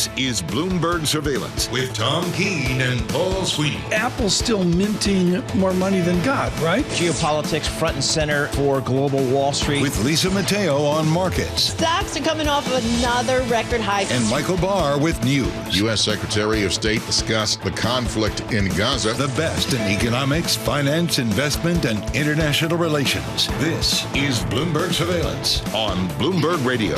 This is Bloomberg Surveillance with Tom Keene and Paul Sweeney. Apple's still minting more money than God, right? Geopolitics front and center for global Wall Street. With Lisa Mateo on markets. Stocks are coming off of another record high. And Michael Barr with news. U.S. Secretary of State discussed the conflict in Gaza. The best in economics, finance, investment, and international relations. This is Bloomberg Surveillance on Bloomberg Radio.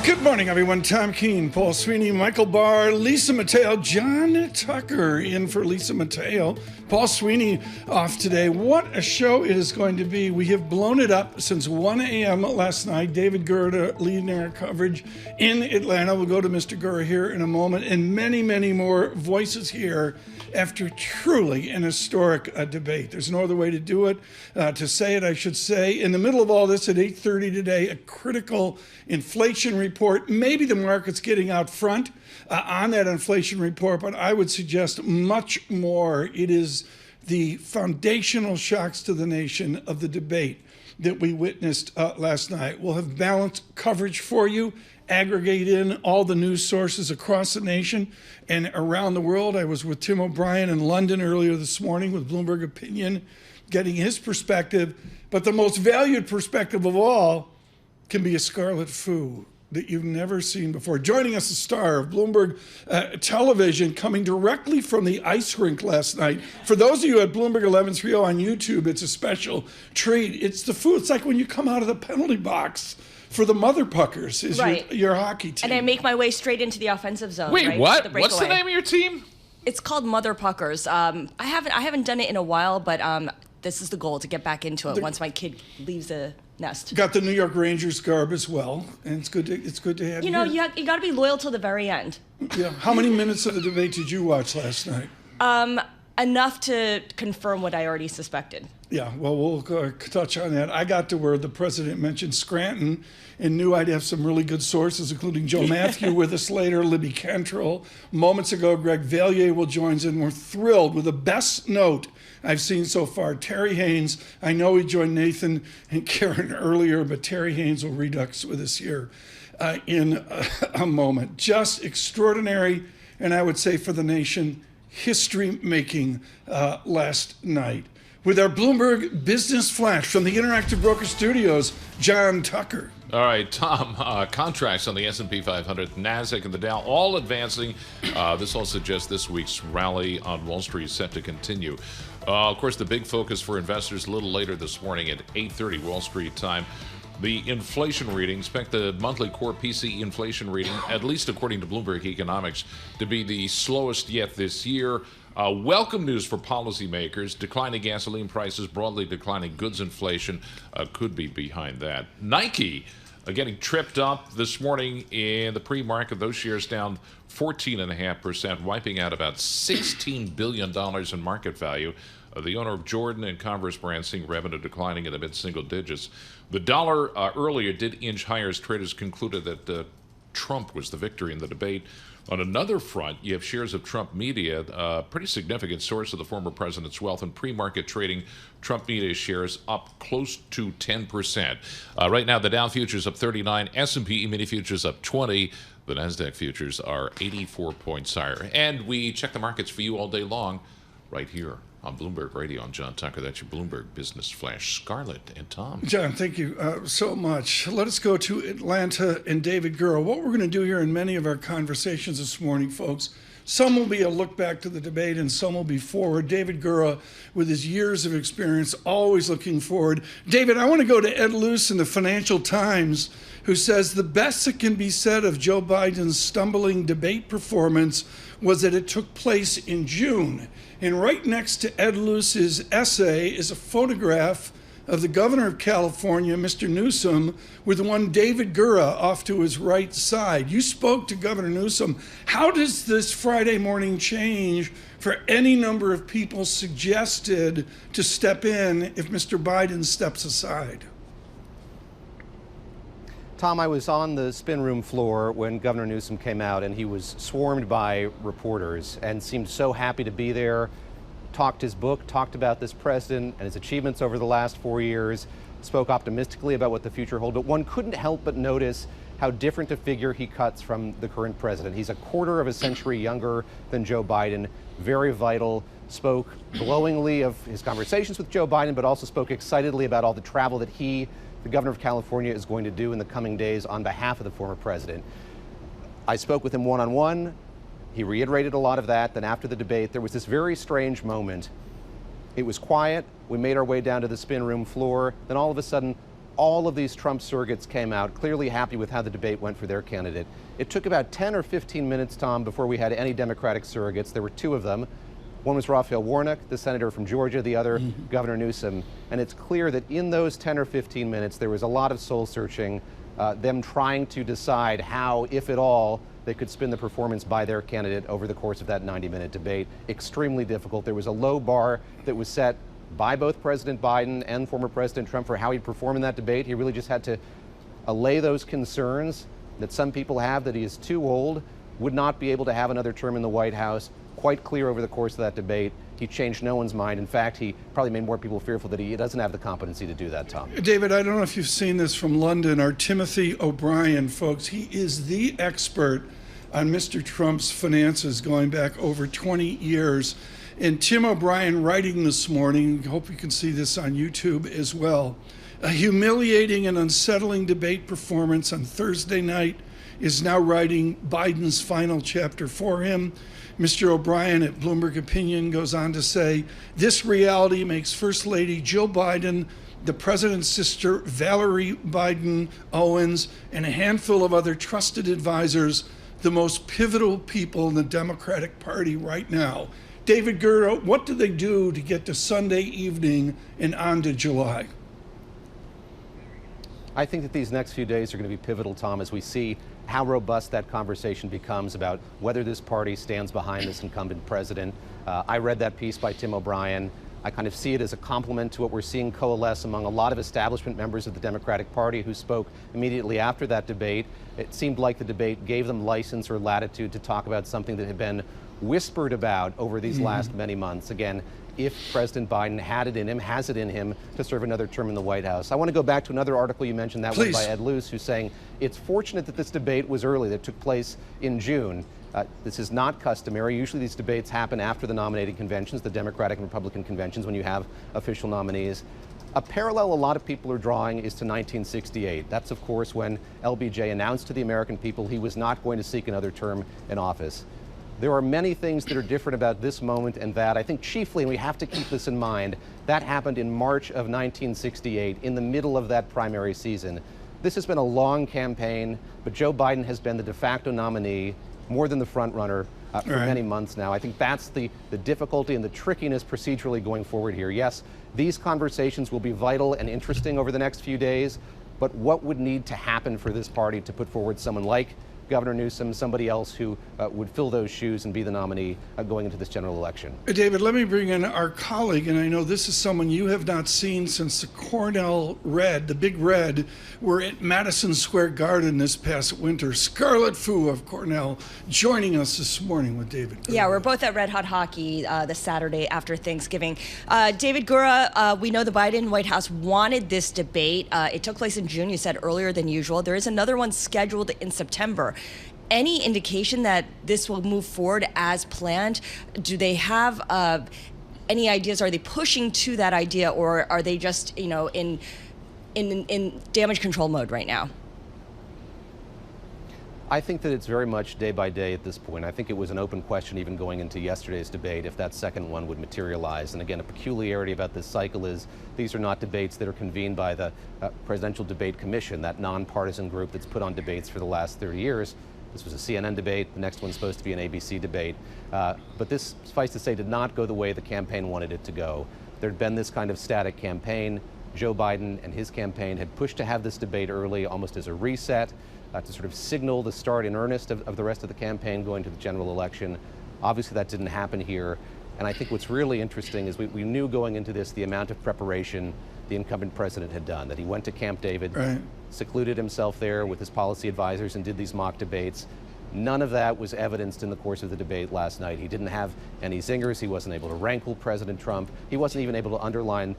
Good morning, everyone. Tom Keene, Paul Sweeney, Michael Barr, Lisa Mateo, John Tucker in for Lisa Mateo. Paul Sweeney off today. What a show it is going to be. We have blown it up since 1 a.m. last night. David Gura leading our coverage in Atlanta. We'll go to Mr. Gura here in a moment. And many, many more voices here after truly an historic debate. There's no other way to do it. To say it, I should say. In the middle of all this at 8:30 today, a critical inflation report. Maybe the market's getting out front on that inflation report, but I would suggest much more. It is the foundational shocks to the nation of the debate that we witnessed last night. We'll have balanced coverage for you, aggregate in all the news sources across the nation and around the world. I was with Tim O'Brien in London earlier this morning with Bloomberg Opinion, getting his perspective. But the most valued perspective of all can be a Scarlet Fu that you've never seen before. Joining us, a star of Bloomberg Television, coming directly from the ice rink last night. For those of you at Bloomberg 1130 on YouTube, it's a special treat. It's the Fu. It's like when you come out of the penalty box for the Mother Puckers, is right. your hockey team. And I make my way straight into the offensive zone. Wait, right? what? What's the name of your team? It's called Mother Puckers. I haven't done it in a while, but this is the goal, to get back into it once my kid leaves the nest. Got the New York Rangers garb as well, and it's good to have you. You know, here. you got to be loyal till the very end. Yeah. How many minutes of the debate did you watch last night? Enough to confirm what I already suspected. Yeah, well, we'll touch on that. I got to where the president mentioned Scranton and knew I'd have some really good sources, including Joe Matthew with us later, Libby Cantrill. Moments ago, Greg Vallier will join us, and we're thrilled with the best note I've seen so far. Terry Haines, I know he joined Nathan and Karen earlier, but Terry Haines will redux with us here in a moment. Just extraordinary, and I would say for the nation, history-making last night. With our Bloomberg Business Flash from the Interactive Broker Studios, John Tucker. All right, Tom, contracts on the S&P 500, NASDAQ, and the Dow all advancing. This all suggests this week's rally on Wall Street is set to continue. Of course, the big focus for investors a little later this morning at 8:30 Wall Street time. The inflation reading, expect the monthly core PCE inflation reading, at least according to Bloomberg Economics, to be the slowest yet this year. Welcome news for policymakers. Declining gasoline prices, broadly declining goods inflation could be behind that. Nike getting tripped up this morning in the pre-market. Those shares down 14.5%, wiping out about $16 billion in market value. The owner of Jordan and Converse brands seeing revenue declining in the mid-single digits. The dollar earlier did inch higher as traders concluded that Trump was the victory in the debate. On another front, you have shares of Trump Media, a pretty significant source of the former president's wealth. In pre-market trading, Trump Media shares up close to 10%. Right now, the Dow futures up 39, S&P mini futures up 20. The NASDAQ futures are 84 points higher. And we check the markets for you all day long right here on Bloomberg Radio. I'm John Tucker. That's your Bloomberg Business Flash. Scarlett and Tom. John, thank you so much. Let us go to Atlanta and David Gura. What we're going to do here in many of our conversations this morning, folks, some will be a look back to the debate and some will be forward. David Gura, with his years of experience, always looking forward. David, I want to go to Ed Luce in the Financial Times, who says the best that can be said of Joe Biden's stumbling debate performance was that it took place in June. And right next to Ed Luce's essay is a photograph of the governor of California, Mr. Newsom, with one David Gura off to his right side. You spoke to Governor Newsom. How does this Friday morning change for any number of people suggested to step in if Mr. Biden steps aside? Tom, I was on the spin room floor when Governor Newsom came out, and he was swarmed by reporters and seemed so happy to be there, talked his book, talked about this president and his achievements over the last 4 years, spoke optimistically about what the future held. But one couldn't help but notice how different a figure he cuts from the current president. He's a quarter of a century younger than Joe Biden, very vital, spoke glowingly of his conversations with Joe Biden, but also spoke excitedly about all the travel that he, the governor of California, is going to do in the coming days on behalf of the former president. I spoke with him one-on-one. He reiterated a lot of that. Then after the debate, there was this very strange moment. It was quiet. We made our way down to the spin room floor. Then all of a sudden, all of these Trump surrogates came out, clearly happy with how the debate went for their candidate. It took about 10 or 15 minutes, Tom, before we had any Democratic surrogates. There were two of them. One was Raphael Warnock, the senator from Georgia, the other Governor Newsom. And it's clear that in those 10 or 15 minutes, there was a lot of soul searching, them trying to decide how, if at all, they could spin the performance by their candidate over the course of that 90-minute debate. Extremely difficult. There was a low bar that was set by both President Biden and former President Trump for how he'd perform in that debate. He really just had to allay those concerns that some people have that he is too old, would not be able to have another term in the White House. Quite clear over the course of that debate. He changed no one's mind. In fact, he probably made more people fearful that he doesn't have the competency to do that, Tom. David, I don't know if you've seen this from London. Our Timothy O'Brien, folks, he is the expert on Mr. Trump's finances going back over 20 years. And Tim O'Brien writing this morning, hope you can see this on YouTube as well, a humiliating and unsettling debate performance on Thursday night is now writing Biden's final chapter for him. Mr. O'Brien at Bloomberg Opinion goes on to say, this reality makes First Lady Jill Biden, the president's sister Valerie Biden Owens, and a handful of other trusted advisors the most pivotal people in the Democratic Party right now. David Gura, what do they do to get to Sunday evening and on to July? I think that these next few days are going to be pivotal, Tom, as we see how robust that conversation becomes about whether this party stands behind this incumbent president. I read that piece by Tim O'Brien. I kind of see it as a compliment to what we're seeing coalesce among a lot of establishment members of the Democratic Party who spoke immediately after that debate. It seemed like the debate gave them license or latitude to talk about something that had been whispered about over these last many months. Again, if President Biden had it in him, has it in him to serve another term in the White House. I want to go back to another article you mentioned, that one by Ed Luce, who's saying it's fortunate that this debate was early, that took place in June. This is not customary. Usually these debates happen after the nominating conventions, the Democratic and Republican conventions, when you have official nominees. A parallel a lot of people are drawing is to 1968. That's, of course, when LBJ announced to the American people he was not going to seek another term in office. There are many things that are different about this moment and that. I think chiefly, and we have to keep this in mind, that happened in March of 1968, in the middle of that primary season. This has been a long campaign, but Joe Biden has been the de facto nominee, more than the front runner, for many months now. I think that's the difficulty and the trickiness procedurally going forward here. Yes, these conversations will be vital and interesting over the next few days, but what would need to happen for this party to put forward someone like Governor Newsom, somebody else who would fill those shoes and be the nominee going into this general election? David, let me bring in our colleague, and I know this is someone you have not seen since the Cornell Red, the Big Red, were at Madison Square Garden this past winter. Scarlet Fu of Cornell joining us this morning with David Gura. Yeah, we're both at Red Hot Hockey the Saturday after Thanksgiving. David Gura, we know the Biden White House wanted this debate. It took place in June, you said, earlier than usual. There is another one scheduled in September. Any indication that this will move forward as planned? Do they have any ideas? Are they pushing to that idea, or are they just, in damage control mode right now? I think that it's very much day by day at this point. I think it was an open question even going into yesterday's debate if that second one would materialize. And again, a peculiarity about this cycle is these are not debates that are convened by the Presidential Debate Commission, that nonpartisan group that's put on debates for the last 30 years. This was a CNN debate. The next one's supposed to be an ABC debate. But this, suffice to say, did not go the way the campaign wanted it to go. There'd been this kind of static campaign. Joe Biden and his campaign had pushed to have this debate early, almost as a reset, to sort of signal the start in earnest of the rest of the campaign going to the general election. Obviously, that didn't happen here. And I think what's really interesting is we knew going into this the amount of preparation the incumbent president had done, that he went to Camp David, secluded himself there with his policy advisors and did these mock debates. None of that was evidenced in the course of the debate last night. He didn't have any zingers. He wasn't able to rankle President Trump. He wasn't even able to underline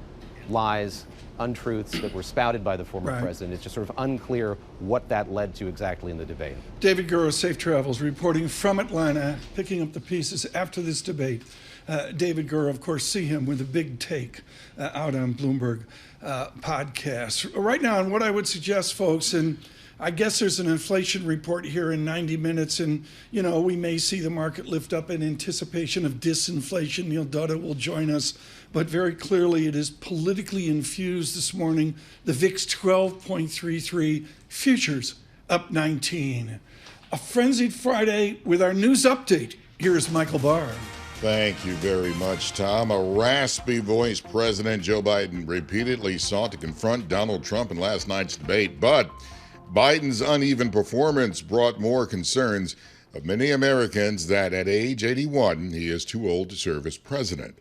lies, untruths that were spouted by the former Right. president. It's just sort of unclear what that led to exactly in the debate. David Gura, Safe Travels, reporting from Atlanta, picking up the pieces after this debate. David Gura, of course, see him with a big take out on Bloomberg podcast. Right now, and what I would suggest, folks, and I guess there's an inflation report here in 90 minutes, and, you know, we may see the market lift up in anticipation of disinflation. Neil Dutta will join us, but very clearly it is politically infused this morning. The VIX 12.33, futures up 19. A frenzied Friday with our news update. Here is Michael Barr. Thank you very much, Tom. A raspy voice President Joe Biden repeatedly sought to confront Donald Trump in last night's debate, but Biden's uneven performance brought more concerns of many Americans that at age 81, he is too old to serve as president.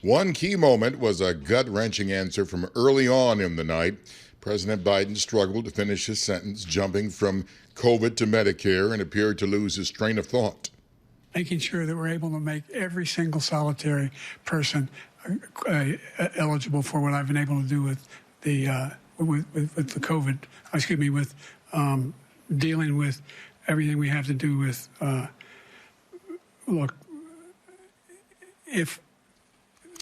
One key moment was a gut-wrenching answer from early on in the night. President Biden struggled to finish his sentence, jumping from COVID to Medicare, and appeared to lose his train of thought. Making sure that we're able to make every single solitary person eligible for what I've been able to do with the COVID. With dealing with everything we have to do with. Look, if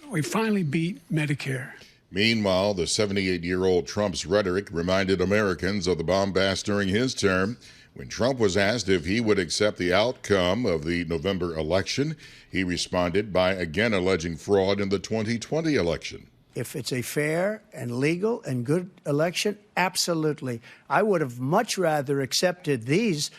we finally beat Medicare. Meanwhile, the 78-year-old Trump's rhetoric reminded Americans of the bombast during his term. When Trump was asked if he would accept the outcome of the November election, he responded by again alleging fraud in the 2020 election. If it's a fair and legal and good election, absolutely. I would have much rather accepted these,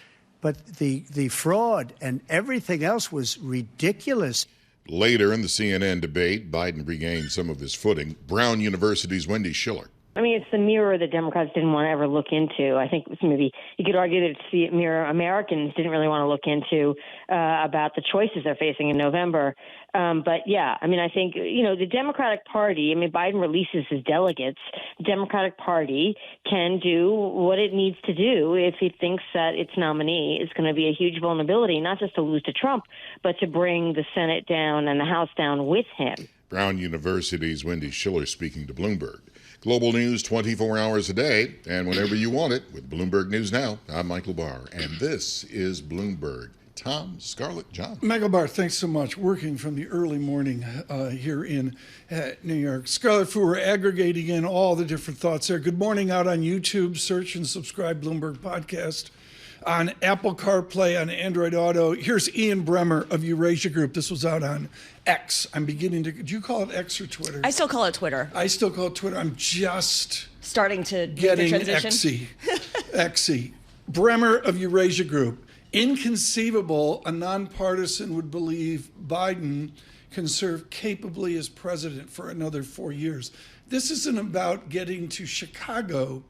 but the fraud and everything else was ridiculous. Later in the CNN debate, Biden regained some of his footing. Brown University's Wendy Schiller. I mean, it's the mirror that Democrats didn't want to ever look into. I think maybe you could argue that it's the mirror Americans didn't really want to look into about the choices they're facing in November. But, yeah, I mean, I think, you know, the Democratic Party, I mean, Biden releases his delegates. The Democratic Party can do what it needs to do if he thinks that its nominee is going to be a huge vulnerability, not just to lose to Trump, but to bring the Senate down and the House down with him. Brown University's Wendy Schiller speaking to Bloomberg. Global news 24 hours a day, and whenever you want it, with Bloomberg News Now. I'm Michael Barr, and this is Bloomberg. Tom, Scarlet, John. Michael Barr, thanks so much. Working from the early morning here in New York. Scarlet Fu, we're aggregating in all the different thoughts there. Good morning out on YouTube. Search and subscribe Bloomberg Podcast. On Apple CarPlay, on Android Auto. Here's Ian Bremmer of Eurasia Group. This was out on X. I'm beginning to, do you call it X or Twitter? I still call it Twitter. I still call it Twitter. I'm just starting to getting make the transition. XE. Bremmer of Eurasia Group. Inconceivable a nonpartisan would believe Biden can serve capably as president for another 4 years. This isn't about getting to Chicago.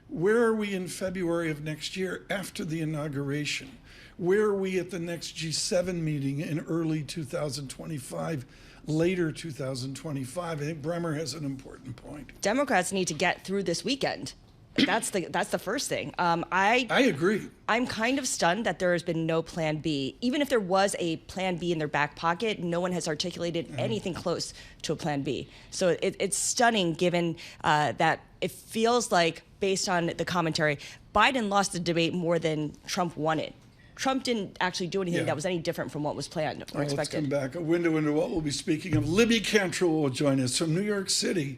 Where are we in February of next year after the inauguration? Where are we at the next G7 meeting in early 2025, later 2025? I think Bremmer has an important point. Democrats need to get through this weekend. That's the first thing. I agree. I'm kind of stunned that there has been no plan B. Even if there was a plan B in their back pocket, no one has articulated anything close to a plan B. So it's stunning given that it feels like, based on the commentary, Biden lost the debate more than Trump won it. Trump didn't actually do anything that was any different from what was planned or expected. Let's come back. A window into what we'll be speaking of. Libby Cantrill will join us from New York City.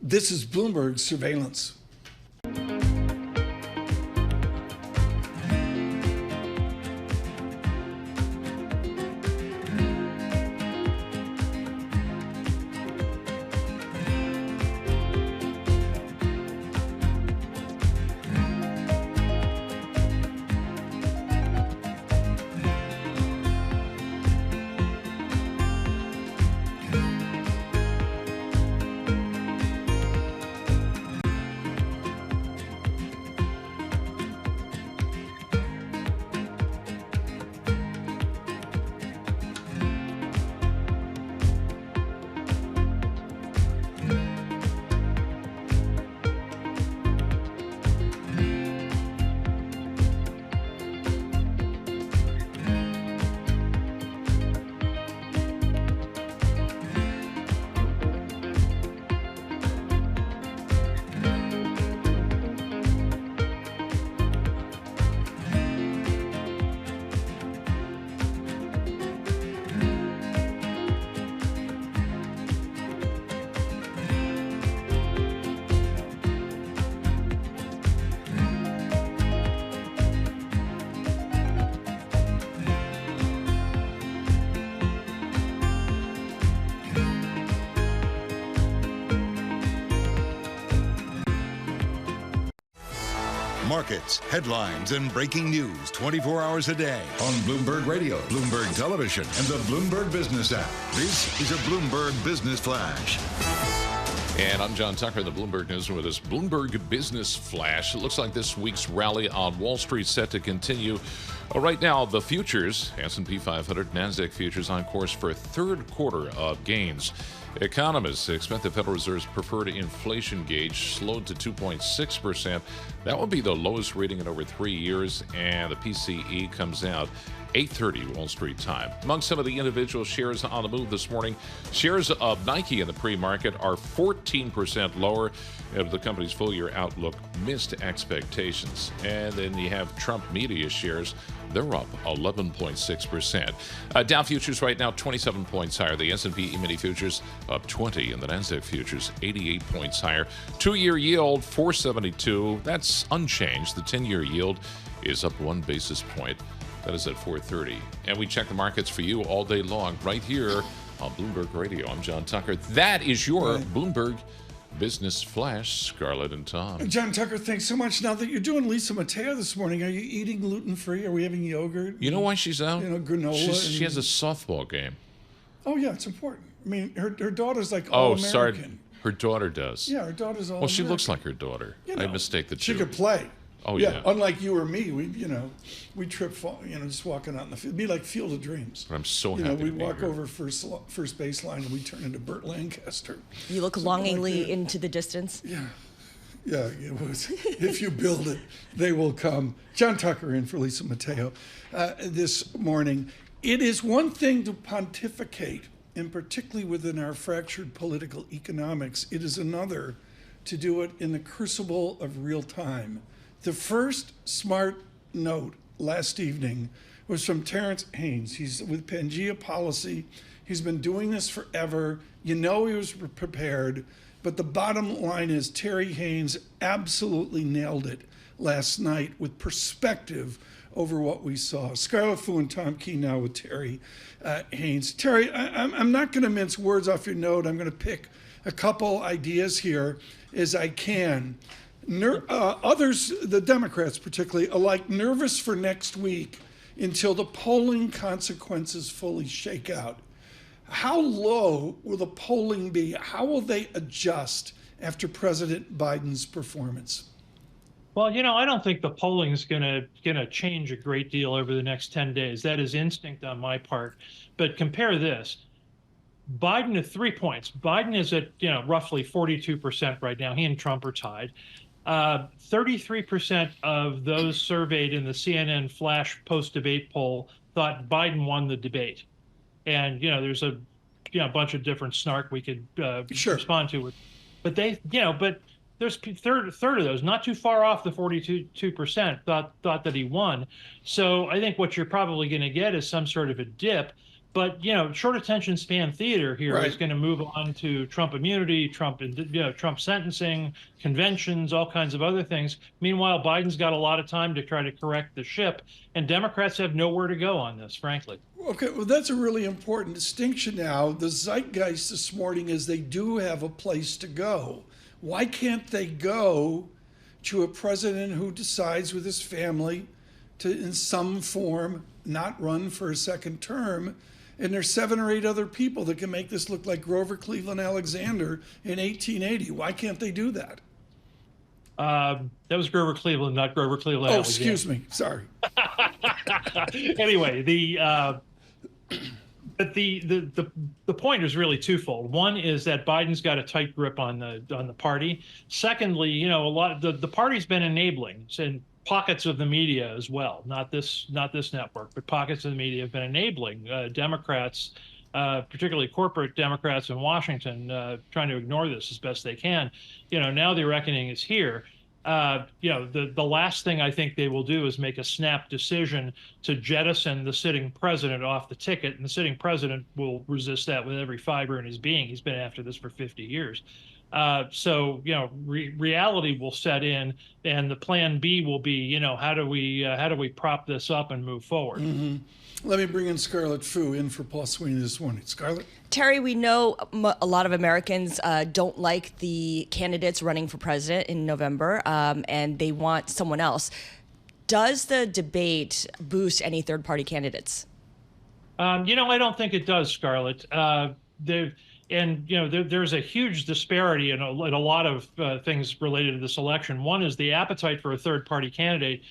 This is Bloomberg Surveillance. Markets, headlines, and breaking news 24 hours a day on Bloomberg Radio, Bloomberg Television, and the Bloomberg Business app. This is a Bloomberg Business Flash. And I'm John Tucker, the Bloomberg Newsroom with this Bloomberg Business Flash. It looks like this week's rally on Wall Street set to continue. Right now, the futures, S&P 500, NASDAQ futures on course for a third quarter of gains. Economists expect the Federal Reserve's preferred inflation gauge slowed to 2.6%. That would be the lowest reading in over 3 years, and the PCE comes out 8:30 Wall Street time. Among some of the individual shares on the move this morning, shares of Nike in the pre-market are 14% lower. The company's full-year outlook missed expectations. And then you have Trump media shares. They're up 11.6%. Dow futures right now 27 points higher. The S&P E-mini futures up 20, and the NASDAQ futures 88 points higher. 2-year yield 4.72. That's unchanged. The 10-year yield is up 1 basis point. That is at 4:30. And we check the markets for you all day long right here on Bloomberg Radio. I'm John Tucker. That is your Bloomberg Business Flash, Scarlet and Tom. John Tucker, thanks so much. Now that you're doing Lisa Mateo this morning, are you eating gluten-free? Are we having yogurt? You know why she's out? Granola. She has a softball game. Oh, yeah, it's important. I mean, her daughter's like all-American. Sorry. Her daughter does. Yeah, her daughter's all-American. Well, she looks like her daughter. I mistake the two. She could play. Oh, yeah. Unlike you or me, we trip, just walking out in the field. It'd be like Field of Dreams. But I'm so happy we to be walk here. over first baseline and we turn into Burt Lancaster. You look longingly into the distance. Yeah. Yeah, it was. If you build it, they will come. John Tucker in for Lisa Mateo this morning. It is one thing to pontificate, and particularly within our fractured political economics, it is another to do it in the crucible of real time. The first smart note last evening was from Terrence Haines. He's with Pangaea Policy. He's been doing this forever. He was prepared. But the bottom line is Terry Haines absolutely nailed it last night with perspective over what we saw. Scarlet Fu and Tom Keene now with Terry Haines. Terry, I'm not going to mince words off your note. I'm going to pick a couple ideas here as I can. Others, the Democrats particularly, are like nervous for next week until the polling consequences fully shake out. How low will the polling be? How will they adjust after President Biden's performance? Well, I don't think the polling is going to change a great deal over the next 10 days. That is instinct on my part. But compare this. Biden at 3 points. Biden is at roughly 42% right now. He and Trump are tied. 33% of those surveyed in the CNN Flash post-debate poll thought Biden won the debate. And there's a bunch of different snark we could respond to. But but there's third of those, not too far off the 42% thought that he won. So I think what you're probably going to get is some sort of a dip. But short attention span theater here is going to move on to Trump immunity, Trump sentencing, conventions, all kinds of other things. Meanwhile, Biden's got a lot of time to try to correct the ship, and Democrats have nowhere to go on this, frankly. Okay, well, that's a really important distinction now. The zeitgeist this morning is they do have a place to go. Why can't they go to a president who decides with his family to, in some form, not run for a second term? And there's 7 or 8 other people that can make this look like Grover Cleveland Alexander in 1880. Why can't they do that? That was Grover Cleveland, not Grover Cleveland Alexander. Excuse me. Sorry. Anyway, the point is really twofold. One is that Biden's got a tight grip on the party. Secondly, a lot of the party's been enabling, and pockets of the media as well, not this network, but pockets of the media have been enabling Democrats, particularly corporate Democrats in Washington, trying to ignore this as best they can. Now the reckoning is here. The last thing I think they will do is make a snap decision to jettison the sitting president off the ticket, and the sitting president will resist that with every fiber in his being. He's been after this for 50 years. So, reality will set in, and the plan B will be, how do we prop this up and move forward? Mm-hmm. Let me bring in Scarlet Fu in for Paul Sweeney this morning. Scarlet? Terry, we know a lot of Americans don't like the candidates running for president in November, and they want someone else. Does the debate boost any third-party candidates? I don't think it does, Scarlet. There's a huge disparity in a lot of things related to this election. One is the appetite for a third-party candidate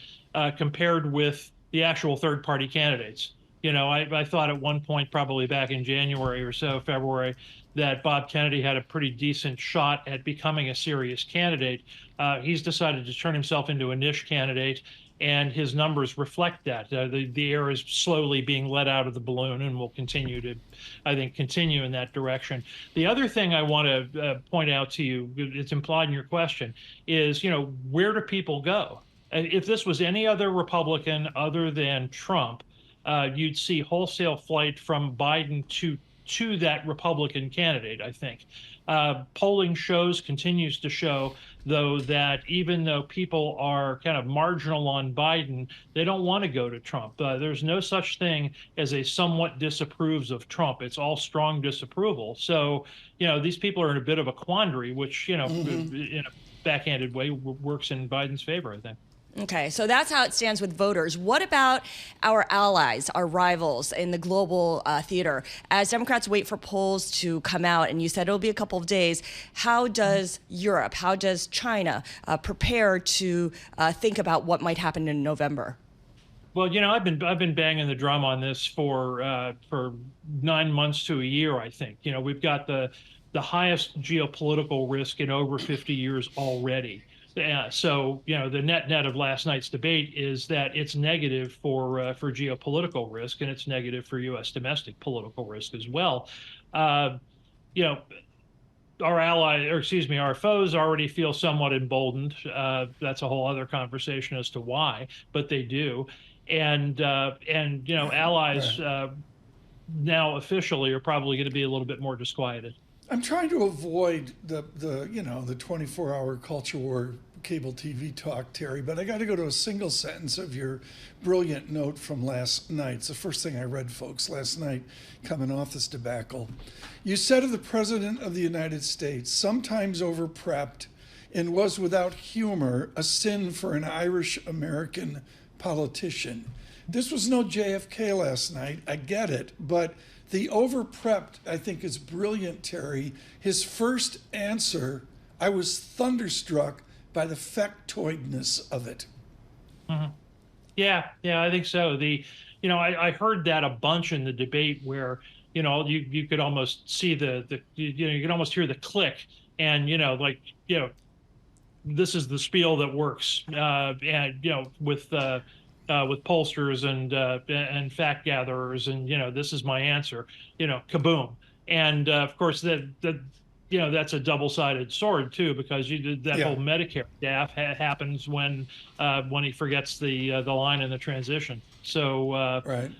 compared with the actual third-party candidates. I thought at one point, probably back in January or so, February, that Bob Kennedy had a pretty decent shot at becoming a serious candidate. He's decided to turn himself into a niche candidate, and his numbers reflect that. The air is slowly being let out of the balloon and will continue to, I think, continue in that direction. The other thing I want to point out to you, it's implied in your question, is, where do people go? If this was any other Republican other than Trump, you'd see wholesale flight from Biden to that Republican candidate, I think. Polling continues to show, though, that even though people are kind of marginal on Biden, they don't want to go to Trump. There's no such thing as a somewhat disapproves of Trump. It's all strong disapproval. So, these people are in a bit of a quandary, which, in a backhanded way, works in Biden's favor, I think. Okay, so that's how it stands with voters. What about our allies, our rivals in the global theater? As Democrats wait for polls to come out, and you said it'll be a couple of days, how does Europe, how does China prepare to think about what might happen in November? Well, I've been banging the drum on this for 9 months to a year, I think. We've got the highest geopolitical risk in over 50 years already. So, the net of last night's debate is that it's negative for geopolitical risk, and it's negative for U.S. domestic political risk as well. Our foes already feel somewhat emboldened. That's a whole other conversation as to why, but they do. And allies now officially are probably going to be a little bit more disquieted. I'm trying to avoid the 24-hour culture war cable TV talk, Terry, but I got to go to a single sentence of your brilliant note from last night. It's the first thing I read, folks, last night, coming off this debacle. You said of the President of the United States, sometimes over-prepped, and was without humor, a sin for an Irish-American politician. This was no JFK last night, I get it, but the over-prepped, I think, is brilliant, Terry. His first answer, I was thunderstruck by the factoidness of it. Mm-hmm. Yeah, I think so. I heard that a bunch in the debate where, you could almost see you could almost hear the click, and, this is the spiel that works, and, with pollsters and fact gatherers, and this is my answer, kaboom. And of course that's a double-sided sword too, because that whole Medicare gaffe happens when he forgets the line in the transition. So right.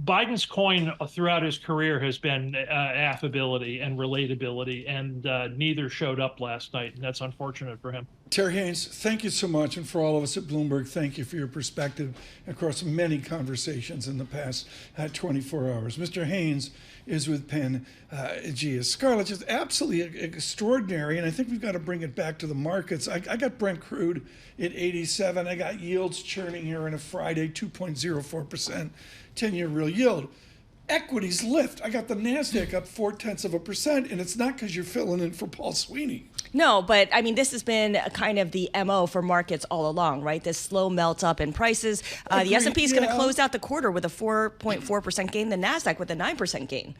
Biden's coin throughout his career has been affability and relatability, and neither showed up last night, and that's unfortunate for him. Terry Haines, thank you so much, and for all of us at Bloomberg, thank you for your perspective across many conversations in the past 24 hours. Mr. Haines is with Pangaea. Scarlet, just absolutely extraordinary, and I think we've got to bring it back to the markets. I got Brent crude at 87. I got yields churning here on a Friday, 2.04%, 10-year real yield. Equities lift. I got the NASDAQ up 0.4%, and it's not because you're filling in for Paul Sweeney. No, but I mean, this has been kind of the MO for markets all along, right? This slow melt up in prices. The S&P is going to close out the quarter with a 4.4% gain, the NASDAQ with a 9% gain.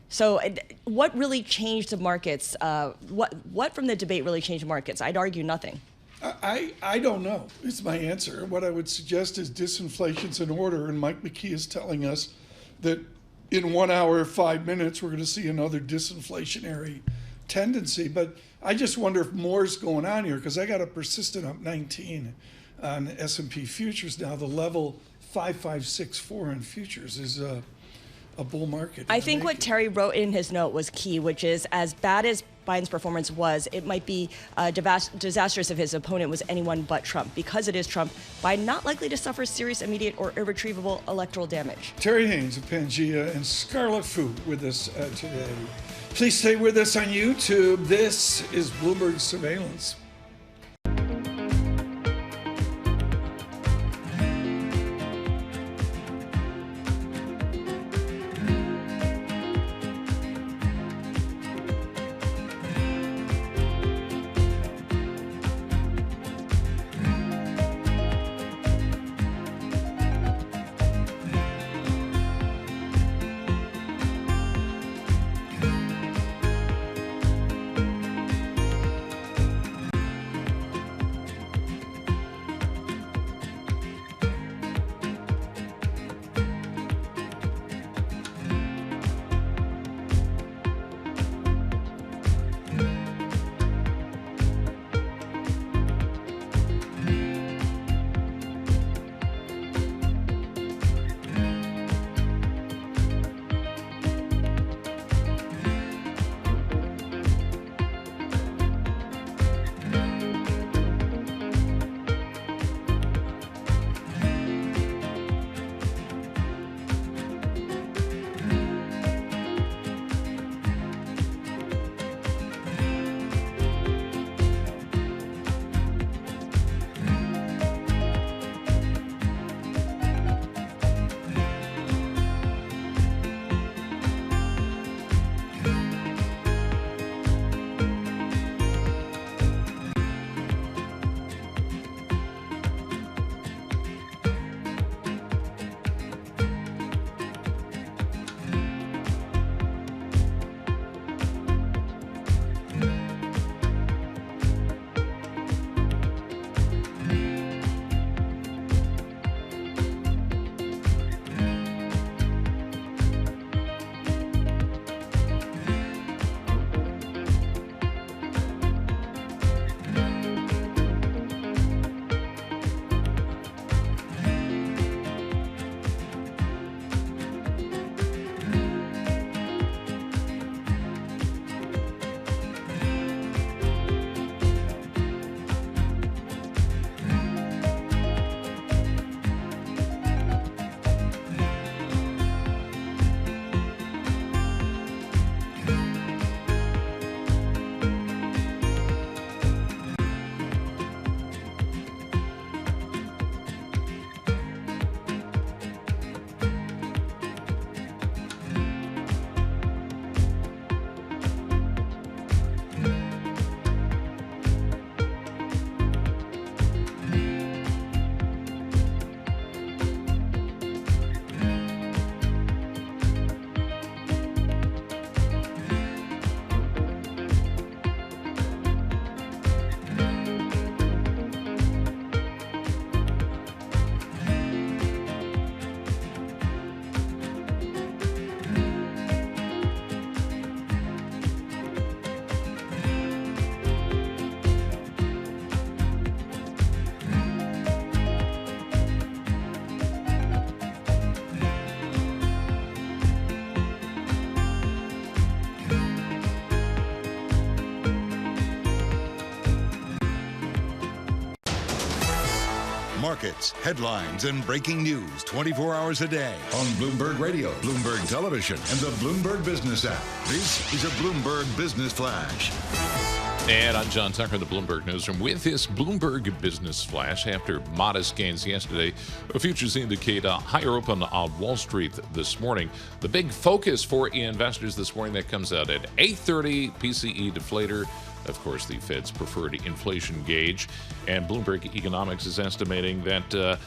So what really changed the markets? What from the debate really changed the markets? I'd argue nothing. I don't know is my answer. What I would suggest is disinflation's in order, and Mike McKee is telling us that in 1 hour, 5 minutes, we're going to see another disinflationary tendency. But I just wonder if more's going on here, because I got a persistent up 19 on S&P futures now. The level 5564 on futures is a bull market. I think what Terry wrote in his note was key, which is as bad as Biden's performance was, it might be disastrous if his opponent was anyone but Trump. Because it is Trump, Biden not likely to suffer serious, immediate, or irretrievable electoral damage. Terry Haines of Pangaea and Scarlet Fu with us today. Please stay with us on YouTube. This is Bloomberg Surveillance. Markets, headlines, and breaking news 24 hours a day on Bloomberg Radio, Bloomberg Television, and the Bloomberg Business app. This is a Bloomberg Business Flash. And I'm John Tucker in the Bloomberg Newsroom with this Bloomberg Business Flash. After modest gains yesterday, futures indicate a higher open on Wall Street this morning. The big focus for investors this morning that comes out at 8:30, PCE deflator. Of course, the Fed's preferred inflation gauge. And Bloomberg Economics is estimating that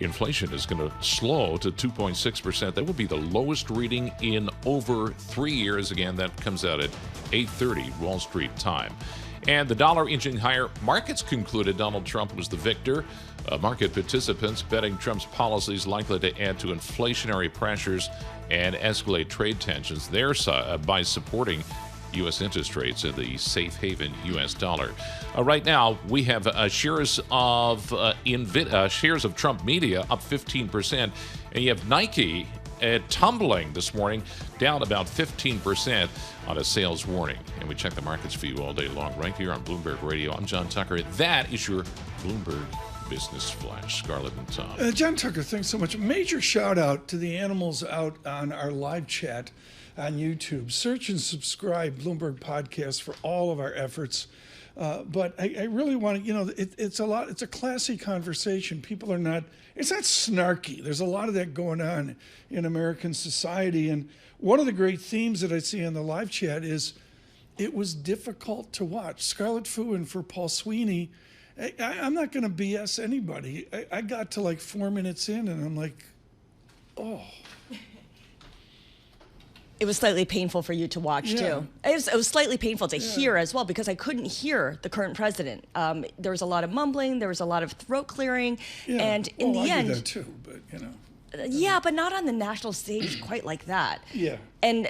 inflation is going to slow to 2.6%. That will be the lowest reading in over 3 years. Again, that comes out at 8:30 Wall Street time. And the dollar inching higher. Markets concluded Donald Trump was the victor. Market participants betting Trump's policies likely to add to inflationary pressures and escalate trade tensions there by supporting U.S. interest rates and the safe haven U.S. dollar. Right now, we have shares of Trump Media up 15%, and you have Nike tumbling this morning, down about 15% on a sales warning. And we check the markets for you all day long right here on Bloomberg Radio. I'm John Tucker. That is your Bloomberg Business Flash. Scarlett and Tom. John Tucker, thanks so much. Major shout out to the animals out on our live chat on YouTube. Search and subscribe Bloomberg Podcast for all of our efforts. But I really want to, it's a classy conversation. People are not, it's not snarky. There's a lot of that going on in American society. And one of the great themes that I see on the live chat is it was difficult to watch. Scarlet Fu and for Paul Sweeney, I'm not going to BS anybody. I got to like 4 minutes in and I'm like, oh. It was slightly painful for you to watch, too. It was slightly painful to hear as well, because I couldn't hear the current president. There was a lot of mumbling. There was a lot of throat clearing. And in the end... I did that too, but, Yeah, but not on the national stage quite like that. Yeah. And,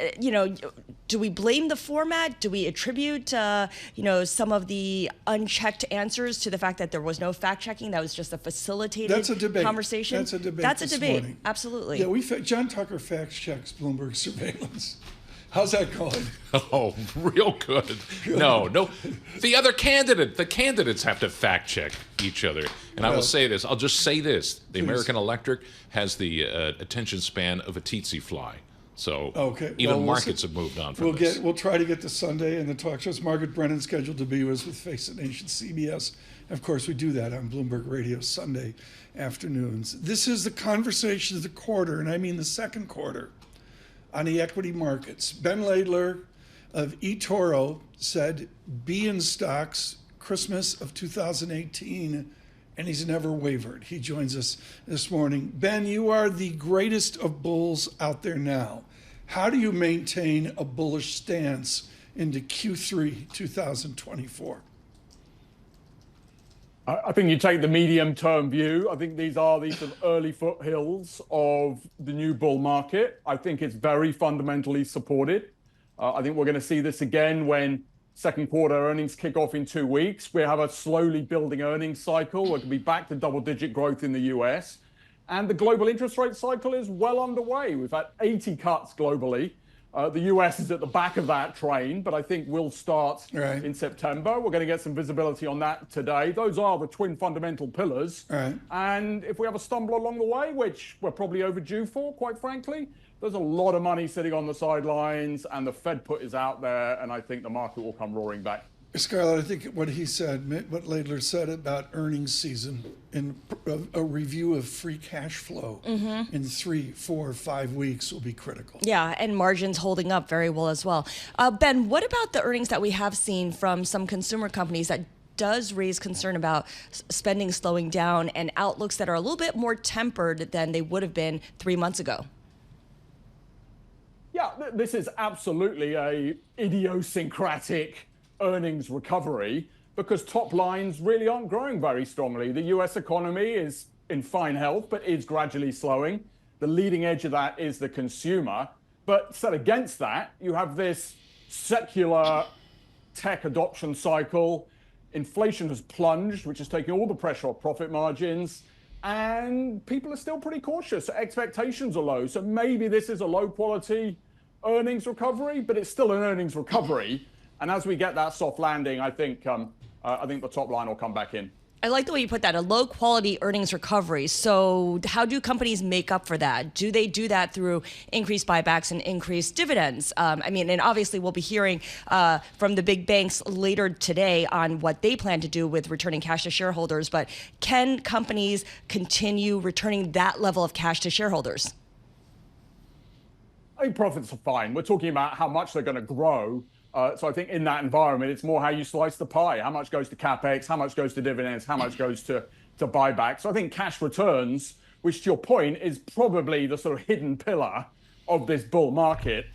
do we blame the format? Do we attribute, some of the unchecked answers to the fact that there was no fact-checking? That was just a facilitated conversation? That's a debate. That's a debate, morning. Absolutely. Yeah, John Tucker fact-checks Bloomberg Surveillance. How's that going? Oh, real good. No. The candidates have to fact check each other. And I will say this. I'll just say this. The American electorate has the attention span of a tsetse fly. So even markets have moved on from this. We'll try to get to Sunday and the talk shows. Margaret Brennan scheduled to be with us with Face the Nation CBS. Of course, we do that on Bloomberg Radio Sunday afternoons. This is the conversation of the quarter, and I mean the second quarter, on the equity markets. Ben Laidler of eToro said, be in stocks Christmas of 2018, and he's never wavered. He joins us this morning. Ben, you are the greatest of bulls out there now. How do you maintain a bullish stance into Q3 2024? I think you take the medium-term view. I think these are the sort of early foothills of the new bull market. I think it's very fundamentally supported. I think we're going to see this again when second quarter earnings kick off in 2 weeks. We have a slowly building earnings cycle. We're going to be back to double-digit growth in the US. And the global interest rate cycle is well underway. We've had 80 cuts globally. The US is at the back of that train, but I think we'll start in September. We're going to get some visibility on that today. Those are the twin fundamental pillars. And if we have a stumble along the way, which we're probably overdue for, quite frankly, there's a lot of money sitting on the sidelines, and the Fed put is out there, and I think the market will come roaring back. Scarlett, I think what he said, what Laidler said about earnings season and a review of free cash flow in 3, 4, 5 weeks will be critical. Yeah, and margins holding up very well as well. Ben, what about the earnings that we have seen from some consumer companies that does raise concern about spending slowing down and outlooks that are a little bit more tempered than they would have been 3 months ago? Yeah, this is absolutely a idiosyncratic earnings recovery because top lines really aren't growing very strongly. The US economy is in fine health, but is gradually slowing. The leading edge of that is the consumer. But set against that, you have this secular tech adoption cycle. Inflation has plunged, which is taking all the pressure off profit margins. And people are still pretty cautious. Expectations are low. So maybe this is a low quality earnings recovery, but it's still an earnings recovery. And as we get that soft landing, I think the top line will come back in. I like the way you put that, a low quality earnings recovery. So how do companies make up for that? Do they do that through increased buybacks and increased dividends? And obviously we'll be hearing from the big banks later today on what they plan to do with returning cash to shareholders. But can companies continue returning that level of cash to shareholders? I think profits are fine. We're talking about how much they're going to grow. So I think in that environment, it's more how you slice the pie. How much goes to CapEx? How much goes to dividends? How much goes to buybacks? So I think cash returns, which to your point is probably the sort of hidden pillar of this bull market.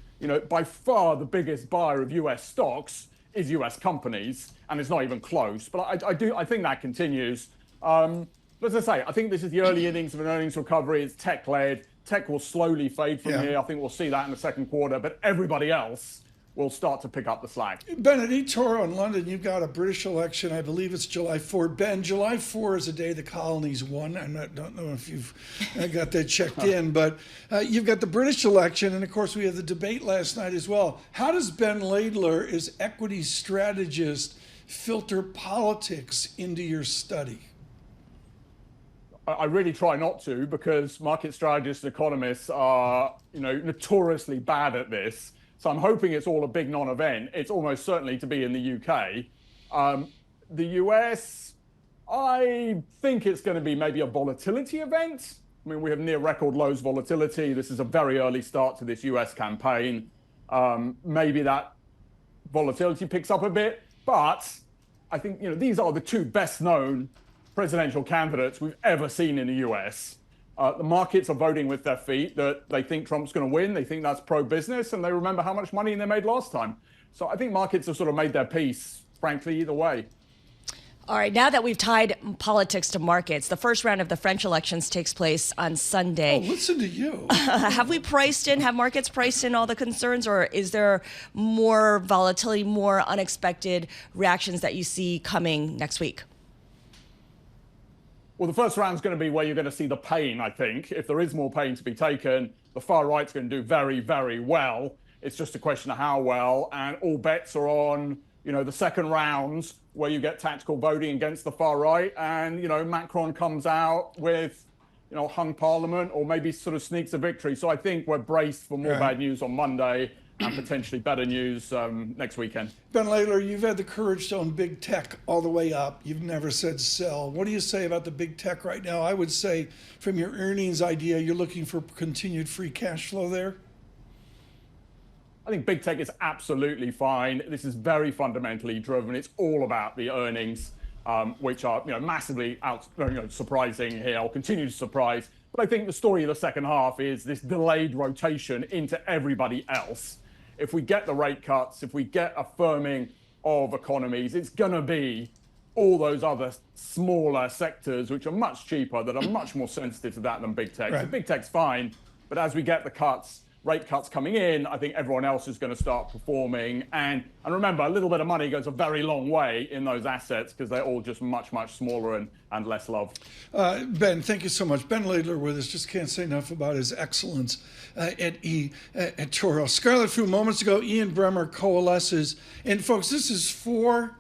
By far the biggest buyer of US stocks is US companies, and it's not even close. But I think that continues. But as I say, I think this is the early innings of an earnings recovery. It's tech-led. Tech will slowly fade from here. I think we'll see that in the second quarter. But everybody else will start to pick up the slack. Ben, eToro in London, you've got a British election. I believe it's July 4. Ben, July 4 is the day the colonies won. I don't know if you've got that checked in, but you've got the British election, and of course we had the debate last night as well. How does Ben Laidler, as equity strategist, filter politics into your study? I really try not to, because market strategists and economists are, notoriously bad at this. So I'm hoping it's all a big non-event. It's almost certainly to be in the UK. The US, I think it's going to be maybe a volatility event. I mean, we have near record lows volatility. This is a very early start to this US campaign. Maybe that volatility picks up a bit, but I think, these are the two best known presidential candidates we've ever seen in the US. The markets are voting with their feet that they think Trump's going to win. They think that's pro-business, and they remember how much money they made last time. So I think markets have sort of made their peace, frankly, either way. All right, now that we've tied politics to markets, the first round of the French elections takes place on Sunday. Oh, listen to you. Have markets priced in all the concerns, or is there more volatility, more unexpected reactions that you see coming next week? Well, the first round's going to be where you're going to see the pain, I think. If there is more pain to be taken, the far right's going to do very, very well. It's just a question of how well, and all bets are on, the second rounds where you get tactical voting against the far right, and, Macron comes out with, hung parliament, or maybe sort of sneaks a victory. So I think we're braced for more bad news on Monday and potentially better news next weekend. Ben Laidler, you've had the courage to own big tech all the way up. You've never said sell. What do you say about the big tech right now? I would say from your earnings idea, you're looking for continued free cash flow there. I think big tech is absolutely fine. This is very fundamentally driven. It's all about the earnings, which are massively surprising here, or continue to surprise. But I think the story of the second half is this delayed rotation into everybody else. If we get the rate cuts, if we get a firming of economies, it's going to be all those other smaller sectors, which are much cheaper, that are much more sensitive to that than big tech. Right. So big tech's fine, but as we get the rate cuts coming in, I think everyone else is going to start performing. And remember, a little bit of money goes a very long way in those assets, because they're all just much, much smaller and less loved. Ben, thank you so much. Ben Laidler with us. Just can't say enough about his excellence at eToro. Scarlet Fu, moments ago, Ian Bremmer coalesces. And folks, this is 4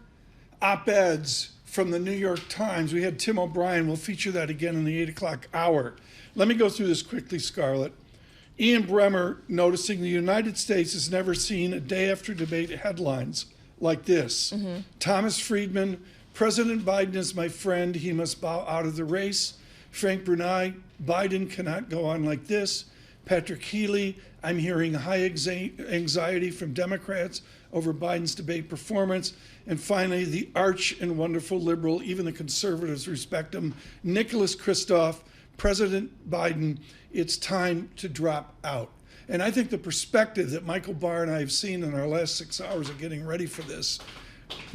op-eds from the New York Times. We had Tim O'Brien. We'll feature that again in the 8 o'clock hour. Let me go through this quickly, Scarlet. Ian Bremmer noticing the United States has never seen a day after debate headlines like this. Mm-hmm. Thomas Friedman, President Biden is my friend. He must bow out of the race. Frank Brunei, Biden cannot go on like this. Patrick Healy, I'm hearing high anxiety from Democrats over Biden's debate performance. And finally, the arch and wonderful liberal, even the conservatives respect him, Nicholas Kristof, President Biden, it's time to drop out. And I think the perspective that Michael Barr and I have seen in our last 6 hours of getting ready for this,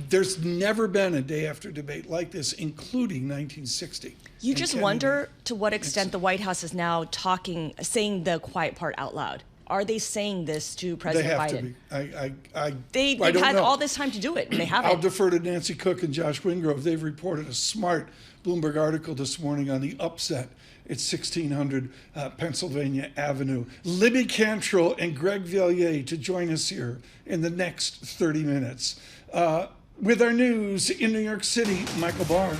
there's never been a day after debate like this, including 1960. You just wonder to what extent the White House is now saying the quiet part out loud. Are they saying this to President Biden? They have to be. They've had all this time to do it, and they haven't. I'll defer to Nancy Cook and Josh Wingrove. They've reported a smart Bloomberg article this morning on the upset at 1600 Pennsylvania Avenue. Libby Cantrill and Greg Villiers to join us here in the next 30 minutes. With our news in New York City, Michael Barr.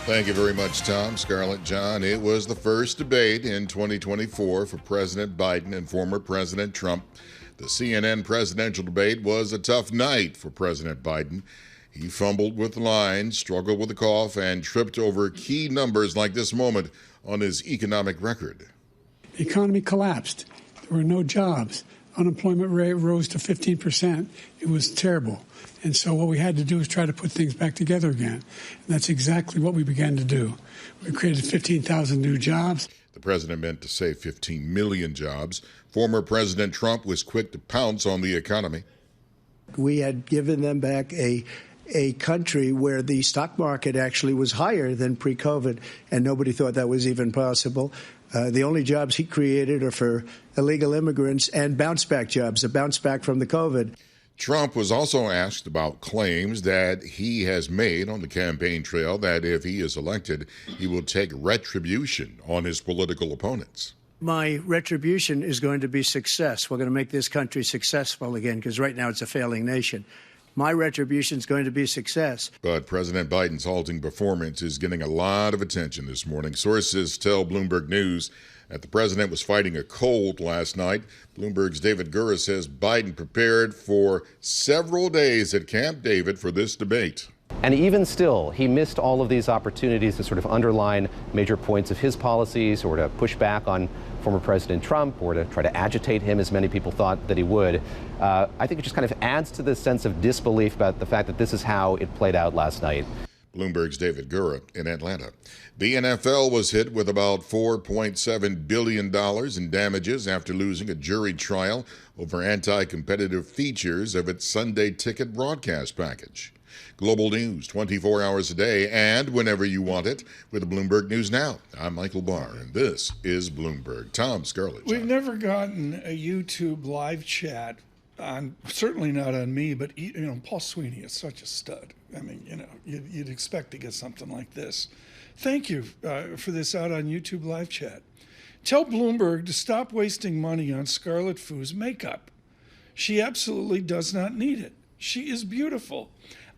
Thank you very much, Tom. Scarlett, John, it was the first debate in 2024 for President Biden and former President Trump. The CNN presidential debate was a tough night for President Biden. He fumbled with lines, struggled with a cough, and tripped over key numbers like this moment on his economic record. The economy collapsed. There were no jobs. Unemployment rate rose to 15%. It was terrible. And so what we had to do was try to put things back together again. And that's exactly what we began to do. We created 15,000 new jobs. The president meant to say 15 million jobs. Former President Trump was quick to pounce on the economy. We had given them back a country where the stock market actually was higher than pre-COVID, and nobody thought that was even possible. The only jobs he created are for illegal immigrants and bounce-back jobs, a bounce back from the COVID. Trump was also asked about claims that he has made on the campaign trail that if he is elected, he will take retribution on his political opponents. My retribution is going to be success. We're going to make this country successful again, because right now it's a failing nation. My retribution is going to be success. But President Biden's halting performance is getting a lot of attention this morning. Sources tell Bloomberg News that the president was fighting a cold last night. Bloomberg's David Gura says Biden prepared for several days at Camp David for this debate. And even still, he missed all of these opportunities to sort of underline major points of his policies or to push back on former President Trump or to try to agitate him, as many people thought that he would. I think it just kind of adds to this sense of disbelief about the fact that this is how it played out last night. Bloomberg's David Gura in Atlanta. The NFL was hit with about $4.7 billion in damages after losing a jury trial over anti-competitive features of its Sunday ticket broadcast package. Global news 24 hours a day and whenever you want it with Bloomberg News Now. I'm Michael Barr, and this is Bloomberg. Tom, Scarlet. We've never gotten a YouTube live chat on, certainly not on me, but Paul Sweeney is such a stud. I mean, you'd expect to get something like this. Thank you for this out on YouTube live chat. Tell Bloomberg to stop wasting money on Scarlet Fu's makeup. She absolutely does not need it. She is beautiful.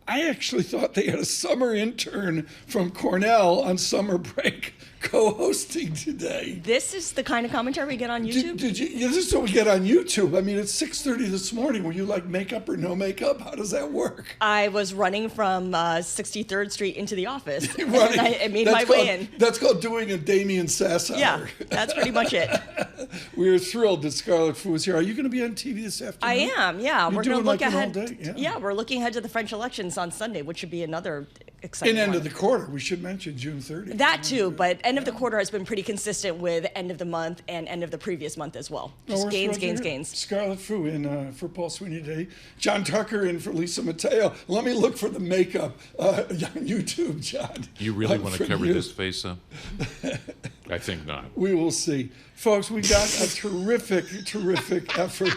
I actually thought they had a summer intern from Cornell on summer break co-hosting today. This is the kind of commentary we get on YouTube? This is what we get on YouTube. I mean, it's 6:30 this morning. Were you like makeup or no makeup? How does that work? I was running from 63rd Street into the office. And I made my way in. That's called doing a Damien Sass hour. Yeah, that's pretty much it. We are thrilled that Scarlet Fu is here. Are you going to be on TV this afternoon? I am, yeah. We're going to look ahead. Yeah, we're looking ahead to the French elections on Sunday, which should be another exciting end of the quarter. We should mention June 30th. That too, but end of the quarter has been pretty consistent with end of the month and end of the previous month as well. Just gains. Scarlet Fu in for Paul Sweeney today. John Tucker in for Lisa Mateo. Let me look for the makeup on YouTube, John. You really want to cover this face up? I think not. We will see. Folks, we got a terrific effort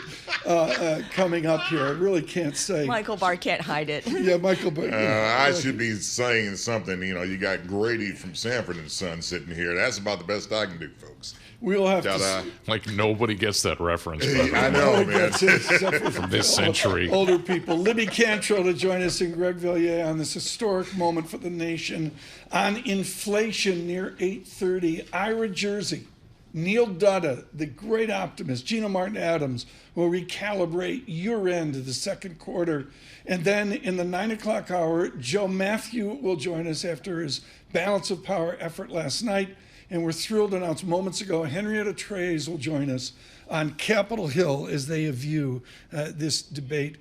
coming up here. I really can't say. Michael Barr can't hide it. Yeah, Michael Barr. I should be saying something. You got Grady from Sanford and Son sitting here. That's about the best I can do, folks. We'll have to. Like nobody gets that reference. I know, man. From this century. Older people. Libby Cantrill to join us and Greg Villiers on this historic moment for the nation on inflation near 8:30. Ira Jersey. Neil Dutta, the great optimist, Gina Martin Adams will recalibrate your end of the second quarter. And then in the 9 o'clock hour, Joe Matthew will join us after his balance of power effort last night. And we're thrilled to announce moments ago, Henrietta Treyz will join us on Capitol Hill as they view this debate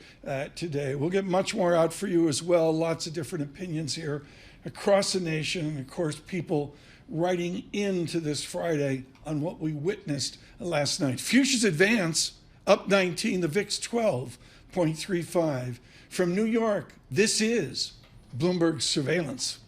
today. We'll get much more out for you as well. Lots of different opinions here across the nation. And of course, people writing into this Friday on what we witnessed last night. Futures advance up 19, the VIX 12.35. From New York, this is Bloomberg Surveillance.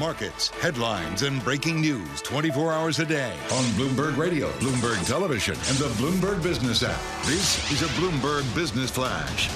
Markets, headlines, and breaking news 24 hours a day on Bloomberg Radio, Bloomberg Television, and the Bloomberg Business app. This is a Bloomberg Business Flash.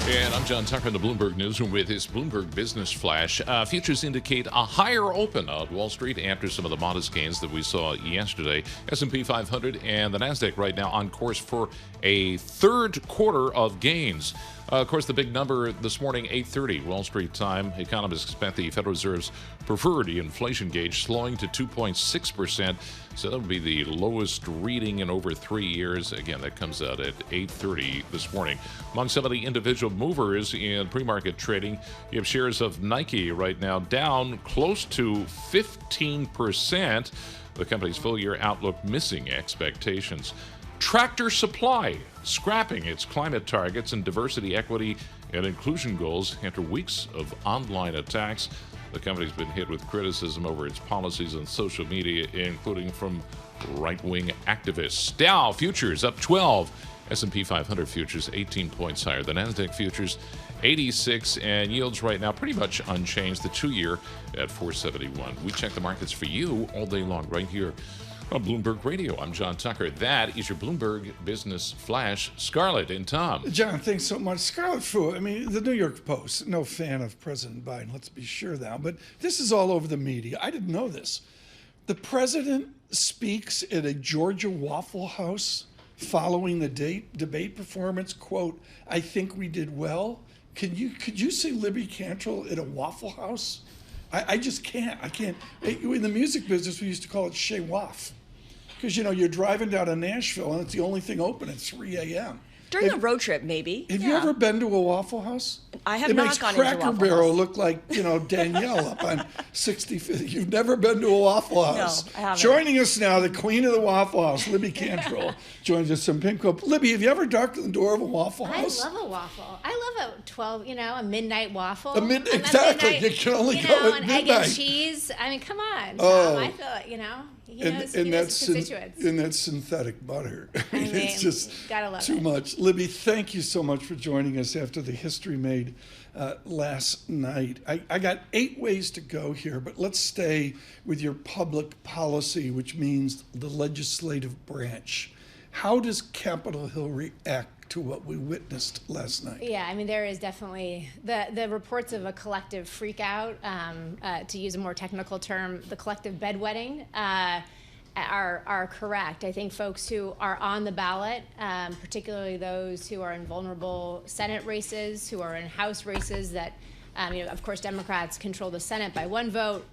And I'm John Tucker in the Bloomberg Newsroom with his Bloomberg Business Flash. Futures indicate a higher open on Wall Street after some of the modest gains that we saw yesterday. S&P 500 and the NASDAQ right now on course for a third quarter of gains. Of course, the big number this morning, 8:30 Wall Street time. Economists expect the Federal Reserve's preferred inflation gauge slowing to 2.6%. So that would be the lowest reading in over 3 years. Again, that comes out at 8:30 this morning. Among some of the individual movers in pre-market trading, you have shares of Nike right now down close to 15%. The company's full-year outlook missing expectations. Tractor Supply scrapping its climate targets and diversity, equity, and inclusion goals after weeks of online attacks. The company's been hit with criticism over its policies on social media, including from right-wing activists. Dow futures up 12. S&P 500 futures 18 points higher. The NASDAQ futures 86, and yields right now pretty much unchanged. The 2-year at 471. We check the markets for you all day long right here on Bloomberg Radio. I'm John Tucker. That is your Bloomberg Business Flash. Scarlet and Tom. John, thanks so much. Scarlet Fu, I mean, the New York Post, no fan of President Biden, let's be sure now, but this is all over the media. I didn't know this. The president speaks at a Georgia Waffle House following the debate performance, quote, "I think we did well." Could you see Libby Cantrill at a Waffle House? I just can't. I can't. In the music business, we used to call it chez waff. Because, you know, you're driving down to Nashville and it's the only thing open at 3 a.m. During a road trip, maybe. Have you ever been to a Waffle House? I have not gone into a Waffle House. It makes Cracker Barrel look like, you know, Danielle up on 65th. You've never been to a Waffle House. No, I haven't. Joining us now, the queen of the Waffle House, Libby Cantrill, joins us from PIMCO. Libby, have you ever darkened the door of a Waffle House? I love a waffle. I love a 12, a midnight waffle. Exactly. You can only go at midnight. Egg and cheese. I mean, come on. Oh. I feel, he knows And his constituents. And that's synthetic butter. I mean, it's just gotta love too it. much. Libby, thank you so much for joining us after the history made last night. I got 8 ways to go here, but let's stay with your public policy, which means the legislative branch. How does Capitol Hill react to what we witnessed last night? Yeah, I mean, there is definitely the reports of a collective freak out, to use a more technical term, the collective bedwetting, are correct. I think folks who are on the ballot, particularly those who are in vulnerable Senate races, who are in House races that, of course, Democrats control the Senate by 1 vote.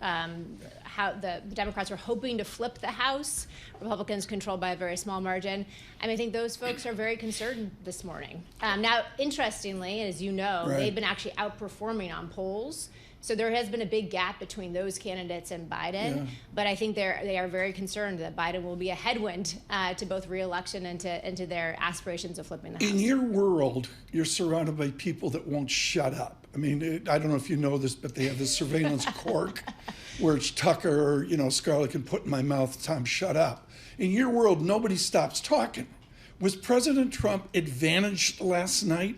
How the Democrats are hoping to flip the House. Republicans controlled by a very small margin. I mean, I think those folks are very concerned this morning. Now, interestingly, as you know, Right. they've been actually outperforming on polls. So there has been a big gap between those candidates and Biden. Yeah. But I think they are very concerned that Biden will be a headwind to both re-election and to their aspirations of flipping the House. In your world, you're surrounded by people that won't shut up. I mean, I don't know if you know this, but they have this surveillance cork where it's Tucker or, Scarlet can put in my mouth, Tom, shut up. In your world, nobody stops talking. Was President Trump advantaged last night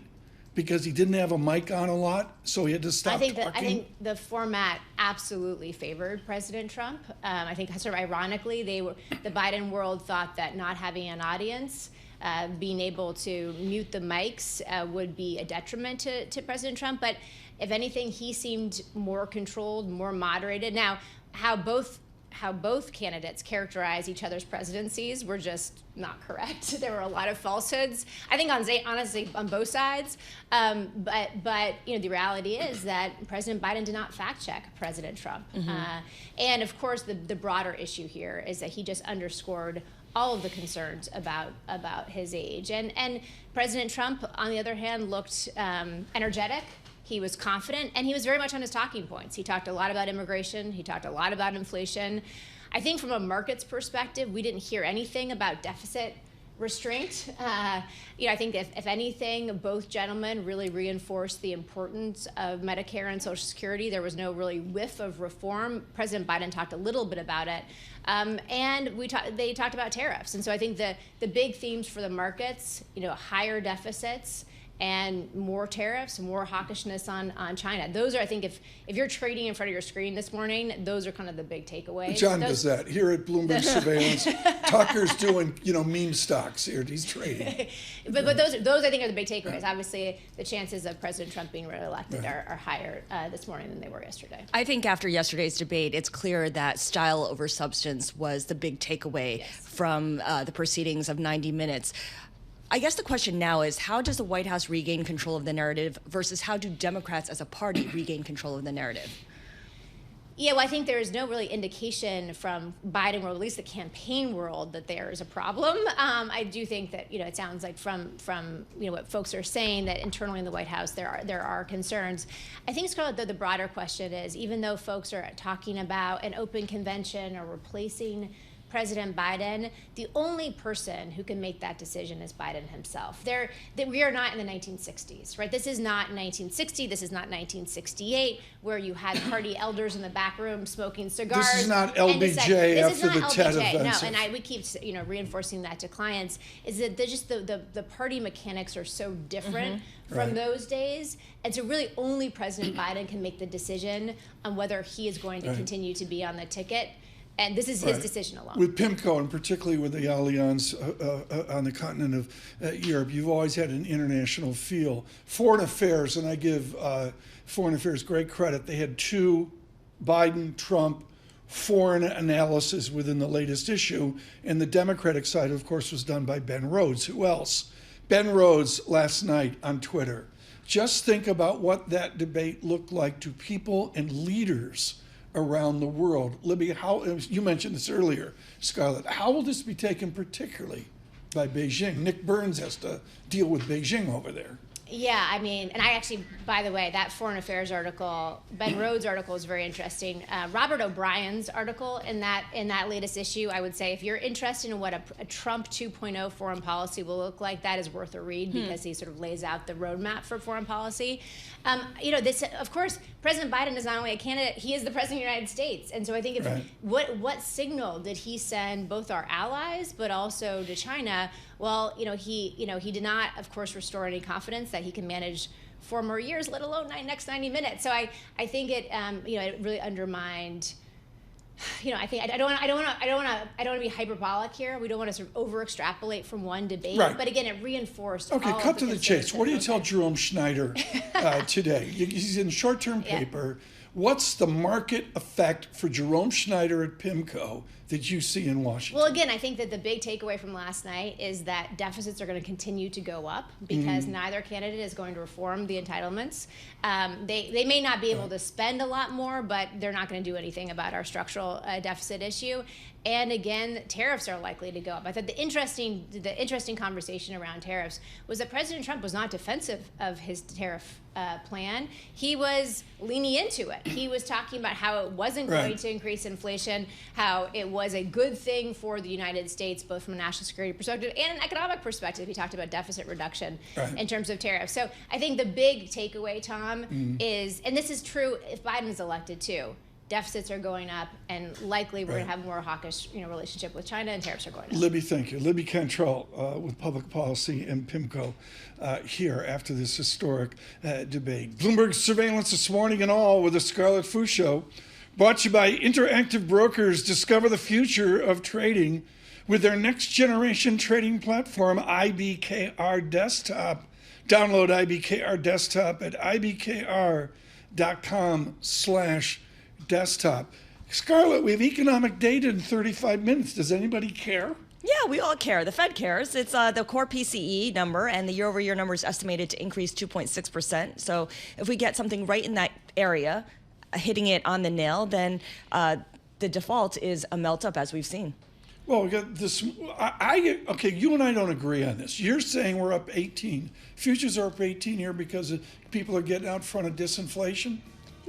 because he didn't have a mic on a lot, so he had to stop talking? I think the format absolutely favored President Trump. I think sort of ironically, the Biden world thought that not having an audience, being able to mute the mics would be a detriment to President Trump. But if anything, he seemed more controlled, more moderated. Now, how both candidates characterize each other's presidencies were just not correct. There were a lot of falsehoods, I think, honestly, on both sides. But the reality is that President Biden did not fact check President Trump. Mm-hmm. And of course, the broader issue here is that he just underscored all of the concerns about his age. And President Trump, on the other hand, looked energetic. He was confident, and he was very much on his talking points. He talked a lot about immigration. He talked a lot about inflation. I think from a market's perspective, we didn't hear anything about deficit restraint. I think if anything, both gentlemen really reinforced the importance of Medicare and Social Security. There was no really whiff of reform. President Biden talked a little bit about it. And they talked about tariffs. And so I think the big themes for the markets, higher deficits and more tariffs, more hawkishness on China. Those are, I think, if you're trading in front of your screen this morning, those are kind of the big takeaways. John does that here at Bloomberg Surveillance. Tucker's doing, meme stocks here. He's trading. but those I think are the big takeaways. Obviously, the chances of President Trump being reelected are higher this morning than they were yesterday. I think after yesterday's debate, it's clear that style over substance was the big takeaway from the proceedings of 90 minutes. I guess the question now is, how does the White House regain control of the narrative versus how do Democrats as a party regain control of the narrative? Yeah, well, I think there is no really indication from Biden world, at least the campaign world, that there is a problem. I do think that it sounds like from what folks are saying that internally in the White House there are concerns. I think, Scarlett, though, the broader question is, even though folks are talking about an open convention or replacing President Biden, the only person who can make that decision is Biden himself. We are not in the 1960s, right? This is not 1960. This is not 1968, where you had party elders in the back room smoking cigars. This is not LBJ after the TED events. No, and we keep reinforcing that to clients, is that the party mechanics are so different from those days. And so really only President Biden can make the decision on whether he is going to continue to be on the ticket. And this is his decision alone. With PIMCO, and particularly with the Allianz on the continent of Europe, you've always had an international feel. Foreign Affairs, and I give Foreign Affairs great credit, they had 2 Biden-Trump foreign analysis within the latest issue, and the Democratic side, of course, was done by Ben Rhodes. Who else? Ben Rhodes last night on Twitter. Just think about what that debate looked like to people and leaders around the world. Libby, you mentioned this earlier, Scarlett, how will this be taken particularly by Beijing? Nick Burns has to deal with Beijing over there. Yeah, I mean, and I actually, by the way, that Foreign Affairs article, Ben Rhodes' article is very interesting. Robert O'Brien's article in that latest issue, I would say, if you're interested in what a Trump 2.0 foreign policy will look like, that is worth a read because he sort of lays out the roadmap for foreign policy. This, of course, President Biden is not only a candidate, he is the President of the United States. And so I think what signal did he send both our allies but also to China? Well, he did not, of course, restore any confidence that he can manage 4 more years, let alone next 90 minutes. So I think it really undermined. I think I don't want to be hyperbolic here. We don't want to sort of over extrapolate from one debate. Right. But again, it reinforced. Okay, cut to the chase. What do you tell Jerome Schneider today? He's in short-term paper. What's the market effect for Jerome Schneider at PIMCO that you see in Washington? Well, again, I think that the big takeaway from last night is that deficits are going to continue to go up because neither candidate is going to reform the entitlements. They may not be able to spend a lot more, but they're not going to do anything about our structural deficit issue. And again, tariffs are likely to go up. I thought the interesting conversation around tariffs was that President Trump was not defensive of his tariff plan. He was leaning into it. He was talking about how it wasn't going to increase inflation, how it was a good thing for the United States, both from a national security perspective and an economic perspective. He talked about deficit reduction in terms of tariffs. So I think the big takeaway, Tom, is, and this is true if Biden is elected too, deficits are going up, and likely we're going to have more hawkish, relationship with China, and tariffs are going up. Libby, thank you. Libby Cantrill with Public Policy and PIMCO here after this historic debate. Bloomberg Surveillance this morning and all with the Scarlet Fu Show, brought to you by Interactive Brokers. Discover the future of trading with their next generation trading platform, IBKR Desktop. Download IBKR Desktop at ibkr.com/desktop. Scarlett, we have economic data in 35 minutes. Does anybody care? Yeah, we all care. The Fed cares. It's the core PCE number, and the year-over-year number is estimated to increase 2.6%. So if we get something right in that area, hitting it on the nail, then the default is a melt-up, as we've seen. Well, we got this. Okay, you and I don't agree on this. You're saying we're up 18. Futures are up 18 here because people are getting out front of disinflation?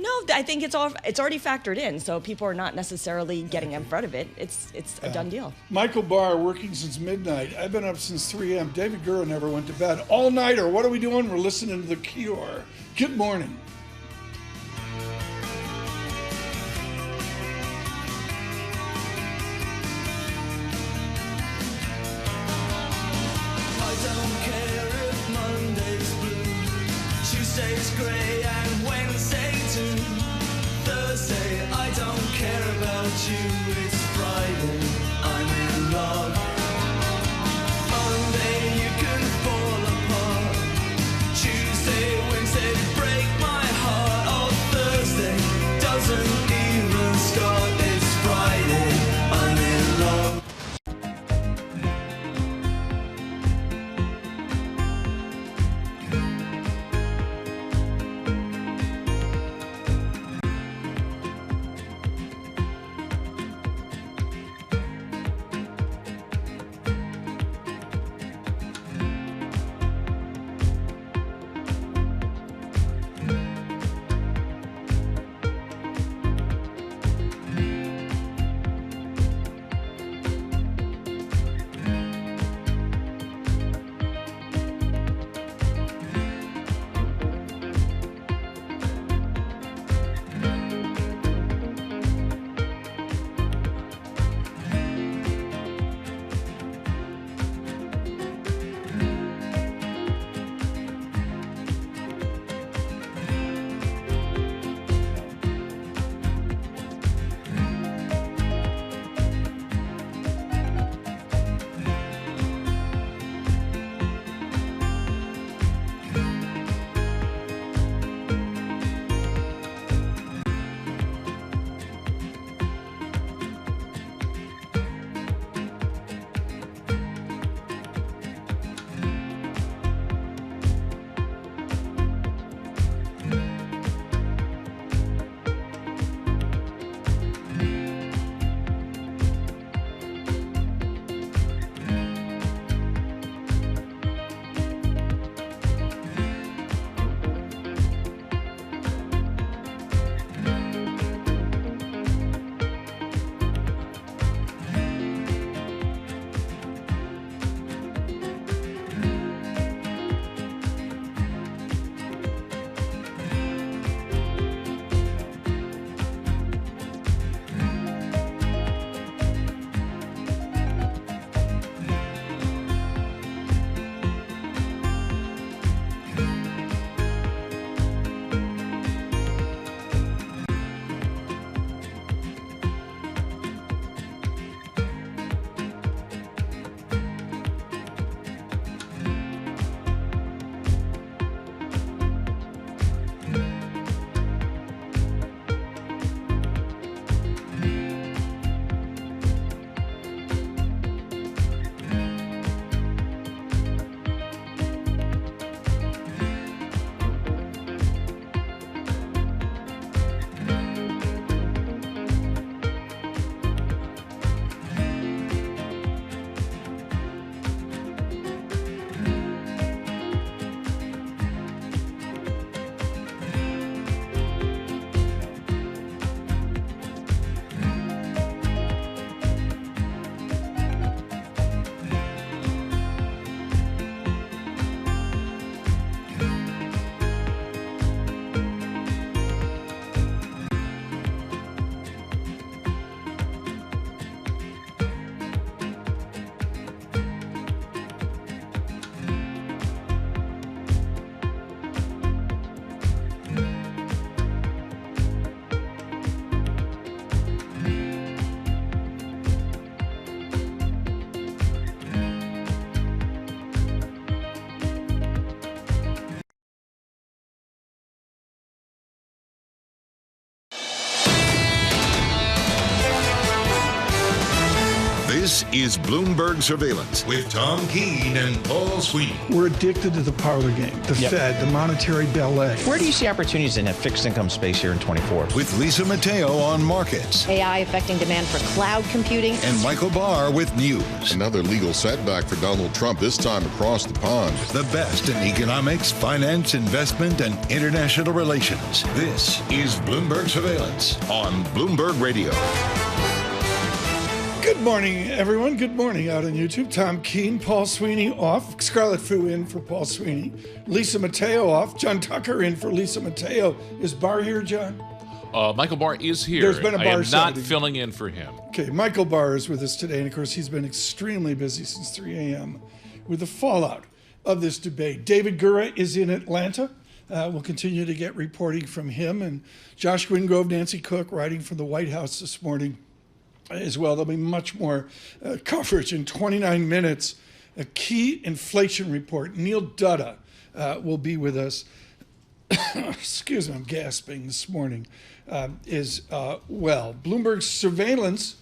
No, I think it's already factored in, so people are not necessarily getting in front of it. It's a done deal. Michael Barr working since midnight. I've been up since 3 a.m. David Gura never went to bed. All-nighter. What are we doing? We're listening to The Cure. Good morning. I don't care if Monday's blue. I don't care about you. It's Friday, I'm in love. Monday you can fall apart. Tuesday, Wednesday break my heart. Oh, Thursday doesn't even start. It's Friday, I'm in love. This is Bloomberg Surveillance with Tom Keene and Paul Sweeney. We're addicted to the parlor game, the Fed, the monetary ballet. Where do you see opportunities in that fixed income space here in 24? With Lisa Mateo on markets. AI affecting demand for cloud computing. And Michael Barr with news. Another legal setback for Donald Trump, this time across the pond. The best in economics, finance, investment, and international relations. This is Bloomberg Surveillance on Bloomberg Radio. Good morning, everyone. Good morning out on YouTube. Tom Keene, Paul Sweeney off. Scarlet Fu in for Paul Sweeney. Lisa Mateo off. John Tucker in for Lisa Mateo. Is Barr here, John? Michael Barr is here. There's been a Barr I am not filling in for him. Okay, Michael Barr is with us today, and of course he's been extremely busy since 3 a.m. with the fallout of this debate. David Gura is in Atlanta. We'll continue to get reporting from him and Josh Wingrove, Nancy Cook, writing from the White House this morning as well. There'll be much more coverage in 29 minutes. A key inflation report. Neil Dutta will be with us. Excuse me, I'm gasping this morning. Well, Bloomberg Surveillance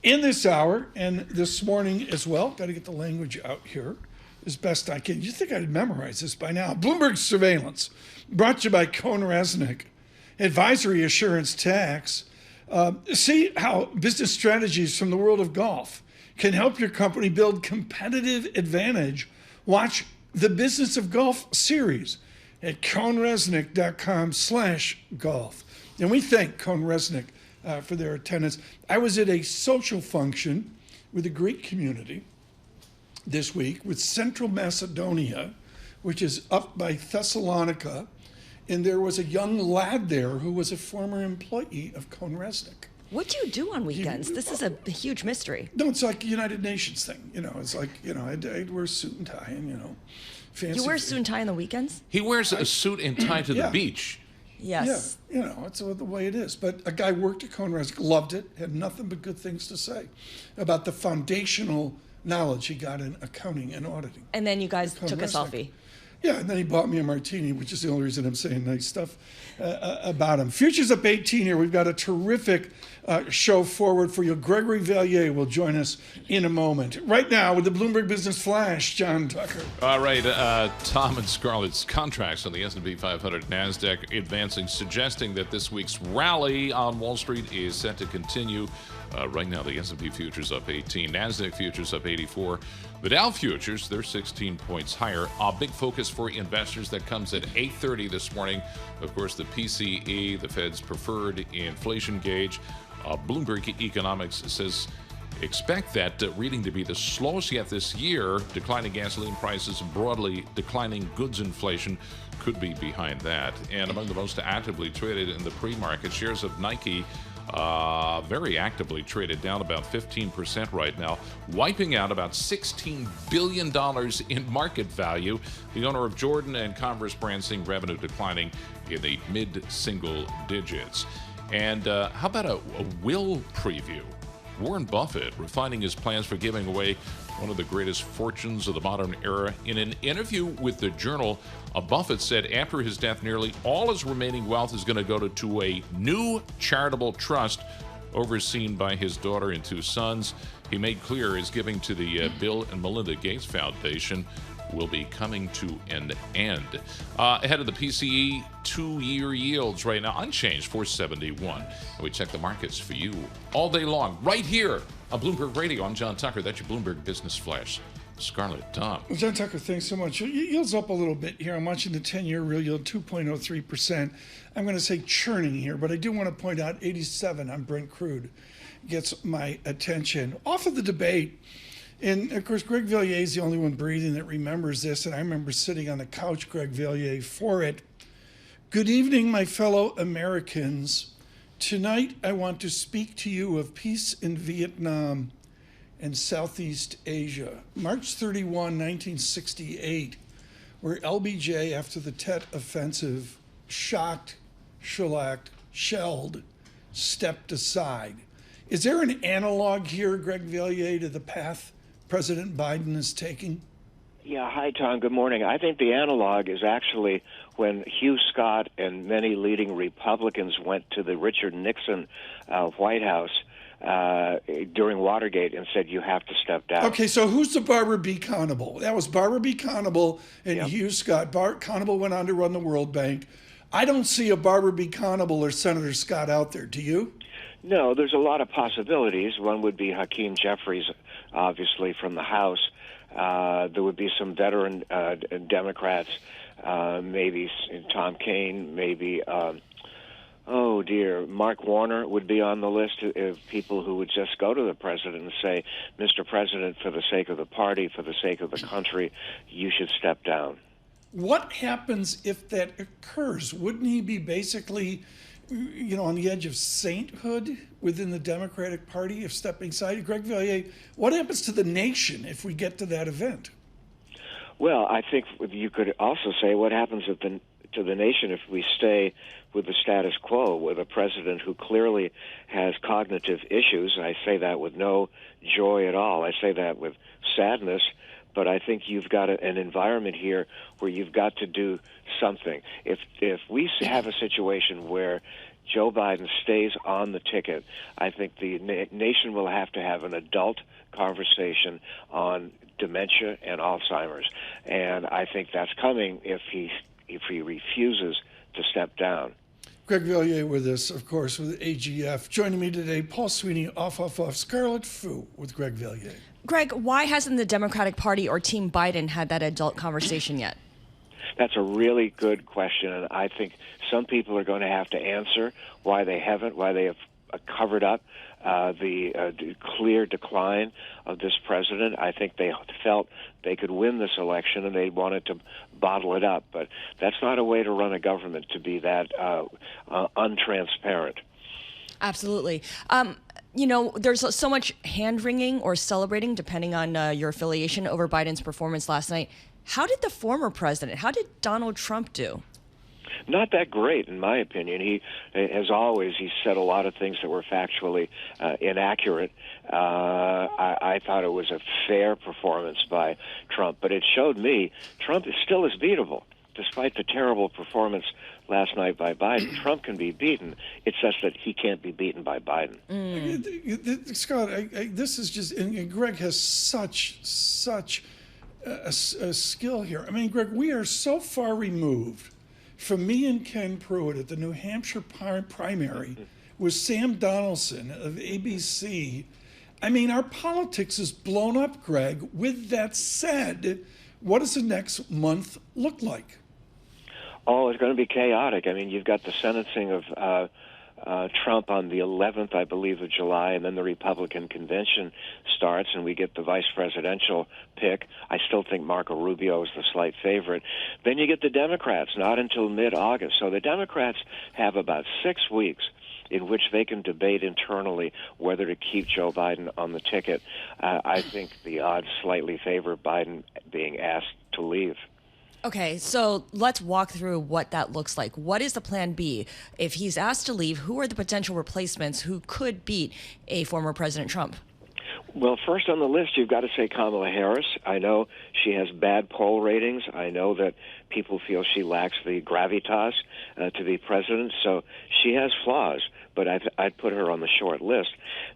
in this hour and this morning as well. Got to get the language out here as best I can. You'd think I'd memorize this by now. Bloomberg Surveillance, brought to you by Cohn-Resnick. Advisory Assurance Tax. See how business strategies from the world of golf can help your company build competitive advantage. Watch the Business of Golf series at cohnresnick.com/golf. And we thank Cohn-Resnick for their attendance. I was at a social function with the Greek community this week with Central Macedonia, which is up by Thessalonica, and there was a young lad there who was a former employee of Cohn-Resnick. What do you do on weekends? This is a huge mystery. No, it's like a United Nations thing. It's like, I'd wear a suit and tie and, fancy. You wear a suit and tie on the weekends? He wears a suit and tie to the beach. Yes. Yeah, it's the way it is. But a guy worked at Cohn-Resnick, loved it, had nothing but good things to say about the foundational knowledge he got in accounting and auditing. And then you guys took a selfie. Yeah, and then he bought me a martini, which is the only reason I'm saying nice stuff about him. Futures up 18 here. We've got a terrific show forward for you. Gregory Valliere will join us in a moment. Right now, with the Bloomberg Business Flash, John Tucker. All right, Tom and Scarlet's contracts on the S&P 500 NASDAQ advancing, suggesting that this week's rally on Wall Street is set to continue. Right now, the S&P futures up 18, NASDAQ futures up 84. The Dow futures, they're 16 points higher. A big focus for investors that comes at 8:30 this morning. Of course, the PCE, the Fed's preferred inflation gauge. Bloomberg Economics says expect that reading to be the slowest yet this year. Declining gasoline prices and broadly declining goods inflation could be behind that. And among the most actively traded in the pre-market, shares of Nike very actively traded, down about 15% right now, wiping out about $16 billion in market value. The owner of Jordan and Converse brands seeing revenue declining in the mid-single digits. And how about a will preview? Warren Buffett refining his plans for giving away one of the greatest fortunes of the modern era. In an interview with the Journal, Buffett said after his death, nearly all his remaining wealth is going to go to a new charitable trust overseen by his daughter and two sons. He made clear his giving to the Bill and Melinda Gates Foundation will be coming to an end. Ahead of the PCE, 2-year yields right now unchanged, 471. And we check the markets for you all day long, right here on Bloomberg Radio. I'm John Tucker. That's your Bloomberg Business Flash. Scarlet, Tom. Well, John Tucker, thanks so much. Yield's up a little bit here. I'm watching the 10-year real yield, 2.03%. I'm going to say churning here, but I do want to point out 87 on Brent crude gets my attention. Off of the debate, and of course, Greg Valliere is the only one breathing that remembers this, and I remember sitting on the couch, Greg Valliere, for it. Good evening, my fellow Americans. Tonight, I want to speak to you of peace in Vietnam and Southeast Asia. March 31, 1968, where LBJ, after the Tet Offensive, shocked, shellacked, shelled, stepped aside. Is there an analog here, Greg Valliere, to the path President Biden is taking? Yeah, hi, Tom. Good morning. I think the analog is actually when Hugh Scott and many leading Republicans went to the Richard Nixon White House during Watergate and said, you have to step down. Okay, so who's the Barbara B. Conable? That was Barbara B. Conable and Hugh Scott. Conable went on to run the World Bank. I don't see a Barbara B. Conable or Senator Scott out there. Do you? No, there's a lot of possibilities. One would be Hakeem Jeffries, obviously, from the House. There would be some veteran Democrats, maybe Tom Keene, maybe, Mark Warner would be on the list of people who would just go to the president and say, Mr. President, for the sake of the party, for the sake of the country, you should step down. What happens if that occurs? Wouldn't he be basically, on the edge of sainthood within the Democratic Party if stepping aside? Greg Valliere, what happens to the nation if we get to that event? Well, I think you could also say what happens if the to the nation if we stay with the status quo, with a president who clearly has cognitive issues. I say that with no joy at all. I say that with sadness. But I think you've got an environment here where you've got to do something. If we have a situation where Joe Biden stays on the ticket, I think the nation will have to have an adult conversation on dementia and Alzheimer's. And I think that's coming if he refuses to step down. Greg Villiers with us, of course, with AGF. Joining me today, Paul Sweeney, off, Scarlet Fu with Greg Villiers. Greg, why hasn't the Democratic Party or Team Biden had that adult conversation yet? That's a really good question, and I think some people are going to have to answer why they haven't, why they have covered up the clear decline of this president. I think they felt they could win this election, and they wanted to bottle it up. But that's not a way to run a government, to be that untransparent. Absolutely. There's so much hand-wringing or celebrating, depending on your affiliation, over Biden's performance last night. How did the former president, how did Donald Trump do? Not that great, in my opinion. He, as always, he said a lot of things that were factually inaccurate. I thought it was a fair performance by Trump, but it showed me Trump still is beatable. Despite the terrible performance last night by Biden, Trump can be beaten. It's just that he can't be beaten by Biden. Scott, this is just, and Greg has such a skill here. I mean, Greg, we are so far removed from me and Ken Pruitt at the New Hampshire primary with Sam Donaldson of ABC. I mean, our politics is blown up, Greg. With that said, what does the next month look like? Oh, it's going to be chaotic. I mean, you've got the sentencing of Trump on the 11th, I believe, of July, and then the Republican convention starts, and we get the vice presidential pick. I still think Marco Rubio is the slight favorite. Then you get the Democrats, not until mid-August. So the Democrats have about 6 weeks in which they can debate internally whether to keep Joe Biden on the ticket. I think the odds slightly favor Biden being asked to leave. Okay, so let's walk through what that looks like. What is the plan B? If he's asked to leave, who are the potential replacements who could beat a former President Trump? Well, first on the list, you've got to say Kamala Harris. I know she has bad poll ratings. I know that people feel she lacks the gravitas to be president, so she has flaws, but I'd put her on the short list.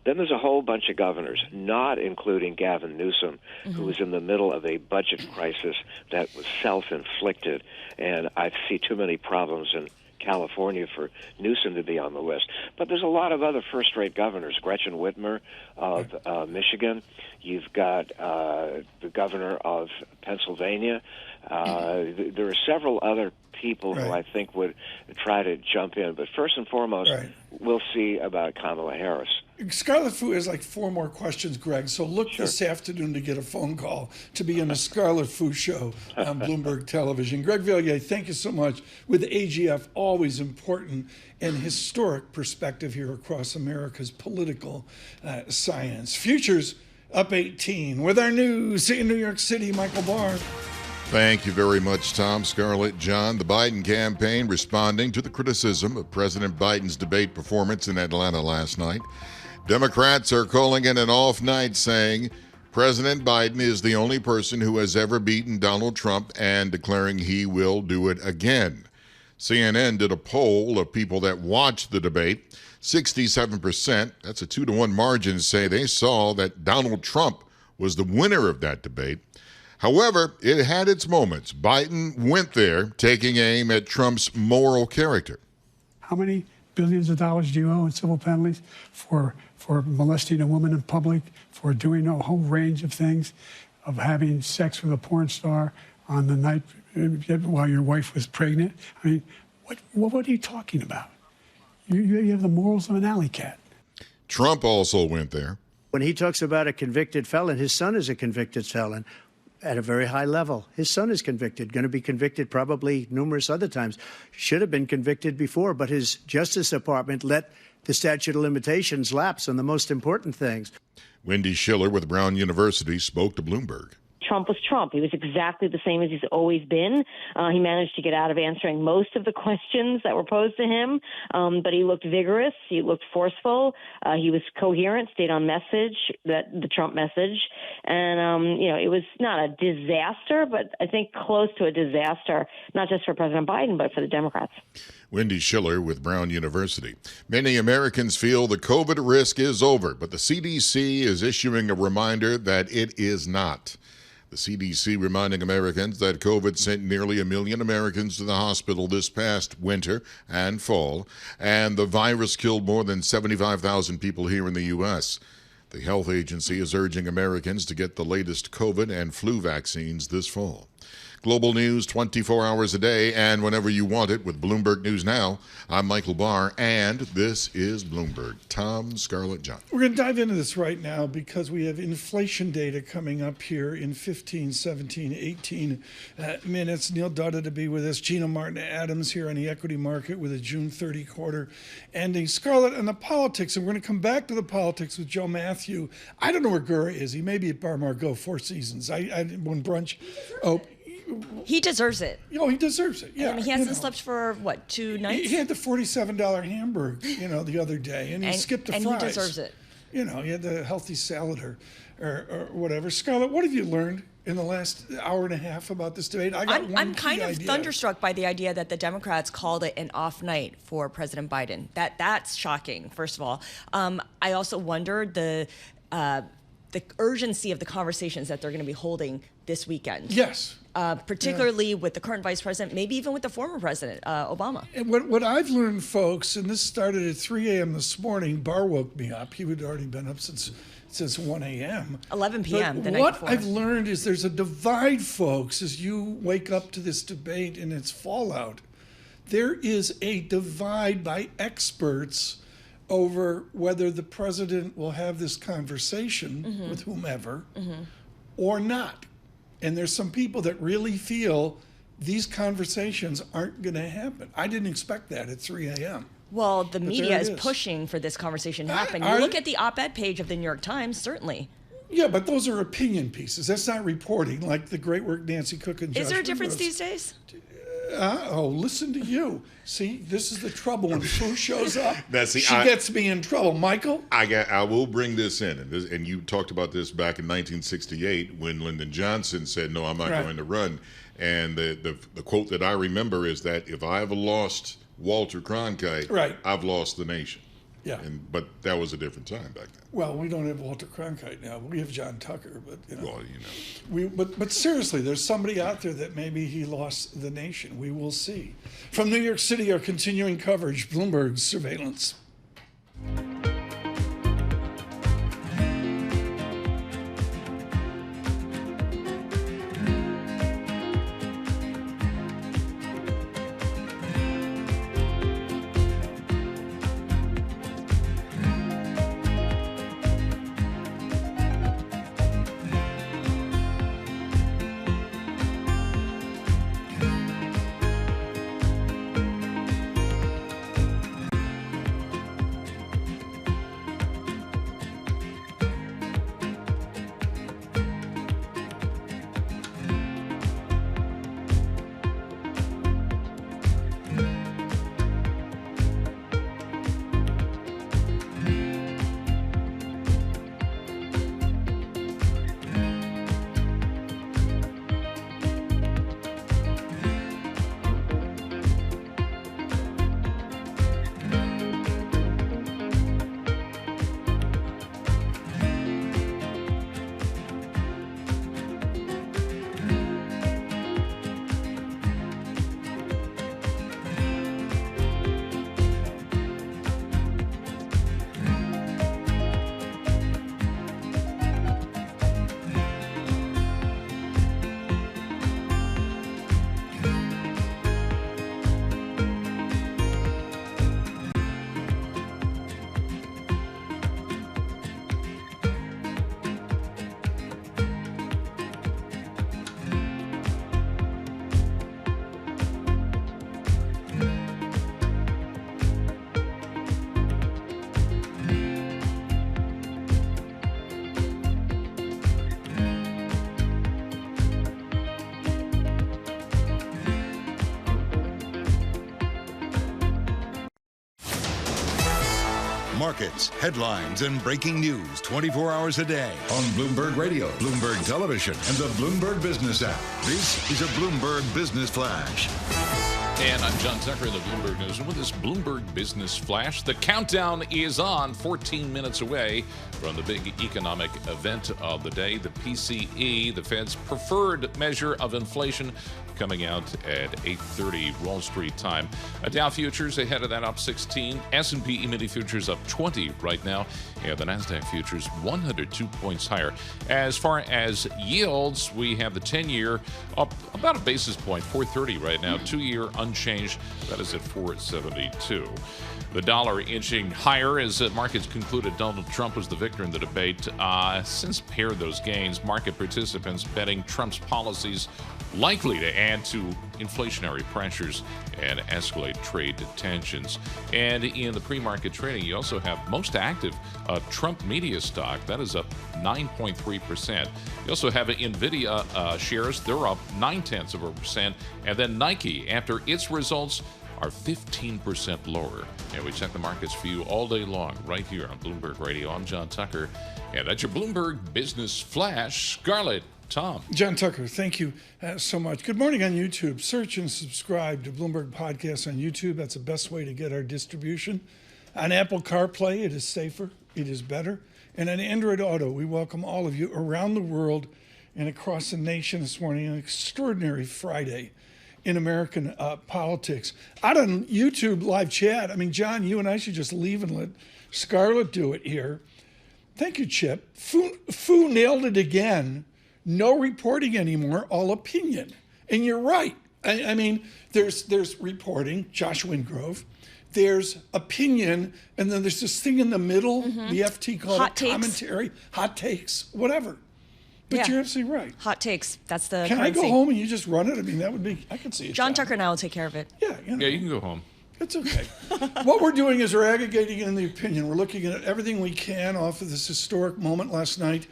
Then there's a whole bunch of governors, not including Gavin Newsom, who is in the middle of a budget crisis that was self-inflicted, and I see too many problems in California for Newsom to be on the list. But there's a lot of other first-rate governors. Gretchen Whitmer of Michigan. You've got the governor of Pennsylvania. There are several other people who I think would try to jump in. But first and foremost, we'll see about Kamala Harris. Scarlet Fu has like 4 more questions, Greg. So look this afternoon to get a phone call to be on the Scarlet Fu show on Bloomberg Television. Greg Villiers, thank you so much. With AGF, always important and historic perspective here across America's political science. Futures up 18 with our news in New York City. Michael Barr. Thank you very much, Tom. Scarlett, John. The Biden campaign responding to the criticism of President Biden's debate performance in Atlanta last night. Democrats are calling it an off night, saying President Biden is the only person who has ever beaten Donald Trump and declaring he will do it again. CNN did a poll of people that watched the debate. 67%, that's a 2-to-1 margin, say they saw that Donald Trump was the winner of that debate. However, it had its moments. Biden went there taking aim at Trump's moral character. How many billions of dollars do you owe in civil penalties for molesting a woman in public, for doing a whole range of things, of having sex with a porn star on the night while your wife was pregnant? I mean, what are you talking about? You have the morals of an alley cat. Trump also went there. When he talks about a convicted felon, his son is a convicted felon at a very high level. His son is convicted, going to be convicted probably numerous other times. Should have been convicted before, but his Justice Department let the statute of limitations lapse on the most important things. Wendy Schiller with Brown University spoke to Bloomberg. Trump was Trump. He was exactly the same as he's always been. He managed to get out of answering most of the questions that were posed to him, but he looked vigorous. He looked forceful. He was coherent, stayed on message, the Trump message. And, it was not a disaster, but I think close to a disaster, not just for President Biden, but for the Democrats. Wendy Schiller with Brown University. Many Americans feel the COVID risk is over, but the CDC is issuing a reminder that it is not. The CDC reminding Americans that COVID sent nearly 1 million Americans to the hospital this past winter and fall, and the virus killed more than 75,000 people here in the U.S. The health agency is urging Americans to get the latest COVID and flu vaccines this fall. Global news 24 hours a day and whenever you want it with Bloomberg News Now. I'm Michael Barr, and this is Bloomberg. Tom, Scarlett, John. We're going to dive into this right now because we have inflation data coming up here in 15, 17, 18 minutes. Neil Dutta to be with us. Gina Martin-Adams here on the equity market with a June 30 quarter ending. Scarlett, on the politics, and we're going to come back to the politics with Joe Matthew. I don't know where Gura is. He may be at Bar Margot, Four Seasons. When brunch... He deserves it. He deserves it. Yeah, I mean, he hasn't slept for, 2 nights? He had the $47 hamburger, the other day, and he skipped the fries. And he deserves it. He had the healthy salad or whatever. Scarlett, what have you learned in the last hour and a half about this debate? I'm kind of thunderstruck by the idea that the Democrats called it an off night for President Biden. That's shocking, first of all. I also wonder the urgency of the conversations that they're going to be holding this weekend. Yes. Particularly with the current vice president, maybe even with the former president, Obama. And what I've learned, folks, and this started at 3 a.m. this morning, Barr woke me up. He had already been up since 1 a.m. 11 p.m. the night What before. I've learned is there's a divide, folks, as you wake up to this debate and its fallout. There is a divide by experts over whether the president will have this conversation with whomever or not. And there's some people that really feel these conversations aren't going to happen. I didn't expect that at 3 a.m. Well, the media is pushing for this conversation to happen. You look at the op-ed page of the New York Times, certainly. Yeah, but those are opinion pieces. That's not reporting like the great work Nancy Cook and Josh Is there a difference Rindos. these days? Listen to you. See, this is the trouble when Fu shows up. She gets me in trouble. Michael? I will bring this in. And you talked about this back in 1968 when Lyndon Johnson said, no, I'm not going to run. And the quote that I remember is that if I've lost Walter Cronkite, I've lost the nation. Yeah. But that was a different time back then. Well, we don't have Walter Cronkite now. We have John Tucker, but Well, But seriously, there's somebody out there that maybe he lost the nation. We will see. From New York City, our continuing coverage, Bloomberg Surveillance. markets, headlines, and breaking news 24 hours a day on Bloomberg Radio, Bloomberg Television, and the Bloomberg Business app. This is a Bloomberg Business Flash. And I'm John Tucker in the Bloomberg News. And with this Bloomberg Business Flash, the countdown is on, 14 minutes away from the big economic event of the day, the PCE, the Fed's preferred measure of inflation, coming out at 8:30 Wall Street time. Dow futures ahead of that up 16. S&P E-mini futures up 20 right now. And the NASDAQ futures 102 points higher. As far as yields, we have the 10-year up about a basis point, 430 right now. 2-year unchanged. That is at 472. The dollar inching higher as markets concluded Donald Trump was the victor in the debate. Since paired those gains, market participants betting Trump's policies likely to add to inflationary pressures and escalate trade tensions. And in the pre-market trading, you also have most active Trump media stock. That is up 9.3%. You also have NVIDIA shares. They're up 0.9%. And then Nike, after its results, are 15% lower. And we check the markets for you all day long right here on Bloomberg Radio. I'm John Tucker, and that's your Bloomberg Business Flash. Scarlet, Tom. John Tucker, thank you so much. Good morning on YouTube. Search and subscribe to Bloomberg Podcasts on YouTube. That's the best way to get our distribution. On Apple CarPlay, it is safer, it is better. And on Android Auto, we welcome all of you around the world and across the nation this morning. An extraordinary Friday in American politics. Out on YouTube live chat, I mean, John, you and I should just leave and let Scarlet do it here. Thank you, Chip. Fu nailed it again. No reporting anymore, all opinion. And you're right. I mean, there's reporting, Josh Wingrove. There's opinion, and then there's this thing in the middle, the FT called Hot takes. Commentary, hot takes, whatever. But you're absolutely right. Hot takes. That's the Can currency. I go home and you just run it? I mean, that would be, I can see it. John Tucker and I will take care of it. Yeah, Yeah, you can go home. It's okay. What we're doing is we're aggregating in the opinion. We're looking at everything we can off of this historic moment last night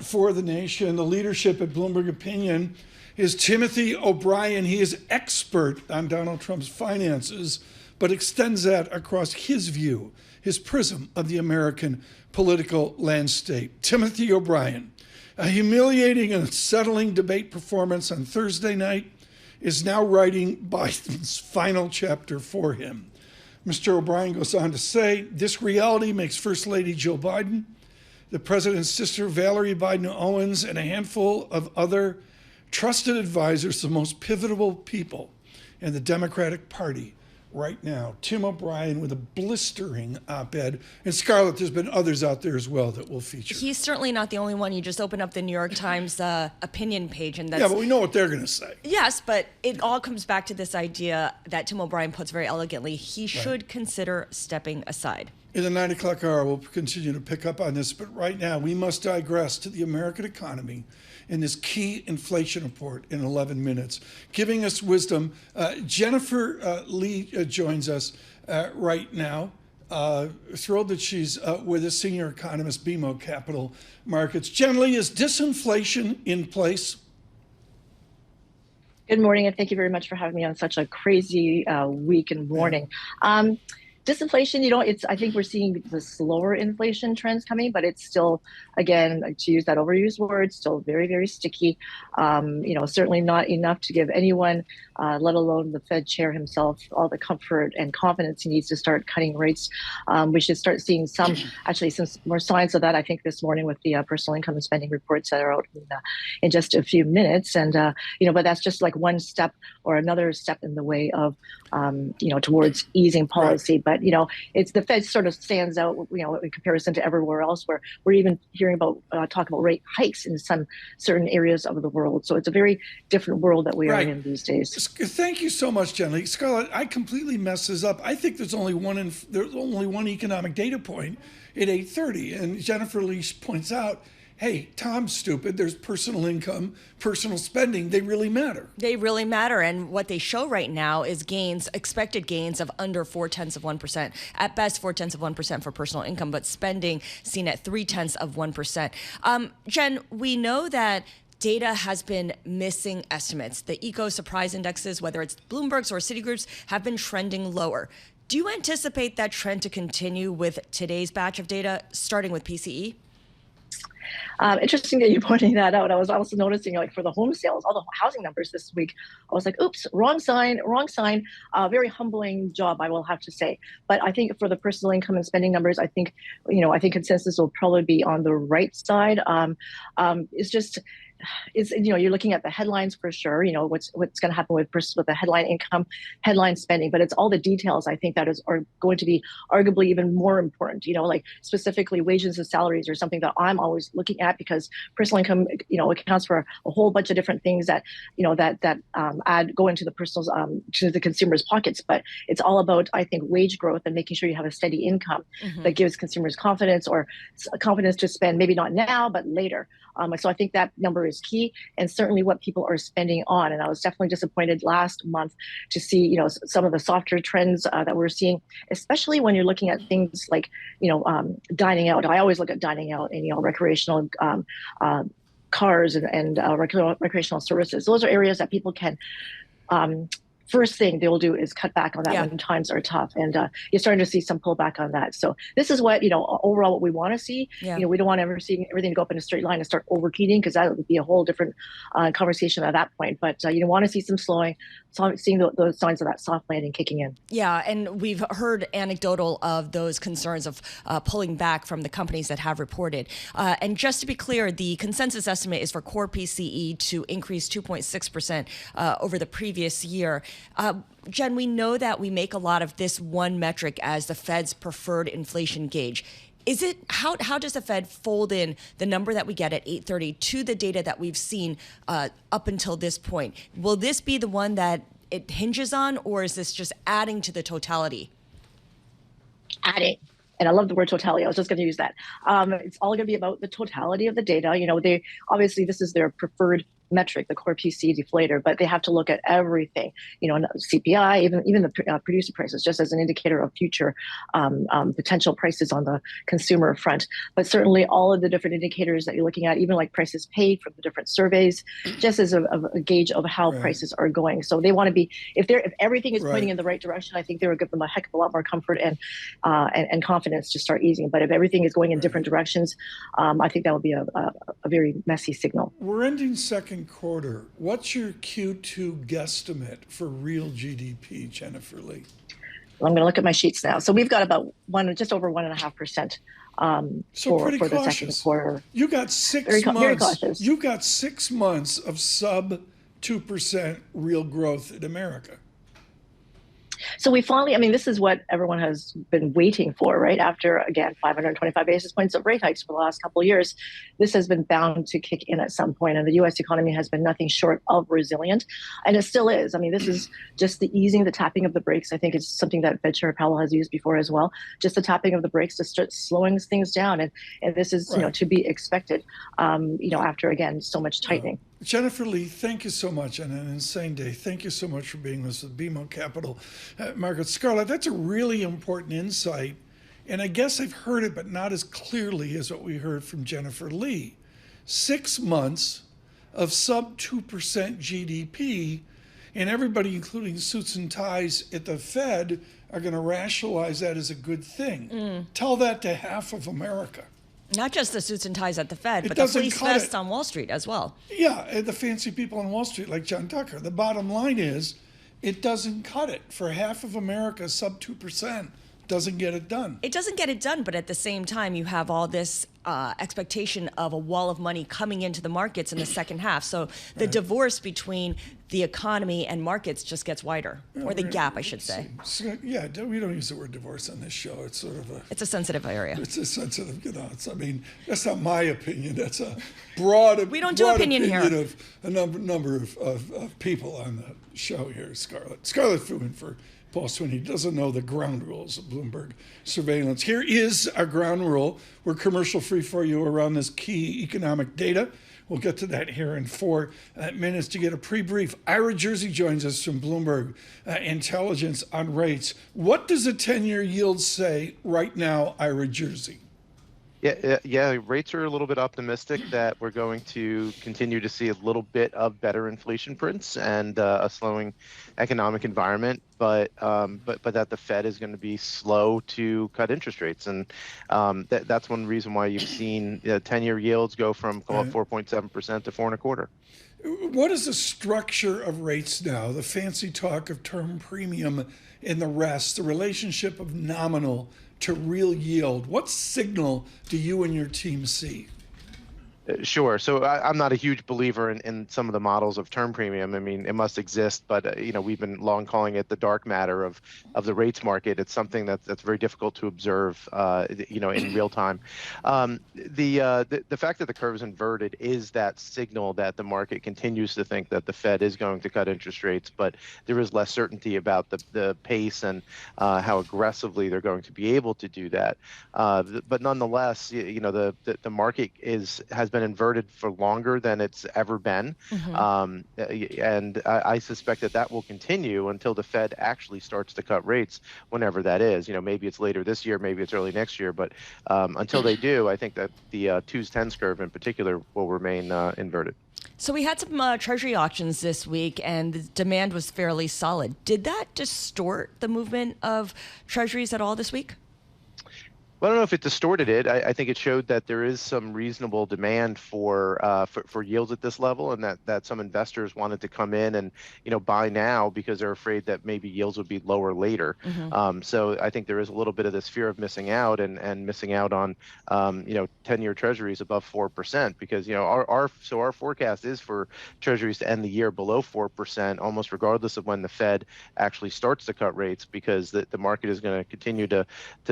for the nation. The leadership at Bloomberg Opinion is Timothy O'Brien. He is expert on Donald Trump's finances, but extends that across his view, his prism of the American political landscape. Timothy O'Brien, a humiliating and unsettling debate performance on Thursday night, is now writing Biden's final chapter for him. Mr. O'Brien goes on to say, this reality makes First Lady Jill Biden, the president's sister Valerie Biden Owens, and a handful of other trusted advisors the most pivotal people in the Democratic Party right now. Tim O'Brien with a blistering op-ed. And Scarlett, there's been others out there as well that we'll feature. He's certainly not the only one. You just open up the New York Times opinion page, and that's... Yeah, but we know what they're going to say. Yes, but it all comes back to this idea that Tim O'Brien puts very elegantly. He should consider stepping aside. In the 9 o'clock hour, we'll continue to pick up on this, but right now we must digress to the American economy in this key inflation report in 11 minutes. Giving us wisdom, Jennifer Lee joins us right now. Thrilled that she's with us, senior economist, BMO Capital Markets. Jen Lee, is disinflation in place? Good morning, and thank you very much for having me on such a crazy week and morning. Disinflation, I think we're seeing the slower inflation trends coming, but it's still, again, to use that overused word, still very, very sticky. Certainly not enough to give anyone, let alone the Fed chair himself, all the comfort and confidence he needs to start cutting rates. We should start seeing some more signs of that, I think, this morning with the personal income and spending reports that are out in just a few minutes. And, but that's just like one step or another step in the way of, towards easing policy. Right. But, it's the Fed sort of stands out, in comparison to everywhere else, where we're even hearing about talk about rate hikes in some certain areas of the world. So it's a very different world that we are in these days. Thank you so much, Jen Lee. Scarlett, I completely messed this up. I think there's only one economic data point at 8:30, and Jennifer Lee points out, hey, Tom's stupid. There's personal income, personal spending. They really matter. They really matter. And what they show right now is expected gains of under 0.4%. At best, 0.4% for personal income, but spending seen at 0.3%. Jen, we know that data has been missing estimates. The eco surprise indexes, whether it's Bloomberg's or Citigroup's, have been trending lower. Do you anticipate that trend to continue with today's batch of data, starting with PCE? Interesting that you're pointing that out. I was also noticing, like, for the home sales, all the housing numbers this week, I was like, oops, wrong sign. Very humbling job, I will have to say. But I think for the personal income and spending numbers, I think consensus will probably be on the right side. You're looking at the headlines for sure, what's going to happen with the headline income, headline spending, but it's all the details, I think, that are going to be arguably even more important, like specifically wages and salaries are something that I'm always looking at, because personal income, accounts for a whole bunch of different things that, go into the personal, to the consumer's pockets. But it's all about, I think, wage growth and making sure you have a steady income that gives consumers confidence to spend, maybe not now, but later. So I think that number is key, and certainly what people are spending on. And I was definitely disappointed last month to see, some of the softer trends that we're seeing, especially when you're looking at things like, dining out. I always look at dining out and, recreational cars and recreational services. Those are areas that people can first thing they will do is cut back on that when times are tough. And you're starting to see some pullback on that. So this is what, overall what we want to see. We don't want to ever see everything go up in a straight line and start overheating, because that would be a whole different conversation at that point. But you want to see some slowing, seeing those signs of that soft landing kicking in. Yeah, and we've heard anecdotal of those concerns of pulling back from the companies that have reported. And just to be clear, the consensus estimate is for core PCE to increase 2.6% over the previous year. Jen, we know that we make a lot of this one metric as the Fed's preferred inflation gauge. Is it how does the Fed fold in the number that we get at 8:30 to the data that we've seen up until this point? Will this be the one that it hinges on, or is this just adding to the totality? Adding. And I love the word totality. I was just going to use that. It's all going to be about the totality of the data. They obviously, this is their preferred metric, the core PCE deflator, but they have to look at everything, CPI, even the producer prices, just as an indicator of future potential prices on the consumer front. But certainly all of the different indicators that you're looking at, even like prices paid from the different surveys, just as a gauge of how prices are going. So they want to be, if everything is pointing in the right direction, I think they would give them a heck of a lot more comfort and confidence to start easing. But if everything is going in different directions, I think that would be a very messy signal. We're ending second quarter. What's your Q2 guesstimate for real GDP, Jennifer Lee? Well, I'm going to look at my sheets now. So we've got about just over 1.5%. For the second quarter. You got 6 months. Very cautious. You got 6 months of sub 2% real growth in America. So we finally, this is what everyone has been waiting for, right? After, again, 525 basis points of rate hikes for the last couple of years, this has been bound to kick in at some point. And the U.S. economy has been nothing short of resilient. And it still is. This is just the easing, the tapping of the brakes. I think it's something that Fed Chair Powell has used before as well. Just the tapping of the brakes to start slowing things down. And this is, to be expected, after, again, so much tightening. Jennifer Lee, thank you so much on an insane day. Thank you so much for being with us at BMO Capital. Margaret, Scarlett, that's a really important insight. And I guess I've heard it, but not as clearly as what we heard from Jennifer Lee. 6 months of sub 2% GDP, and everybody, including suits and ties at the Fed, are going to rationalize that as a good thing. Tell that to half of America. Not just the suits and ties at the Fed, but the fleece vests on Wall Street as well. Yeah, the fancy people on Wall Street like John Tucker. The bottom line is, it doesn't cut it. For half of America, sub 2% doesn't get it done. It doesn't get it done, but at the same time, you have all this expectation of a wall of money coming into the markets in the second half. So the divorce between the economy and markets just gets wider, or the gap, I should say. Yeah, we don't use the word divorce on this show. It's sort of it's a sensitive area. It's a sensitive, that's not my opinion. That's a broad, we don't do opinion here. Of a number of people on the show here, Scarlet. Scarlet Fu in for Paul Sweeney doesn't know the ground rules of Bloomberg Surveillance. Here is our ground rule. We're commercial free for you around this key economic data. We'll get to that here in 4 minutes. To get a pre-brief, Ira Jersey joins us from Bloomberg Intelligence on rates. What does a 10-year yield say right now, Ira Jersey? Yeah. Rates are a little bit optimistic that we're going to continue to see a little bit of better inflation prints and a slowing economic environment, but that the Fed is going to be slow to cut interest rates, and that's one reason why you've seen 10-year yields go from call it 4.7% to 4.25%. What is the structure of rates now? The fancy talk of term premium and the rest, the relationship of nominal to real yield. What signal do you and your team see? Sure. So I'm not a huge believer in some of the models of term premium. I mean, it must exist, but we've been long calling it the dark matter of the rates market. It's something that's very difficult to observe, in real time. The fact that the curve is inverted is that signal that the market continues to think that the Fed is going to cut interest rates, but there is less certainty about the pace and how aggressively they're going to be able to do that. But nonetheless, the market has been inverted for longer than it's ever been. And I suspect that will continue until the Fed actually starts to cut rates, whenever that is. Maybe it's later this year, maybe it's early next year, but until they do, I think that the 2s-10s curve in particular will remain inverted. So we had some Treasury auctions this week, and the demand was fairly solid. Did that distort the movement of Treasuries at all this week? Well, I don't know if it distorted it. I think it showed that there is some reasonable demand for yields at this level, and that some investors wanted to come in and buy now because they're afraid that maybe yields would be lower later. So I think there is a little bit of this fear of missing out and missing out on 10-year Treasuries above 4%, because our forecast is for Treasuries to end the year below 4%, almost regardless of when the Fed actually starts to cut rates, because the market is going to continue to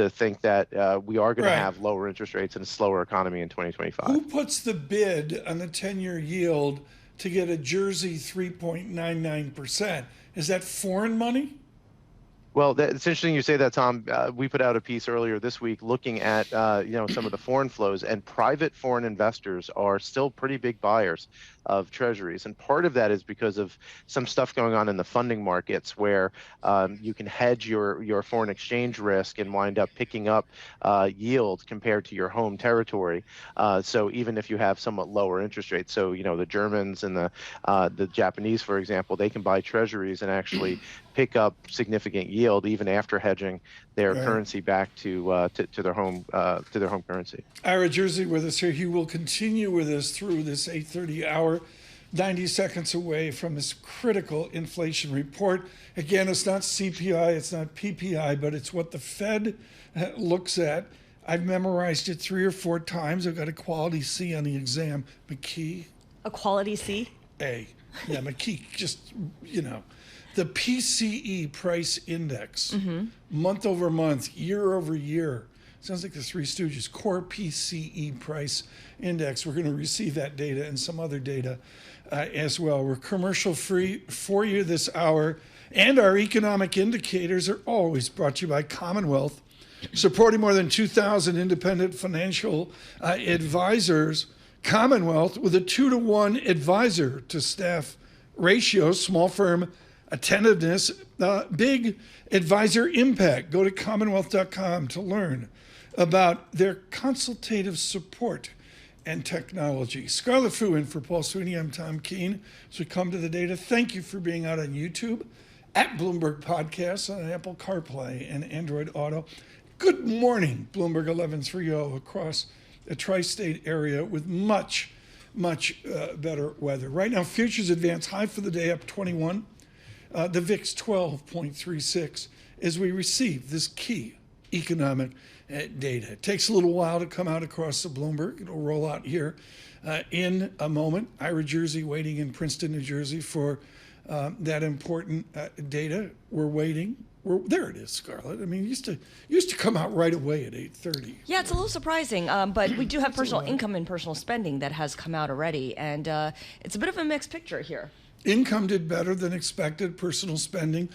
think that we are going to have lower interest rates and a slower economy in 2025. Who puts the bid on the 10-year yield to get a Jersey 3.99%? Is that foreign money? Well, it's interesting you say that, Tom. We put out a piece earlier this week looking at some of the foreign flows, and private foreign investors are still pretty big buyers of Treasuries, and part of that is because of some stuff going on in the funding markets where you can hedge your foreign exchange risk and wind up picking up yield compared to your home territory. So even if you have somewhat lower interest rates, so the Germans and the Japanese, for example, they can buy Treasuries and actually pick up significant yield even after hedging their currency back to their home currency. Ira Jersey with us here. He will continue with us through this 8:30 hour, 90 seconds away from this critical inflation report. Again, it's not CPI, it's not PPI, but it's what the Fed looks at. I've memorized it 3 or 4 times. I've got a quality C on the exam. McKee. A quality C? A. Yeah, McKee, just, The PCE price index, month over month, year over year. Sounds like the Three Stooges. Core PCE price index. We're going to receive that data and some other data as well. We're commercial free for you this hour. And our economic indicators are always brought to you by Commonwealth, supporting more than 2,000 independent financial advisors. Commonwealth with a 2-to-1 advisor to staff ratio, small firm attentiveness, big advisor impact. Go to commonwealth.com to learn about their consultative support and technology. Scarlet Fu in for Paul Sweeney. I'm Tom Keene. As we come to the data, thank you for being out on YouTube, at Bloomberg Podcasts, on Apple CarPlay and Android Auto. Good morning, Bloomberg 1130 across the tri-state area with much better weather. Right now, futures advance high for the day up 21. The VIX 12.36 as we receive this key economic data. It takes a little while to come out across the Bloomberg. It'll roll out here in a moment. Ira Jersey waiting in Princeton, New Jersey for that important data. We're waiting. There it is, Scarlett. I mean, it used to come out right away at 8:30. Yeah, it's a little surprising, but we do have personal income and personal spending that has come out already, and it's a bit of a mixed picture here. Income did better than expected. Personal spending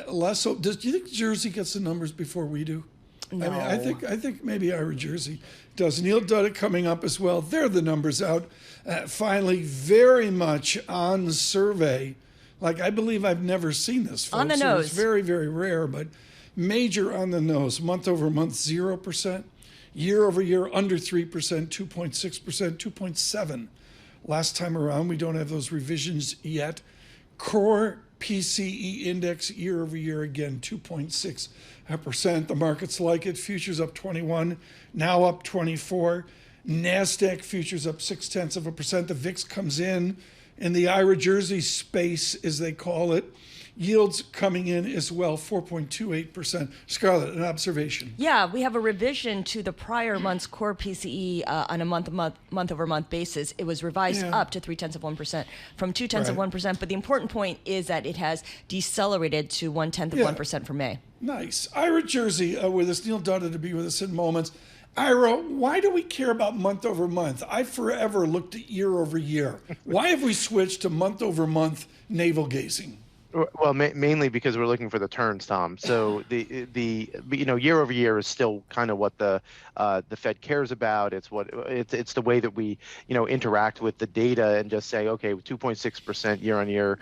less so. Do you think Jersey gets the numbers before we do? No. I mean, I think maybe Ira Jersey does. Neil Dutta coming up as well. There are the numbers out. Finally, very much on the survey. Like, I believe I've never seen this, folks. On the nose. It's very, very rare, but major on the nose. Month over month, 0%. Year over year, under 3%, 2.6%, 2.7%. Last time around, we don't have those revisions yet. Core PCE index year over year, again, 2.6%. The markets like it. Futures up 21, now up 24. NASDAQ futures up 0.6%. The VIX comes in the IRA Jersey space, as they call it. Yields coming in as well, 4.28%. Scarlett, an observation. Yeah, we have a revision to the prior month's core PCE on a month-over-month basis. It was revised up to 0.3% from 0.2%. But the important point is that it has decelerated to 0.1% for May. Nice. IRA Jersey with us. Neil Dutta to be with us in moments. Ira, why do we care about month over month? I forever looked at year over year. Why have we switched to month over month navel gazing? Well, mainly because we're looking for the turns, Tom. So the year over year is still kind of what the Fed cares about. It's the way that we interact with the data and just say, okay, 2.6% year on year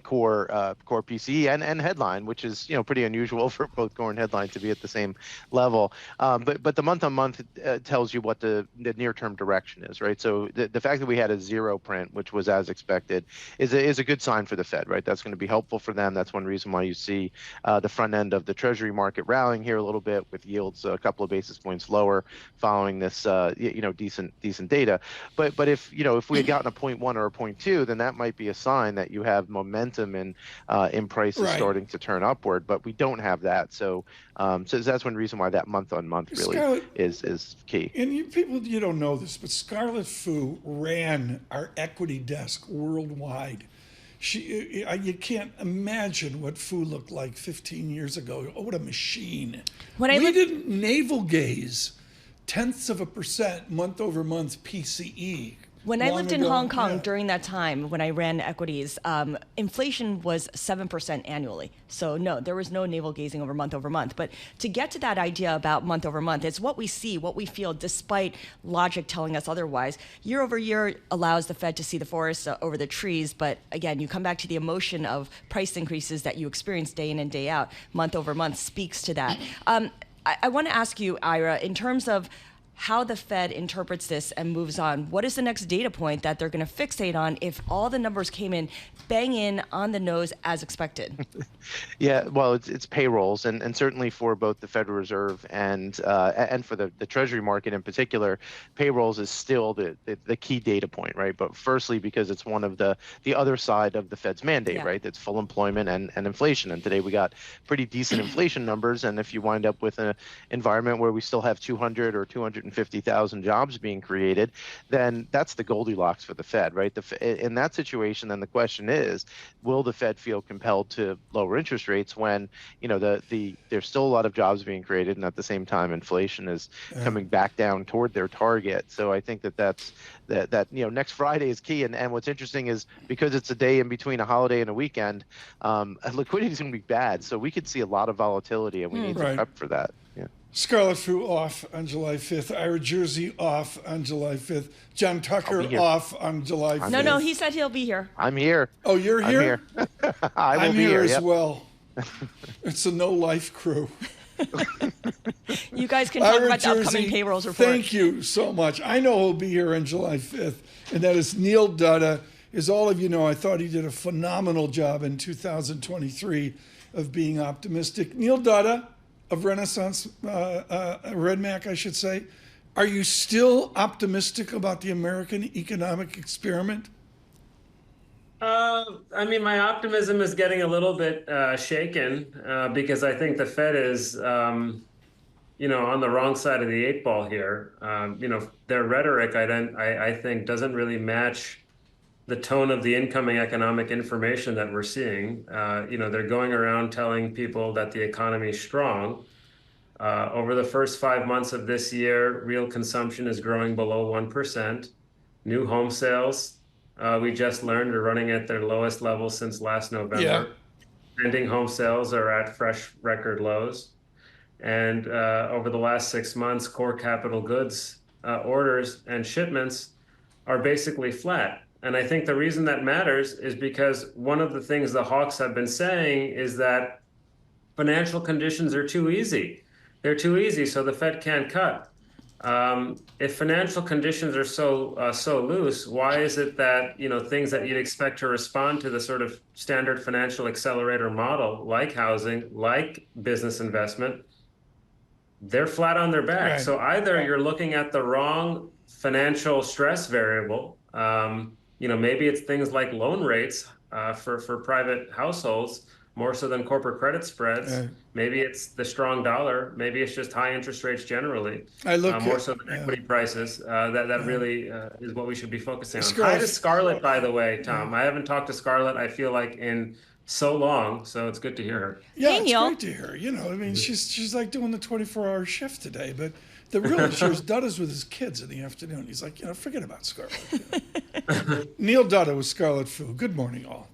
core PCE and headline, which is pretty unusual for both core and headline to be at the same level. But the month on month tells you what the near term direction is, right? So the fact that we had a zero print, which was as expected, is a good sign for the Fed, right? That's going to be helpful for them. That's one reason why you see the front end of the Treasury market rallying here a little bit, with yields a couple of basis points lower following this decent data. But if we had gotten a 0.1 or a 0.2, then that might be a sign that you have momentum in prices starting to turn upward. But we don't have that, so that's one reason why that month on month really is key. And you don't know this, but Scarlet Fu ran our equity desk worldwide. You can't imagine what Fu looked like 15 years ago. Oh, what a machine. We didn't navel gaze 0.1% month over month PCE. When I lived in Hong Kong during that time, when I ran equities, inflation was 7% annually. So no, there was no navel gazing over month. But to get to that idea about month over month, it's what we see, what we feel, despite logic telling us otherwise. Year over year allows the Fed to see the forest over the trees. But again, you come back to the emotion of price increases that you experience day in and day out. Month over month speaks to that. I want to ask you, Ira, in terms of how the Fed interprets this and moves on. What is the next data point that they're going to fixate on if all the numbers came in bang in on the nose as expected? Yeah, well, it's payrolls, and certainly for both the Federal Reserve and for the Treasury market in particular, payrolls is still the key data point, right? But firstly, because it's one of the other side of the Fed's mandate, right? That's full employment and inflation. And today we got pretty decent inflation numbers. And if you wind up with an environment where we still have 200 or 250,000 jobs being created, then that's the Goldilocks for the Fed, right? In that situation, then the question is, will the Fed feel compelled to lower interest rates when there's still a lot of jobs being created, and at the same time inflation is coming back down toward their target? So I think that's next Friday is key. And what's interesting is, because it's a day in between a holiday and a weekend, liquidity is going to be bad. So we could see a lot of volatility, and we need to prep for that. Yeah. Scarlet Fu off on July 5th. Ira Jersey off on July 5th. John Tucker off on July 5th. No, he said he'll be here. I'm here. Oh, you're here? I'm here as well. It's a no-life crew. You guys can talk about the upcoming payrolls report. Thank you so much. I know he'll be here on July 5th, and that is Neil Dutta. As all of you know, I thought he did a phenomenal job in 2023 of being optimistic. Neil Dutta of Renaissance, RedMac, I should say. Are you still optimistic about the American economic experiment? I mean, my optimism is getting a little bit shaken because I think the Fed is, on the wrong side of the eight ball here. Their rhetoric, I think, doesn't really match the tone of the incoming economic information that we're seeing. They're going around telling people that the economy is strong. Over the first 5 months of this year, real consumption is growing below 1%. New home sales, we just learned, are running at their lowest level since last November. Pending home sales are at fresh record lows. And over the last 6 months, core capital goods orders and shipments are basically flat. And I think the reason that matters is because one of the things the hawks have been saying is that financial conditions are too easy. They're too easy, so the Fed can't cut. If financial conditions are so loose, why is it that things that you'd expect to respond to the sort of standard financial accelerator model, like housing, like business investment, they're flat on their back? Right. So either you're looking at the wrong financial stress variable. Maybe it's things like loan rates for private households, more so than corporate credit spreads. Right. Maybe it's the strong dollar. Maybe it's just high interest rates generally, more so than equity prices. That really is what we should be focusing on. Hi to Scarlet, by the way, Tom. I haven't talked to Scarlet, I feel like, in so long, so it's good to hear her. Yeah, it's great to hear. She's like doing the 24-hour shift today, but the real issue is Dutta's with his kids in the afternoon. He's like, forget about Scarlet. Neil Dutta with Scarlet Fu. Good morning, all.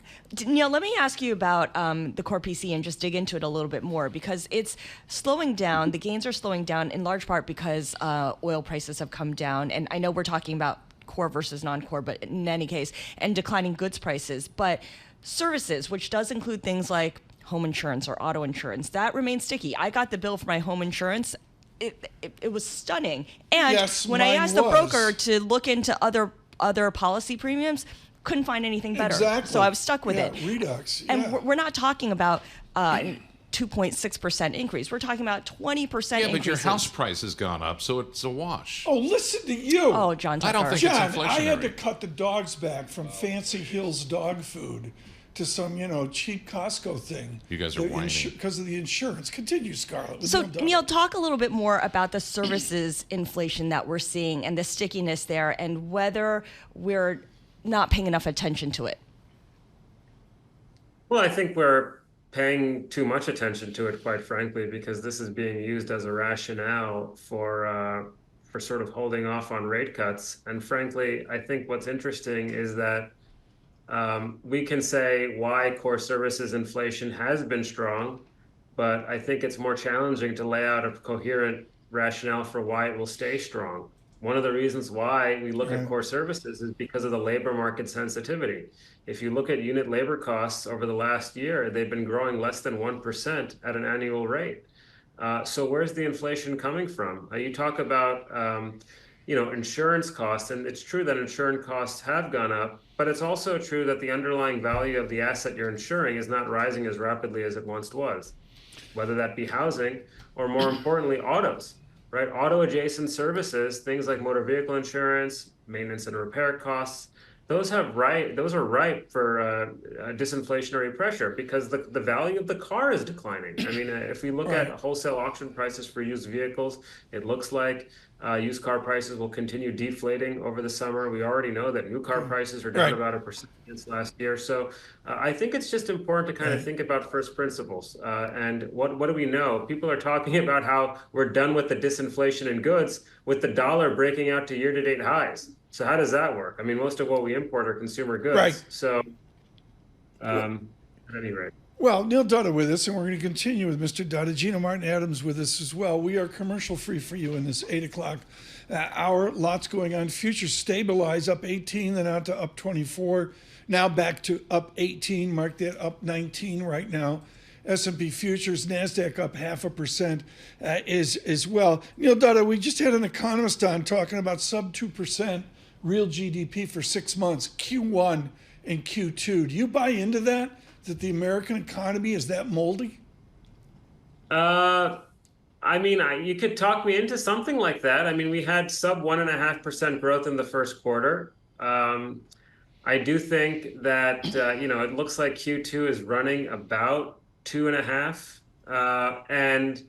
Neil, let me ask you about the core PCE and just dig into it a little bit more, because it's slowing down. The gains are slowing down in large part because oil prices have come down. And I know we're talking about core versus non-core, but in any case, and declining goods prices. But services, which does include things like home insurance or auto insurance, that remains sticky. I got the bill for my home insurance. It was stunning. And yes, when I asked the broker to look into other policy premiums, couldn't find anything better. Exactly. So I was stuck with it. Redux. And we're not talking about 2.6% increase. We're talking about 20% increase. Yeah, but your house price has gone up, so it's a wash. Oh, listen to you. Oh, John Tucker. I don't think John, it's inflationary. I had to cut the dogs back from Fancy Hills dog food to some, cheap Costco thing. You guys are whining. Because of the insurance. Continue, Scarlett. So, Neil, talk a little bit more about the services inflation that we're seeing and the stickiness there, and whether we're not paying enough attention to it. Well, I think we're paying too much attention to it, quite frankly, because this is being used as a rationale for sort of holding off on rate cuts. And frankly, I think what's interesting is that we can say why core services inflation has been strong, but I think it's more challenging to lay out a coherent rationale for why it will stay strong. One of the reasons why we look at core services is because of the labor market sensitivity. If you look at unit labor costs over the last year, they've been growing less than 1% at an annual rate. So where's the inflation coming from? You talk about insurance costs, and it's true that insurance costs have gone up, but it's also true that the underlying value of the asset you're insuring is not rising as rapidly as it once was, whether that be housing or, more importantly, autos. Right, auto adjacent services, things like motor vehicle insurance, maintenance and repair costs, those are ripe for disinflationary pressure because the value of the car is declining. I mean, if we look at wholesale auction prices for used vehicles, it looks like used car prices will continue deflating over the summer. We already know that new car prices are down about 1% since last year. So I think it's just important to kind of think about first principles. And what do we know? People are talking about how we're done with the disinflation in goods with the dollar breaking out to year-to-date highs. So how does that work? I mean, most of what we import are consumer goods. Right. So at any rate. Well, Neil Dutta with us, and we're going to continue with Mr. Dutta. Gina Martin Adams with us as well. We are commercial free for you in this 8 o'clock hour. Lots going on. Futures stabilize up 18, then out to up 24. Now back to up 18. Mark that up 19 right now. S&P futures, NASDAQ up 0.5% as well. Neil Dutta, we just had an economist on talking about sub 2% real GDP for 6 months, Q1 and Q2. Do you buy into that the American economy is that moldy? I mean, you could talk me into something like that. I mean, we had sub 1.5% growth in the first quarter. I do think that, it looks like Q2 is running about 2.5%. And,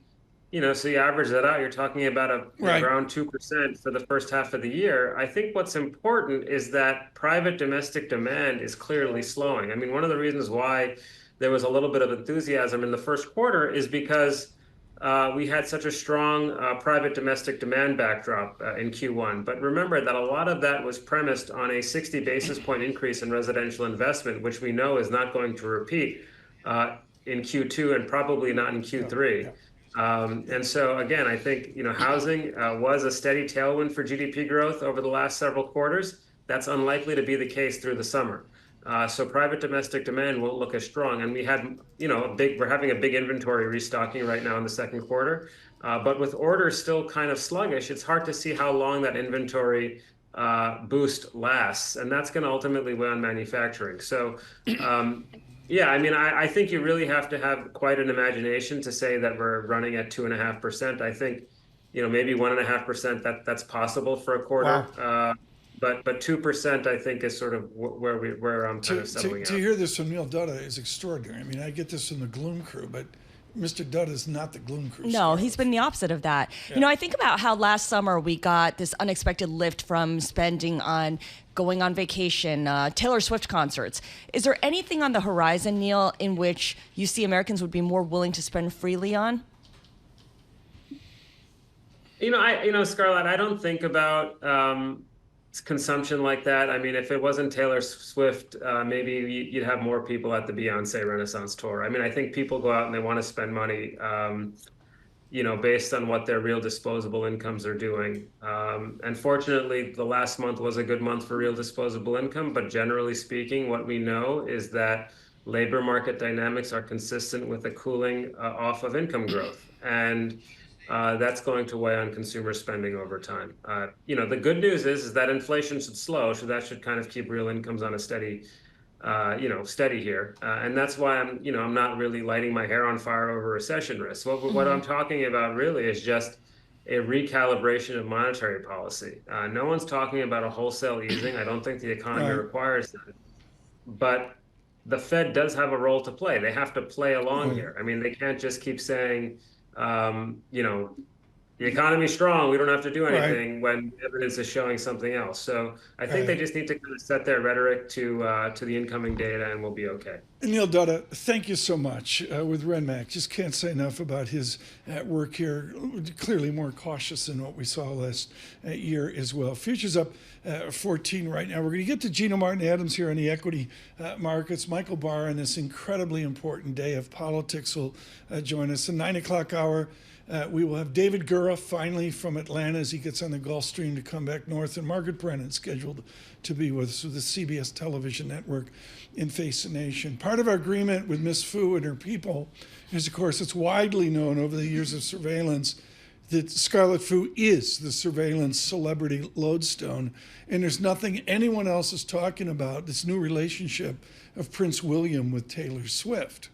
so you average that out, you're talking about around 2% for the first half of the year. I think what's important is that private domestic demand is clearly slowing. I mean, one of the reasons why there was a little bit of enthusiasm in the first quarter is because we had such a strong private domestic demand backdrop in Q1. But remember that a lot of that was premised on a 60 basis point increase in residential investment, which we know is not going to repeat in Q2 and probably not in Q3. And so, again, I think, housing was a steady tailwind for GDP growth over the last several quarters. That's unlikely to be the case through the summer. So private domestic demand won't look as strong. And we had, we're having a big inventory restocking right now in the second quarter. But with orders still kind of sluggish, it's hard to see how long that inventory boost lasts, and that's going to ultimately weigh on manufacturing. So, yeah, I mean, I think you really have to have quite an imagination to say that we're running at 2.5%. I think, maybe 1.5%. That's possible for a quarter. Wow. But 2%, I think, is sort of where I'm kind of settling out. To hear this from Neil Dutta is extraordinary. I mean, I get this from the gloom crew, but Mr. Dutta is not the gloom crew. No, he's been the opposite of that. Yeah. I think about how last summer we got this unexpected lift from spending on going on vacation, Taylor Swift concerts. Is there anything on the horizon, Neil, in which you see Americans would be more willing to spend freely on? Scarlett, I don't think about consumption like that. I mean, if it wasn't Taylor Swift, maybe you'd have more people at the Beyonce Renaissance tour. I mean, I think people go out and they want to spend money, based on what their real disposable incomes are doing. And fortunately, the last month was a good month for real disposable income. But generally speaking, what we know is that labor market dynamics are consistent with a cooling off of income growth. And that's going to weigh on consumer spending over time. The good news is that inflation should slow, so that should kind of keep real incomes on a steady here. And that's why I'm not really lighting my hair on fire over recession risk. What I'm talking about really is just a recalibration of monetary policy. No one's talking about a wholesale easing. I don't think the economy requires that. But the Fed does have a role to play. They have to play along here. I mean, they can't just keep saying, the economy's strong, we don't have to do anything when evidence is showing something else. So I think they just need to kind of set their rhetoric to the incoming data, and we'll be okay. Neil Dutta, thank you so much. With Renmac, just can't say enough about his work here. Clearly more cautious than what we saw last year as well. Futures up 14 right now. We're going to get to Gina Martin Adams here on the equity markets. Michael Barr on this incredibly important day of politics will join us. The 9 o'clock hour. We will have David Gura finally from Atlanta as he gets on the Gulf Stream to come back north, and Margaret Brennan scheduled to be with us with the CBS television network in Face the Nation. Part of our agreement with Miss Fu and her people is, of course, it's widely known over the years of surveillance that Scarlet Fu is the surveillance celebrity lodestone, and there's nothing anyone else is talking about this new relationship of Prince William with Taylor Swift.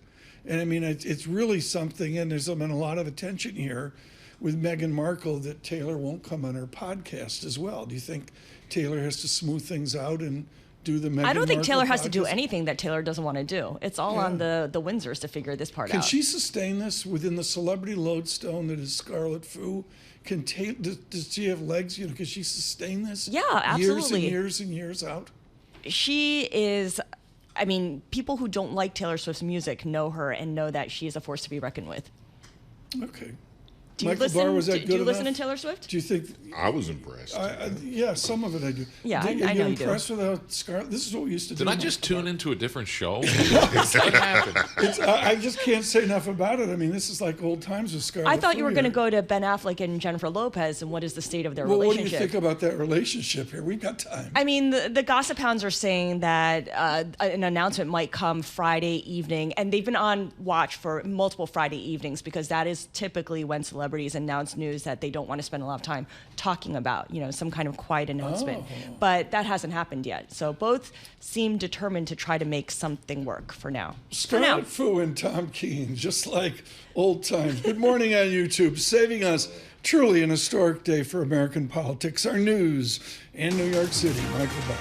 And I mean, it's really something, and there's been a lot of attention here with Meghan Markle that Taylor won't come on her podcast as well. Do you think Taylor has to smooth things out and do the Meghan I don't think Markle Taylor has podcast? to do anything that Taylor doesn't want to do. It's all on the Windsors to figure this part out. Can she sustain this within the celebrity lodestone that is Scarlet Fu? Does she have legs? Can she sustain this? Yeah, absolutely. Years and years out? She is... I mean, people who don't like Taylor Swift's music know her and know that she is a force to be reckoned with. Okay. Do you Michael listen? Barr, was that do good you listen to enough? Taylor Swift? Do you think? I was impressed. Yeah, some of it I do. Yeah, I know You're you do. impressed with how Scarlet? This is what we used to do. Did I just Michael tune into a different show? Barr. What happened? I just can't say enough about it. I mean, this is like old times with Scarlet. I thought you were Fu going to here. go to Ben Affleck and Jennifer Lopez, and what is the state of their Well, what do relationship? you think about that relationship here? We've got time. I mean, the gossip hounds are saying that an announcement might come Friday evening, and they've been on watch for multiple Friday evenings because that is typically when celebrities announce news that they don't want to spend a lot of time talking about, some kind of quiet announcement. Oh. But that hasn't happened yet. So both seem determined to try to make something work for now. Scarlet Fu and Tom Keene, just like old times. Good morning on YouTube, saving us truly an historic day for American politics. Our news in New York City. Michael Barr.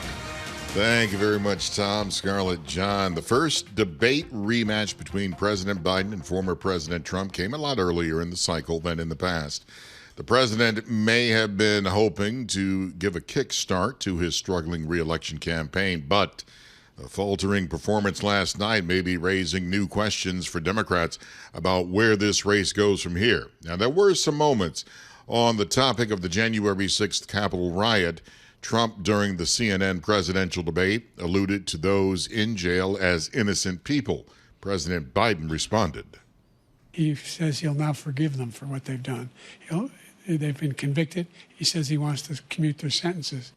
Thank you very much, Tom. Scarlett, John. The first debate rematch between President Biden and former President Trump came a lot earlier in the cycle than in the past. The president may have been hoping to give a kickstart to his struggling re-election campaign, but a faltering performance last night may be raising new questions for Democrats about where this race goes from here. Now, there were some moments on the topic of the January 6th Capitol riot. Trump, during the CNN presidential debate, alluded to those in jail as innocent people. President Biden responded. He says he'll now forgive them for what they've done. They've been convicted. He says he wants to commute their sentences.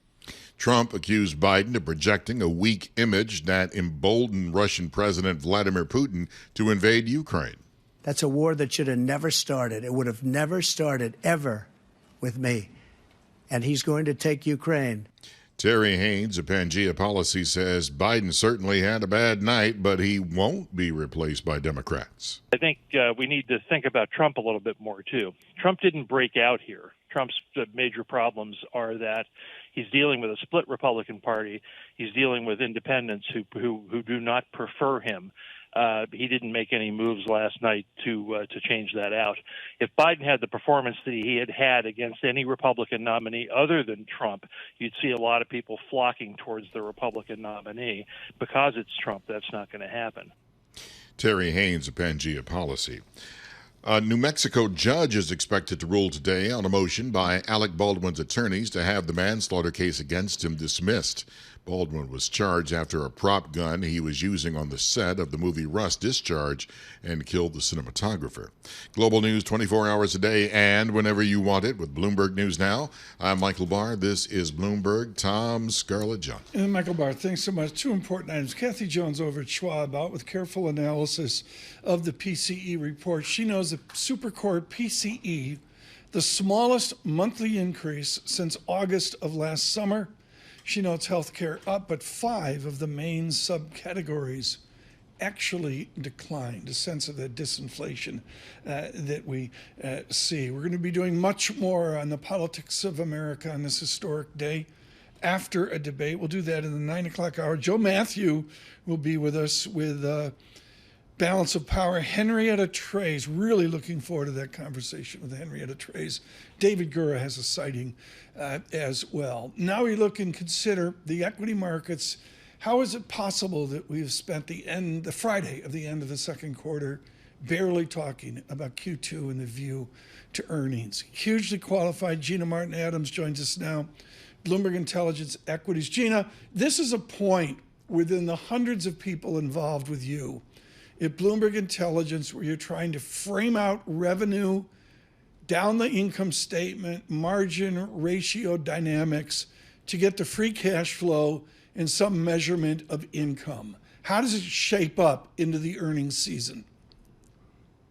Trump accused Biden of projecting a weak image that emboldened Russian President Vladimir Putin to invade Ukraine. That's a war that should have never started. It would have never started ever with me. And he's going to take Ukraine. Terry Haines of Pangaea Policy says Biden certainly had a bad night, but he won't be replaced by Democrats. I think we need to think about Trump a little bit more, too. Trump didn't break out here. Trump's major problems are that he's dealing with a split Republican Party. He's dealing with independents who do not prefer him. He didn't make any moves last night to change that out. If Biden had the performance that he had against any Republican nominee other than Trump, you'd see a lot of people flocking towards the Republican nominee. Because it's Trump, that's not going to happen. Terry Haines of Pangaea Policy. A New Mexico judge is expected to rule today on a motion by Alec Baldwin's attorneys to have the manslaughter case against him dismissed. Baldwin was charged after a prop gun he was using on the set of the movie Rust discharged and killed the cinematographer. Global news 24 hours a day and whenever you want it with Bloomberg News Now. I'm Michael Barr. This is Bloomberg. Tom Scarlett John. And Michael Barr, thanks so much. Two important items. Kathy Jones over at Schwab out with careful analysis of the PCE report. She knows that Supercore PCE, the smallest monthly increase since August of last summer. She notes healthcare up, but 5 of the main subcategories actually declined, a sense of the disinflation that we see. We're going to be doing much more on the politics of America on this historic day after a debate. We'll do that in the 9 o'clock hour. Joe Matthew will be with us with Balance of Power. Henrietta Treyz, really looking forward to that conversation with Henrietta Treyz. David Gura has a sighting as well. Now we look and consider the equity markets. How is it possible that we've spent the Friday of the end of the second quarter barely talking about Q2 and the view to earnings? Hugely qualified Gina Martin-Adams joins us now, Bloomberg Intelligence Equities. Gina, this is a point within the hundreds of people involved with you at Bloomberg Intelligence where you're trying to frame out revenue down the income statement, margin, ratio dynamics to get to free cash flow and some measurement of income. How does it shape up into the earnings season?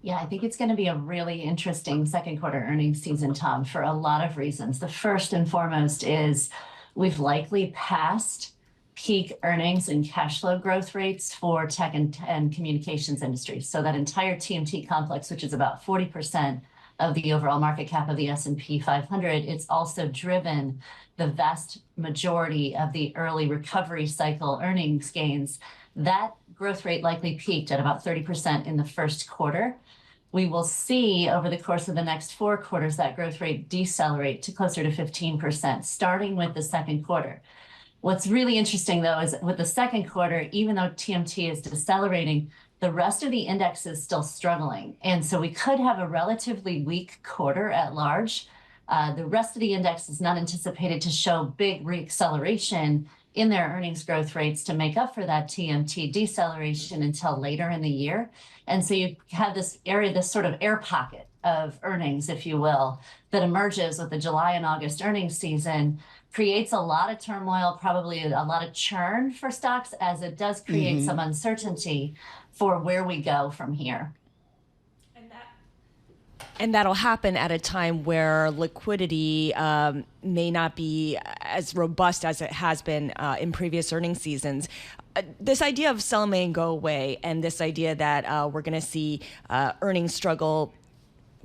Yeah, I think it's going to be a really interesting second quarter earnings season, Tom, for a lot of reasons. The first and foremost is we've likely passed peak earnings and cash flow growth rates for tech and communications industries. So that entire TMT complex, which is about 40% of the overall market cap of the S&P 500, it's also driven the vast majority of the early recovery cycle earnings gains. That growth rate likely peaked at about 30% in the first quarter. We will see over the course of the next 4 quarters that growth rate decelerate to closer to 15%, starting with the second quarter. What's really interesting, though, is with the second quarter, even though TMT is decelerating, the rest of the index is still struggling. And so we could have a relatively weak quarter at large. The rest of the index is not anticipated to show big reacceleration in their earnings growth rates to make up for that TMT deceleration until later in the year. And so you have this area, this sort of air pocket of earnings, if you will, that emerges with the July and August earnings season, creates a lot of turmoil, probably a lot of churn for stocks, as it does create some uncertainty for where we go from here. And that'll happen at a time where liquidity may not be as robust as it has been in previous earnings seasons. This idea of sell May and go away, and this idea that we're going to see earnings struggle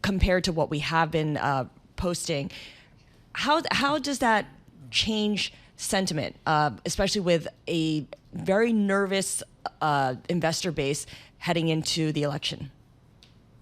compared to what we have been posting, how does that change sentiment, especially with a very nervous investor base heading into the election?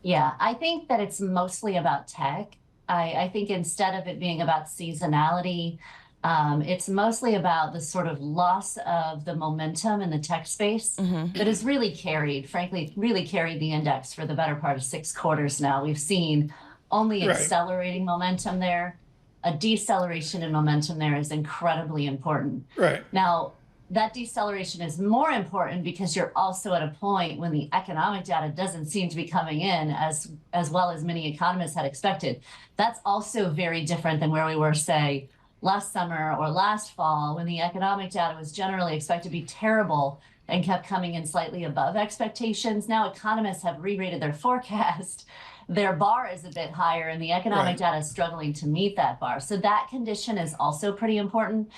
Yeah, I think that it's mostly about tech. I think instead of it being about seasonality, it's mostly about the sort of loss of the momentum in the tech space that has really carried the index for the better part of 6 quarters now. We've seen only accelerating momentum there. A deceleration in momentum there is incredibly important. Right. Now, that deceleration is more important because you're also at a point when the economic data doesn't seem to be coming in as well as many economists had expected. That's also very different than where we were, say, last summer or last fall, when the economic data was generally expected to be terrible and kept coming in slightly above expectations. Now economists have re-rated their forecast. Their bar is a bit higher, and the economic data is struggling to meet that bar. So that condition is also pretty important.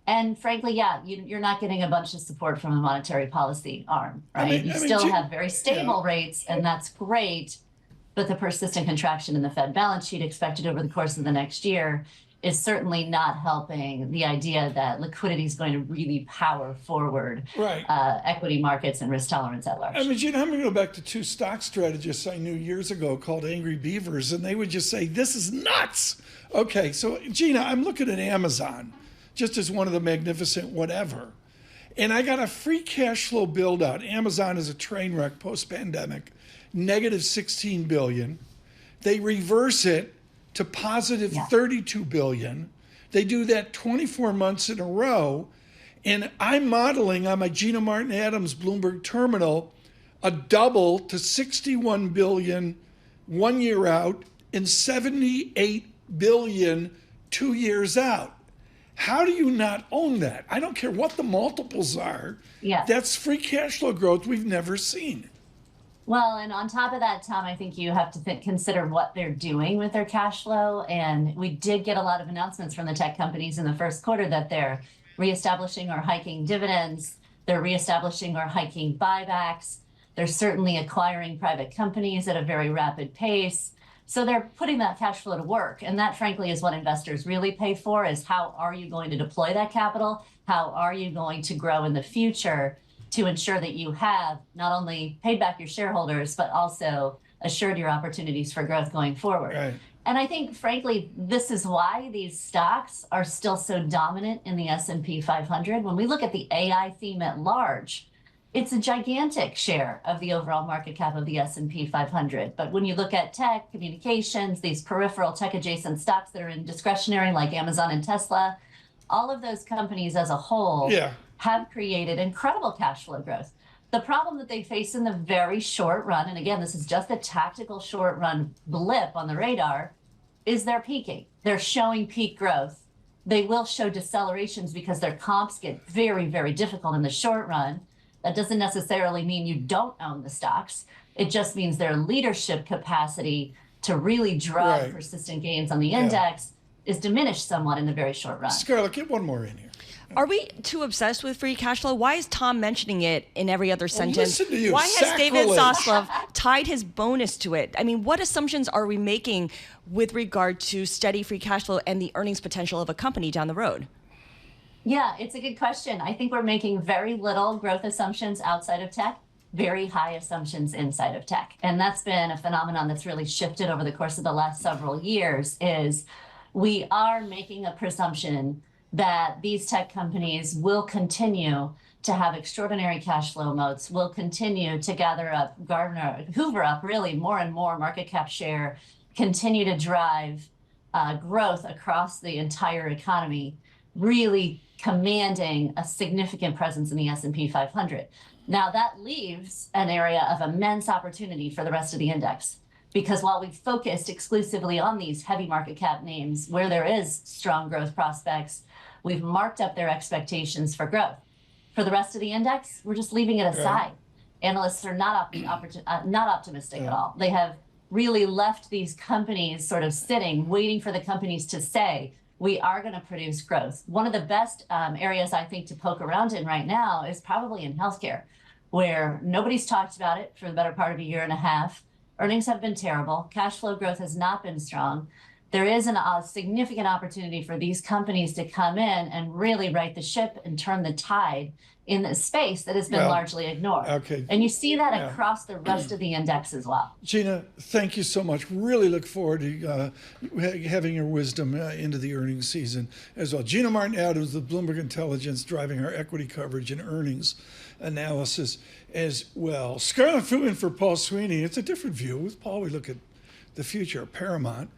And frankly, yeah, you're not getting a bunch of support from a monetary policy arm, right? You still have very stable rates, and that's great. But the persistent contraction in the Fed balance sheet expected over the course of the next year is certainly not helping the idea that liquidity is going to really power forward equity markets and risk tolerance at large. I mean, Gina, I'm going to go back to two stock strategists I knew years ago called Angry Beavers, and they would just say, this is nuts. Okay, so Gina, I'm looking at Amazon just as one of the magnificent whatever. And I got a free cash flow build out. Amazon is a train wreck post-pandemic, negative 16 billion. They reverse it to positive 32 billion. They do that 24 months in a row. And I'm modeling on my Gina Martin Adams Bloomberg terminal a double to 61 billion 1 year out and 78 billion 2 years out. How do you not own that? I don't care what the multiples are. Yeah. That's free cash flow growth we've never seen. Well, and on top of that, Tom, I think you have to consider what they're doing with their cash flow. And we did get a lot of announcements from the tech companies in the first quarter that they're reestablishing or hiking dividends. They're reestablishing or hiking buybacks. They're certainly acquiring private companies at a very rapid pace. So they're putting that cash flow to work. And that, frankly, is what investors really pay for, is how are you going to deploy that capital? How are you going to grow in the future to ensure that you have not only paid back your shareholders, but also assured your opportunities for growth going forward. Right. And I think, frankly, this is why these stocks are still so dominant in the S&P 500. When we look at the AI theme at large, it's a gigantic share of the overall market cap of the S&P 500. But when you look at tech, communications, these peripheral tech-adjacent stocks that are in discretionary like Amazon and Tesla, all of those companies as a whole have created incredible cash flow growth. The problem that they face in the very short run, and again, this is just a tactical short run blip on the radar, is they're peaking. They're showing peak growth. They will show decelerations because their comps get very, very difficult in the short run. That doesn't necessarily mean you don't own the stocks. It just means their leadership capacity to really drive persistent gains on the index is diminished somewhat in the very short run. Scarlet, get one more in here. Are we too obsessed with free cash flow? Why is Tom mentioning it in every other sentence? Listen to you. Why has David Sacrilege. Zaslav tied his bonus to it? I mean, what assumptions are we making with regard to steady free cash flow and the earnings potential of a company down the road? Yeah, it's a good question. I think we're making very little growth assumptions outside of tech, very high assumptions inside of tech. And that's been a phenomenon that's really shifted over the course of the last several years, is we are making a presumption that these tech companies will continue to have extraordinary cash flow moats, will continue to hoover up really more and more market cap share, continue to drive growth across the entire economy, really commanding a significant presence in the S&P 500. Now that leaves an area of immense opportunity for the rest of the index. Because while we've focused exclusively on these heavy market cap names where there is strong growth prospects, we've marked up their expectations for growth. For the rest of the index, we're just leaving it aside. Analysts are not optimistic at all. They have really left these companies sort of sitting, waiting for the companies to say, we are going to produce growth. One of the best areas I think to poke around in right now is probably in healthcare, where nobody's talked about it for the better part of a year and a half. Earnings have been terrible. Cash flow growth has not been strong. There is a significant opportunity for these companies to come in and really right the ship and turn the tide in the space that has been largely ignored. Okay. And you see that across the rest of the index as well. Gina, thank you so much. Really look forward to having your wisdom into the earnings season as well. Gina Martin Adams, the Bloomberg Intelligence, driving our equity coverage and earnings analysis as well. Scarlet Fu in for Paul Sweeney. It's a different view. With Paul, we look at the future of Paramount.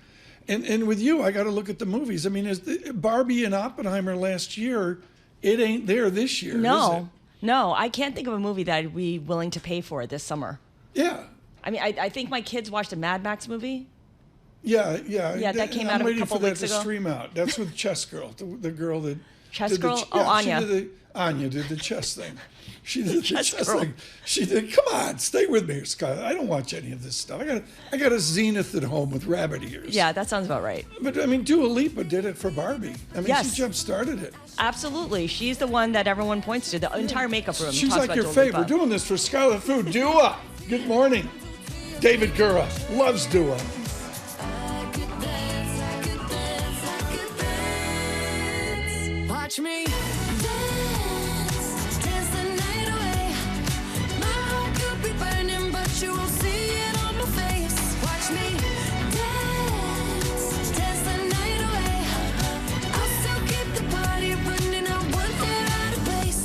And with you, I got to look at the movies. I mean, as Barbie and Oppenheimer last year, it ain't there this year, is it? No, I can't think of a movie that I'd be willing to pay for this summer. Yeah. I mean, I think my kids watched a Mad Max movie. Yeah. Yeah, that came out a couple weeks ago. I'm waiting for that to stream out. That's with Chess Girl, the girl that Chess girl? Anya. Anya did the chess thing. She did the chess thing. She did. Come on, stay with me, Scott. I don't watch any of this stuff. I got a Zenith at home with rabbit ears. Yeah, that sounds about right. But I mean, Dua Lipa did it for Barbie. I mean, Yes. she jump started it. Absolutely. She's the one that everyone points to. The entire makeup room. She's talks like about your Dua favorite. Lipa. We're doing this for Scarlet Fu. Dua. Good morning. David Gura loves Dua. Watch me dance, dance the night away. My heart could be burning, but you won't see it on my face. Watch me dance, dance the night away. I'll still keep the party running. I want it out of place.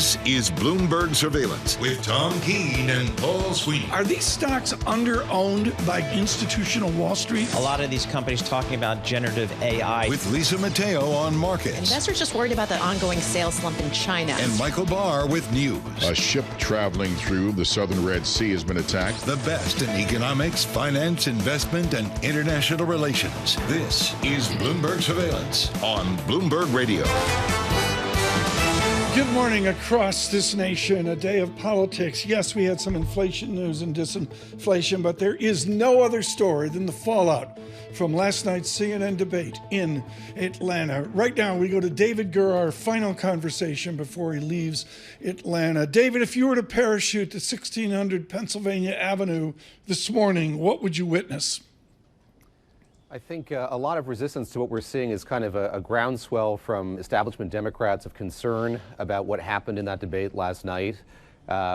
This is Bloomberg Surveillance with Tom Keene and Paul Sweeney. Are these stocks under-owned by institutional Wall Street? A lot of these companies talking about generative AI. With Lisa Mateo on markets. Investors just worried about the ongoing sales slump in China. And Michael Barr with news. A ship traveling through the southern Red Sea has been attacked. The best in economics, finance, investment, and international relations. This is Bloomberg Surveillance on Bloomberg Radio. Good morning across this nation, a day of politics. Yes, we had some inflation news and disinflation, but there is no other story than the fallout from last night's CNN debate in Atlanta. Right now, we go to David Gura, our final conversation before he leaves Atlanta. David, if you were to parachute to 1600 Pennsylvania Avenue this morning, what would you witness? I think a lot of resistance to what we're seeing is kind of a groundswell from establishment Democrats of concern about what happened in that debate last night.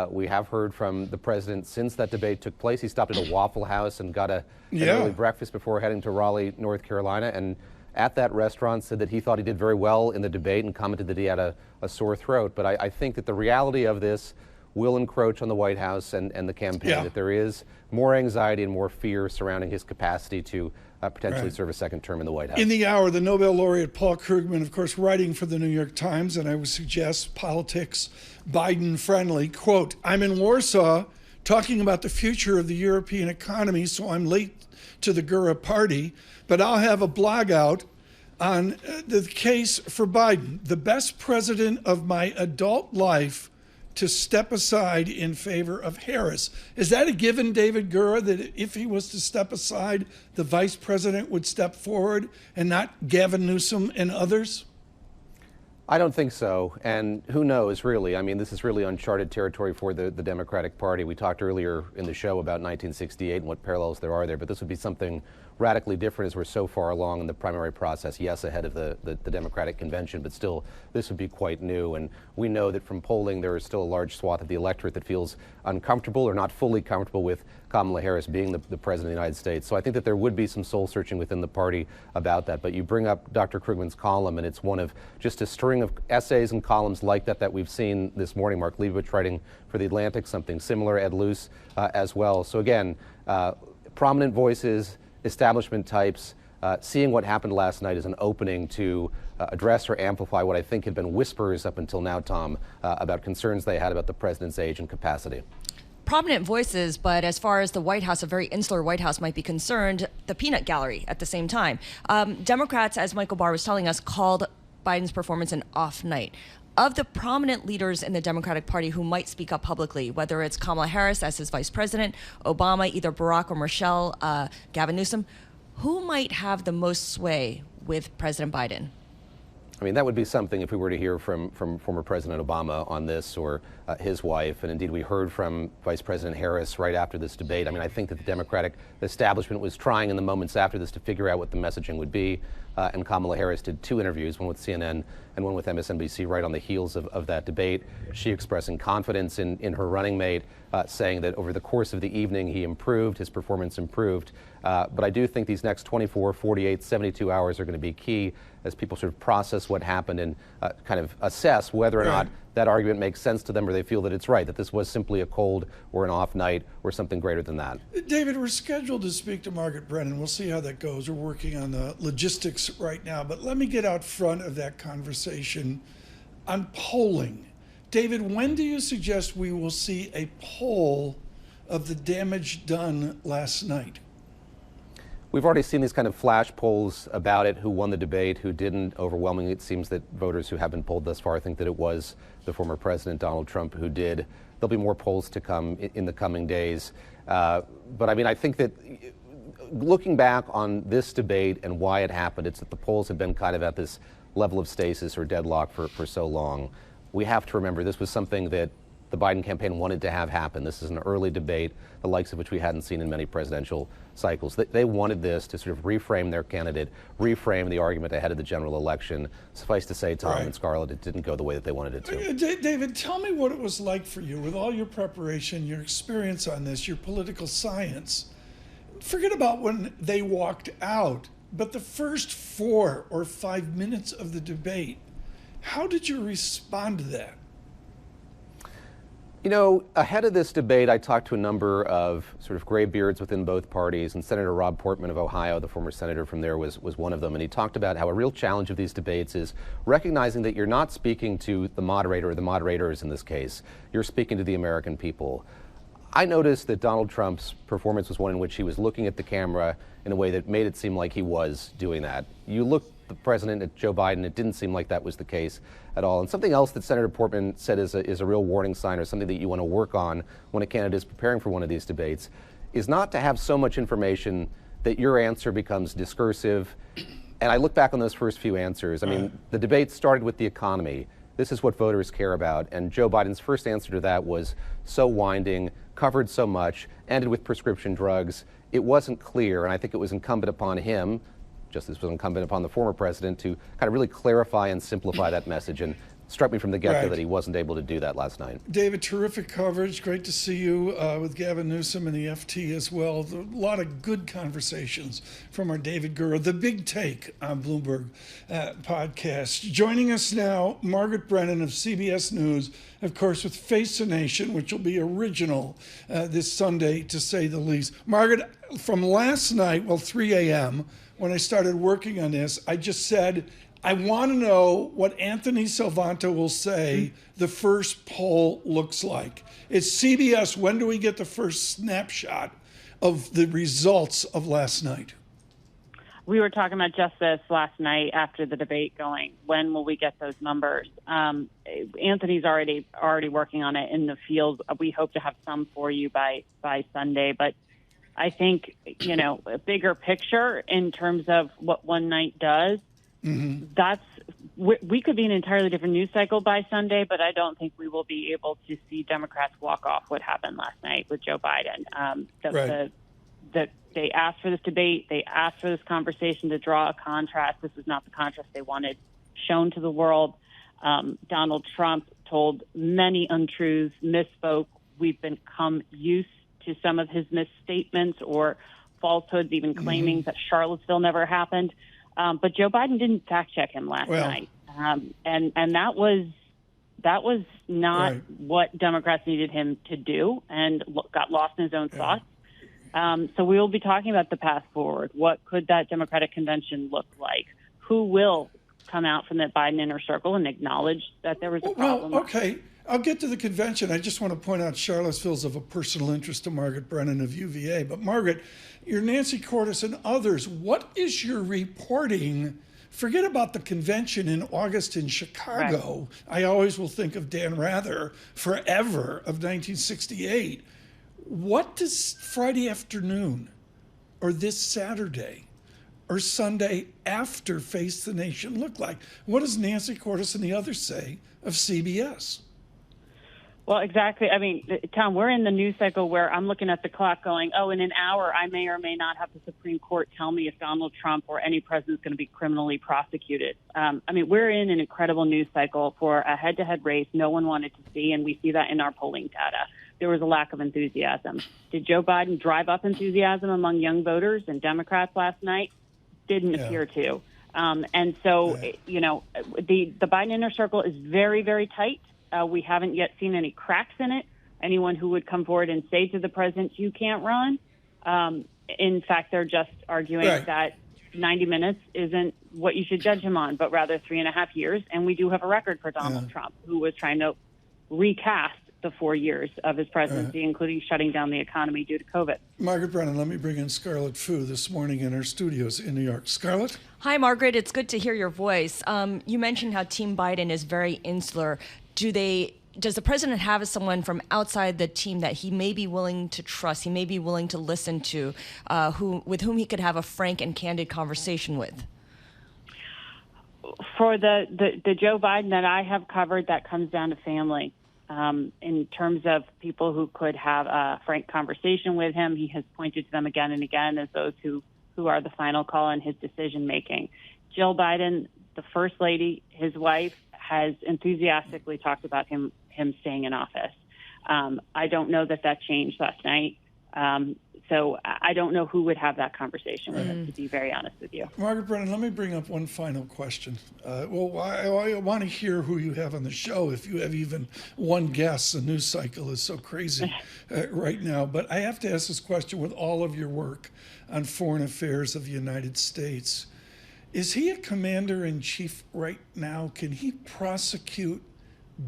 We have heard from the president since that debate took place. He stopped at a Waffle House and got an early breakfast before heading to Raleigh, North Carolina. And at that restaurant said that he thought he did very well in the debate and commented that he had a sore throat. But I think that the reality of this will encroach on the White House and the campaign, that there is more anxiety and more fear surrounding his capacity to potentially serve a second term in the White House. In the hour, the Nobel laureate Paul Krugman, of course, writing for the New York Times, and I would suggest politics Biden-friendly, quote, "I'm in Warsaw talking about the future of the European economy, so I'm late to the Gura party, but I'll have a blog out on the case for Biden, the best president of my adult life to step aside in favor of Harris." Is that a given, David Gura, that if he was to step aside, the vice president would step forward and not Gavin Newsom and others? I don't think so. And who knows, really? I mean, this is really uncharted territory for the Democratic Party. We talked earlier in the show about 1968 and what parallels there are there, but this would be something radically different as we're so far along in the primary process. Yes, ahead of the Democratic convention, but still, this would be quite new. And we know that from polling, there is still a large swath of the electorate that feels uncomfortable or not fully comfortable with Kamala Harris being the president of the United States. So I think that there would be some soul searching within the party about that. But you bring up Dr. Krugman's column, and it's one of just a string of essays and columns like that we've seen this morning. Mark Leibovich writing for The Atlantic, something similar, Ed Luce as well. So again, prominent voices, establishment types, seeing what happened last night as an opening to address or amplify what I think had been whispers up until now, Tom, about concerns they had about the president's age and capacity. Prominent voices, but as far as the White House, a very insular White House might be concerned, the peanut gallery at the same time. Democrats, as Michael Barr was telling us, called Biden's performance an off night. Of the prominent leaders in the Democratic Party who might speak up publicly, whether it's Kamala Harris as his vice president, Obama, either Barack or Michelle, Gavin Newsom, who might have the most sway with President Biden? I mean, that would be something if we were to hear from former President Obama on this, or his wife. And indeed, we heard from Vice President Harris right after this debate. I mean, I think that the Democratic establishment was trying in the moments after this to figure out what the messaging would be. And Kamala Harris did two interviews, one with CNN and one with MSNBC, right on the heels of that debate. She expressing confidence in her running mate, saying that over the course of the evening he improved, his performance improved. But I do think these next 24, 48, 72 hours are going to be key as people sort of process what happened and kind of assess whether or not that argument makes sense to them, or they feel that it's right, that this was simply a cold or an off night or something greater than that. David, we're scheduled to speak to Margaret Brennan. We'll see how that goes. We're working on the logistics right now. But let me get out front of that conversation on polling. David, when do you suggest we will see a poll of the damage done last night? We've already seen these kind of flash polls about it, who won the debate, who didn't. Overwhelmingly, it seems that voters who have been polled thus far think that it was the former president, Donald Trump, who did. There'll be more polls to come in the coming days. But I mean, I think that looking back on this debate and why it happened, it's that the polls have been kind of at this level of stasis or deadlock for so long. We have to remember this was something that the Biden campaign wanted to have happen. This is an early debate, the likes of which we hadn't seen in many presidential cycles. They wanted this to sort of reframe their candidate, reframe the argument ahead of the general election. Suffice to say, Tom and Scarlet, it didn't go the way that they wanted it to. David, tell me what it was like for you with all your preparation, your experience on this, your political science. Forget about when they walked out, but the first 4 or 5 minutes of the debate, how did you respond to that? You know, ahead of this debate, I talked to a number of sort of graybeards within both parties, and Senator Rob Portman of Ohio, the former senator from there, was one of them. And he talked about how a real challenge of these debates is recognizing that you're not speaking to the moderator or the moderators in this case. You're speaking to the American people. I noticed that Donald Trump's performance was one in which he was looking at the camera in a way that made it seem like he was doing that. You looked the president at Joe Biden, it didn't seem like that was the case at all. And something else that Senator Portman said is a real warning sign, or something that you want to work on when a candidate is preparing for one of these debates, is not to have so much information that your answer becomes discursive. And I look back on those first few answers. I mean, the debate started with the economy. This is what voters care about. And Joe Biden's first answer to that was so winding, covered so much, ended with prescription drugs. It wasn't clear, and I think it was incumbent upon him, just as was incumbent upon the former president, to kind of really clarify and simplify that message. And it struck me from the get-go that he wasn't able to do that last night. David, terrific coverage. Great to see you with Gavin Newsom and the FT as well. A lot of good conversations from our David Gura, The Big Take on Bloomberg podcast. Joining us now, Margaret Brennan of CBS News, of course, with Face the Nation, which will be original this Sunday, to say the least. Margaret, from last night, 3 a.m., when I started working on this, I just said, I want to know what Anthony Salvanto will say the first poll looks like. It's CBS. When do we get the first snapshot of the results of last night? We were talking about just this last night after the debate going. When will we get those numbers? Anthony's already working on it in the field. We hope to have some for you by Sunday, but I think, a bigger picture in terms of what one night does, we could be in an entirely different news cycle by Sunday, but I don't think we will be able to see Democrats walk off what happened last night with Joe Biden. That they asked for this debate, they asked for this conversation to draw a contrast. This was not the contrast they wanted shown to the world. Donald Trump told many untruths, misspoke. We've become used to some of his misstatements or falsehoods, even claiming that Charlottesville never happened. But Joe Biden didn't fact check him last night. And that was not what Democrats needed him to do, and got lost in his own thoughts. So we will be talking about the path forward. What could that Democratic convention look like? Who will come out from that Biden inner circle and acknowledge that there was a problem? Okay. I'll get to the convention. I just want to point out Charlottesville's of a personal interest to Margaret Brennan of UVA. But Margaret, you're Nancy Cordes and others. What is your reporting? Forget about the convention in August in Chicago. Right. I always will think of Dan Rather forever of 1968. What does Friday afternoon or this Saturday or Sunday after Face the Nation look like? What does Nancy Cordes and the others say of CBS? Well, exactly. I mean, Tom, we're in the news cycle where I'm looking at the clock going, in an hour, I may or may not have the Supreme Court tell me if Donald Trump or any president is going to be criminally prosecuted. We're in an incredible news cycle for a head-to-head race no one wanted to see, and we see that in our polling data. There was a lack of enthusiasm. Did Joe Biden drive up enthusiasm among young voters and Democrats last night? Didn't appear to. The Biden inner circle is very, very tight. We haven't yet seen any cracks in it. Anyone who would come forward and say to the president, you can't run. In fact, they're just arguing that 90 minutes isn't what you should judge him on, but rather 3.5 years. And we do have a record for Donald Trump, who was trying to recast the 4 years of his presidency, including shutting down the economy due to COVID. Margaret Brennan, let me bring in Scarlet Fu this morning in our studios in New York. Scarlet? Hi, Margaret. It's good to hear your voice. You mentioned how Team Biden is very insular. Does the president have someone from outside the team that he may be willing to trust, he may be willing to listen to, with whom he could have a frank and candid conversation with? For the Joe Biden that I have covered, that comes down to family. In terms of people who could have a frank conversation with him, he has pointed to them again and again as those who are the final call in his decision making. Jill Biden, the First Lady, his wife, has enthusiastically talked about him staying in office. I don't know that changed last night. So I don't know who would have that conversation with him, to be very honest with you. Margaret Brennan, let me bring up one final question. I want to hear who you have on the show. If you have even one guest, the news cycle is so crazy right now. But I have to ask this question with all of your work on foreign affairs of the United States. Is he a commander-in-chief right now? Can he prosecute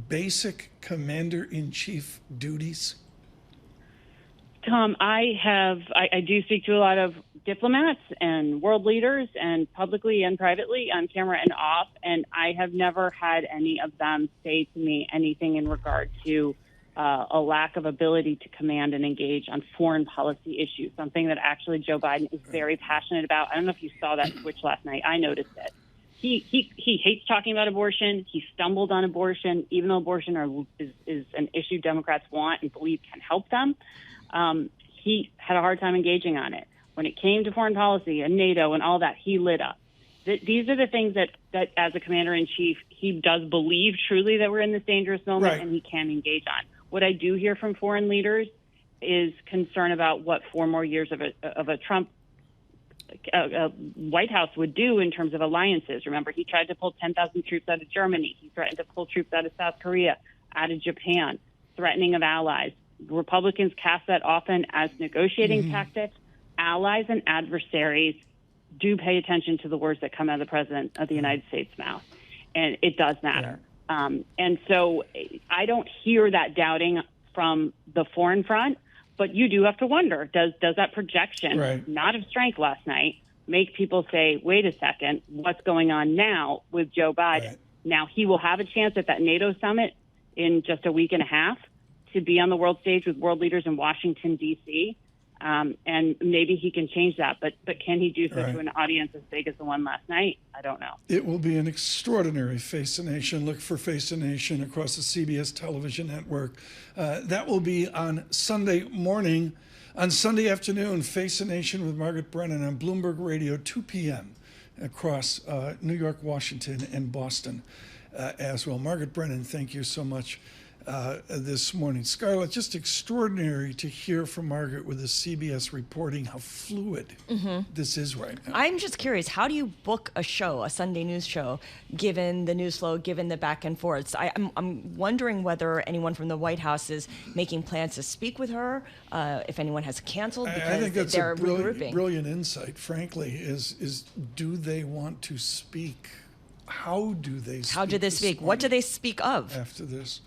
basic commander-in-chief duties? Tom, I do speak to a lot of diplomats and world leaders, and publicly and privately, on camera and off, and I have never had any of them say to me anything in regard to a lack of ability to command and engage on foreign policy issues, something that actually Joe Biden is very passionate about. I don't know if you saw that switch last night. I noticed it. He hates talking about abortion. He stumbled on abortion, even though abortion is an issue Democrats want and believe can help them. He had a hard time engaging on it. When it came to foreign policy and NATO and all that, he lit up. These are the things that as a commander-in-chief, he does believe truly that we're in this dangerous moment, and he can engage on. What I do hear from foreign leaders is concern about what 4 more years of a Trump White House would do in terms of alliances. Remember, he tried to pull 10,000 troops out of Germany. He threatened to pull troops out of South Korea, out of Japan, threatening of allies. Republicans cast that often as negotiating tactics. Allies and adversaries do pay attention to the words that come out of the President of the United States' mouth, and it does matter. And so I don't hear that doubting from the foreign front, but you do have to wonder, does that projection, not of strength last night, make people say, wait a second, what's going on now with Joe Biden? Now, he will have a chance at that NATO summit in just a week and a half to be on the world stage with world leaders in Washington, D.C., and maybe he can change that. But can he do so to an audience as big as the one last night? I don't know. It will be an extraordinary Face the Nation. Look for Face the Nation across the CBS television network. That will be on Sunday morning. On Sunday afternoon, Face the Nation with Margaret Brennan on Bloomberg Radio, 2 p.m. across New York, Washington, and Boston as well. Margaret Brennan, thank you so much this morning. Scarlett, just extraordinary to hear from Margaret with the CBS reporting how fluid this is right now. I'm just curious, how do you book a show, a Sunday news show, given the news flow, given the back and forths? I'm wondering whether anyone from the White House is making plans to speak with her, if anyone has canceled because I think that's they're a regrouping. Brilliant insight, frankly, is do they want to speak? How do they speak? How do they speak? What do they speak of? After this.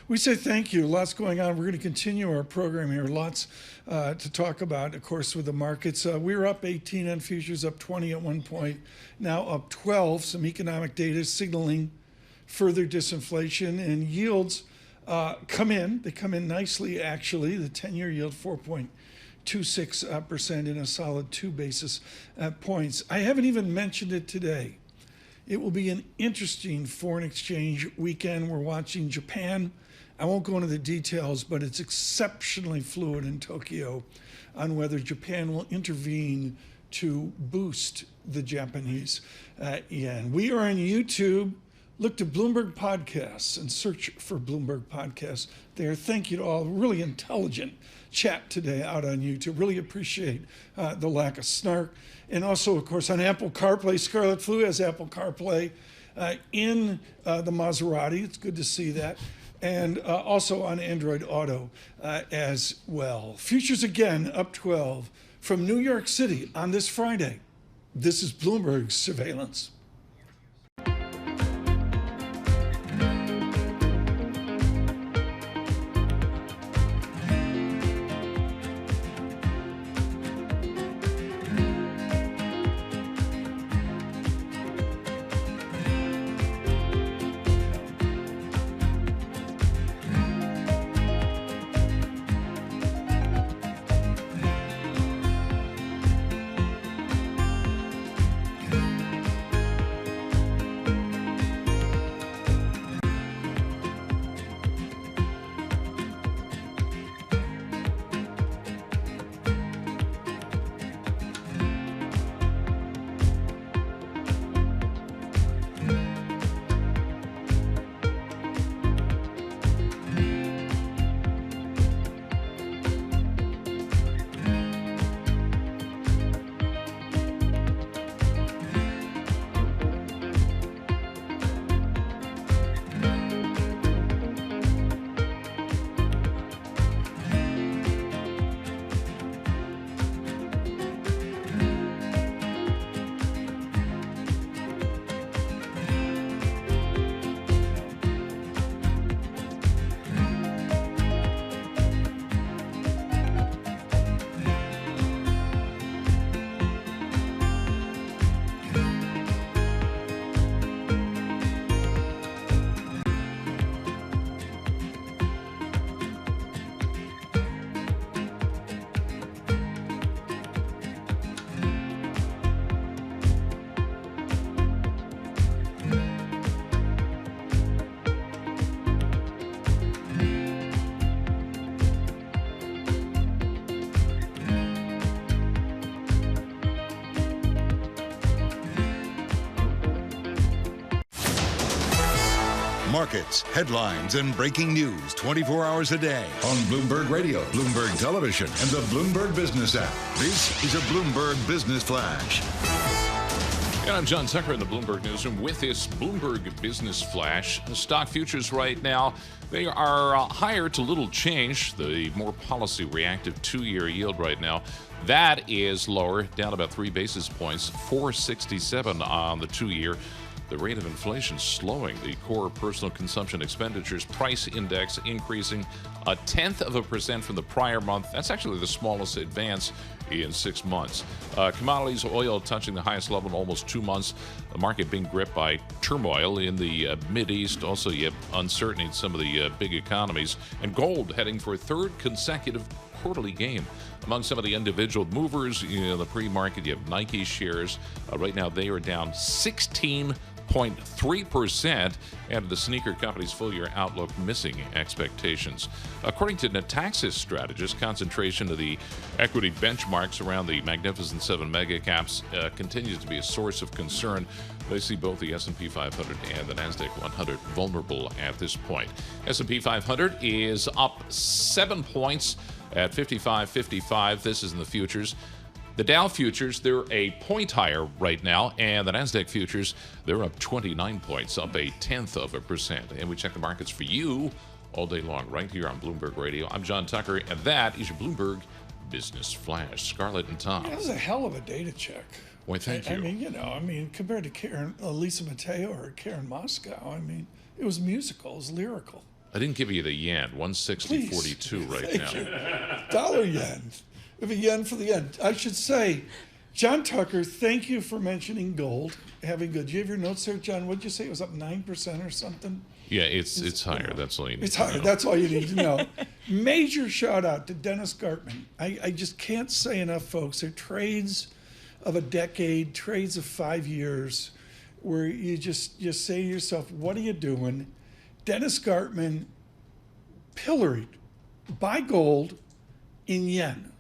We say thank you. Lots going on. We're going to continue our program here. Lots to talk about, of course, with the markets. We were up 18 on futures, up 20 at one point, now up 12. Some economic data signaling further disinflation, and yields come in. They come in nicely, actually. The 10-year yield, 4.26% in a solid 2 basis points. I haven't even mentioned it today. It will be an interesting foreign exchange weekend. We're watching Japan. I won't go into the details, but it's exceptionally fluid in Tokyo on whether Japan will intervene to boost the Japanese yen. We are on YouTube. Look to Bloomberg Podcasts and search for Bloomberg Podcasts there. Thank you to all. Really intelligent chat today out on YouTube. Really appreciate the lack of snark. And also, of course, on Apple CarPlay, Scarlet Fu has Apple CarPlay in the Maserati. It's good to see that. And also on Android Auto as well. Futures again up 12 from New York City on this Friday. This is Bloomberg Surveillance. Markets, headlines, and breaking news 24 hours a day on Bloomberg Radio, Bloomberg Television, and the Bloomberg Business app. This is a Bloomberg Business Flash. And I'm John Tucker in the Bloomberg Newsroom with this Bloomberg Business Flash. Stock futures right now, they are higher to little change. The more policy reactive 2-year yield right now, that is lower, down about 3 basis points, 467 on the 2-year. The rate of inflation slowing. The core personal consumption expenditures price index increasing 0.1% from the prior month. That's actually the smallest advance in 6 months. Commodities, oil touching the highest level in almost 2 months. The market being gripped by turmoil in the Mideast. Also, you have uncertainty in some of the big economies. And gold heading for a third consecutive quarterly gain. Among some of the individual movers, the pre-market, you have Nike shares. Right now, they are down 16.3%, and the sneaker company's full-year outlook missing expectations. According to Nataxis strategists, concentration of the equity benchmarks around the Magnificent Seven mega caps continues to be a source of concern. They see both the S&P 500 and the NASDAQ 100 vulnerable at this point. S&P 500 is up 7 points at 55.55. This is in the futures. The Dow futures, they're a point higher right now, and the NASDAQ futures, they're up 29 points, up 0.1%. And we check the markets for you all day long right here on Bloomberg Radio. I'm John Tucker, and that is your Bloomberg Business Flash. Scarlett and Tom. That was a hell of a data check. Why, thank you. I mean, compared to Lisa Mateo or Karen Moscow, it was musical, it was lyrical. I didn't give you the yen, 160.42 right now. You. Dollar yen. We have a yen for the yen. I should say, John Tucker, thank you for mentioning gold, having good. Do you have your notes there, John? What did you say? It was up 9% or something? Yeah, it's higher. That's all you need It's to higher. know. That's all you need to know. Major shout out to Dennis Gartman. I just can't say enough, folks. They're trades of a decade, trades of 5 years, where you say to yourself, what are you doing? Dennis Gartman pilloried buy gold in yen.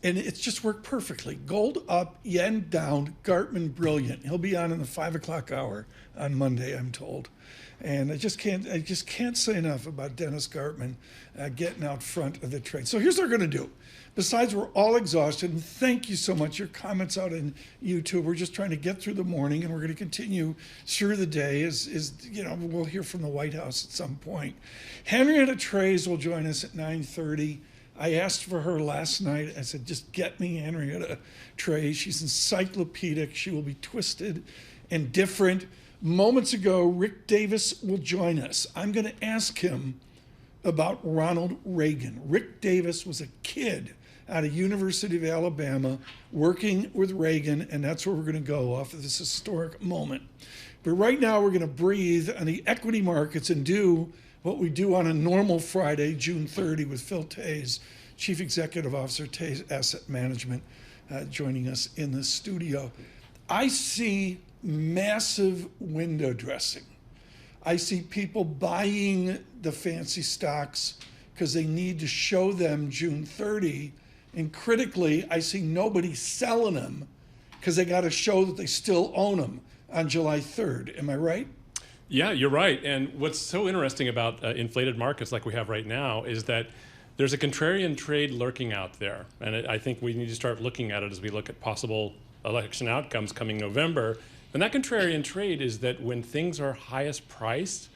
And it's just worked perfectly. Gold up, yen down, Gartman brilliant. He'll be on in the 5 o'clock hour on Monday, I'm told. And I just can't say enough about Dennis Gartman getting out front of the trade. So here's what we're going to do. Besides, we're all exhausted, and thank you so much. Your comments out on YouTube. We're just trying to get through the morning, and we're going to continue through the day. We'll hear from the White House at some point. Henrietta Treyz will join us at 9:30. I asked for her last night. I said, just get me Henrietta Treyz. She's encyclopedic. She will be twisted and different. Moments ago, Rick Davis will join us. I'm going to ask him about Ronald Reagan. Rick Davis was a kid out of University of Alabama working with Reagan, and that's where we're going to go off of this historic moment. But right now, we're going to breathe on the equity markets and do what we do on a normal Friday, June 30, with Phil Treyz, Chief Executive Officer, Treyz Asset Management, joining us in the studio. I see massive window dressing. I see people buying the fancy stocks because they need to show them June 30. And critically, I see nobody selling them because they got to show that they still own them on July 3rd. Am I right? Yeah, you're right. And what's so interesting about inflated markets like we have right now is that there's a contrarian trade lurking out there. And I think we need to start looking at it as we look at possible election outcomes coming November. And that contrarian trade is that when things are highest priced,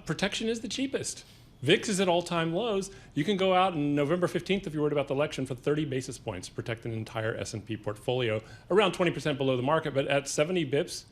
protection is the cheapest. VIX is at all-time lows. You can go out on November 15th if you're worried about the election for 30 basis points to protect an entire S&P portfolio, around 20% below the market, but at 70 bips,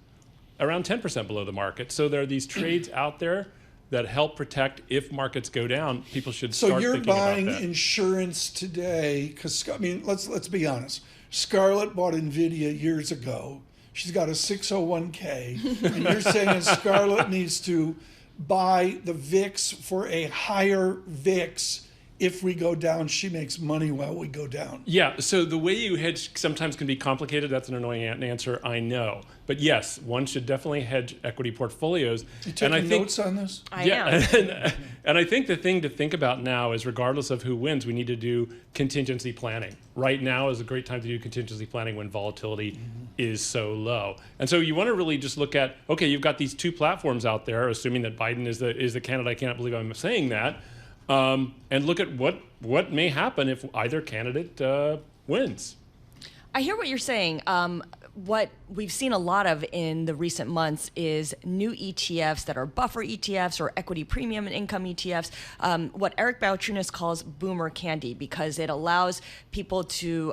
around 10% below the market. So there are these trades out there that help protect if markets go down. People should start thinking about that. So you're buying insurance today because, let's be honest. Scarlett bought NVIDIA years ago. She's got a 601k, and you're saying Scarlett needs to buy the VIX for a higher VIX. If we go down, she makes money while we go down. Yeah, so the way you hedge sometimes can be complicated. That's an annoying answer, I know. But yes, one should definitely hedge equity portfolios. You taking notes on this? I am. And I think the thing to think about now is, regardless of who wins, we need to do contingency planning. Right now is a great time to do contingency planning when volatility is so low. And so you want to really just look at, okay, you've got these two platforms out there, assuming that Biden is the candidate. I cannot believe I'm saying that. And look at what may happen if either candidate wins. I hear what you're saying. What we've seen a lot of in the recent months is new ETFs that are buffer ETFs or equity premium and income ETFs, what Eric Balchunas calls boomer candy, because it allows people to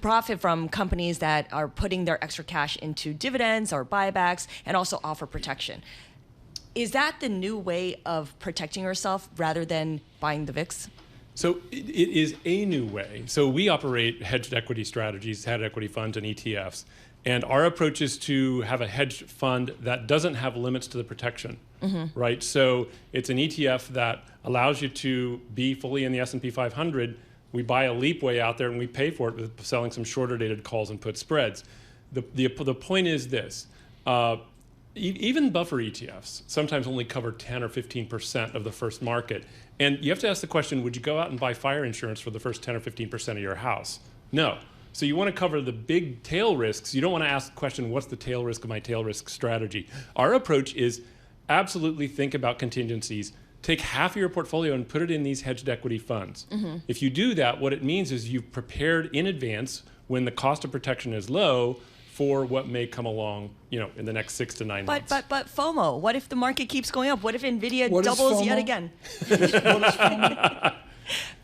profit from companies that are putting their extra cash into dividends or buybacks and also offer protection. Is that the new way of protecting yourself rather than buying the VIX? So it is a new way. So we operate hedged equity strategies, hedged equity funds, and ETFs. And our approach is to have a hedged fund that doesn't have limits to the protection, right? So it's an ETF that allows you to be fully in the S&P 500. We buy a leap way out there and we pay for it with selling some shorter dated calls and put spreads. The point is this. Even buffer ETFs sometimes only cover 10 or 15% of the first market. And you have to ask the question, would you go out and buy fire insurance for the first 10 or 15% of your house? No. So you want to cover the big tail risks. You don't want to ask the question, what's the tail risk of my tail risk strategy? Our approach is absolutely think about contingencies. Take half of your portfolio and put it in these hedged equity funds. If you do that, what it means is you've prepared in advance when the cost of protection is low for what may come along, in the next 6 to 9 months. But FOMO, what if the market keeps going up? What if NVIDIA doubles yet again? What is FOMO?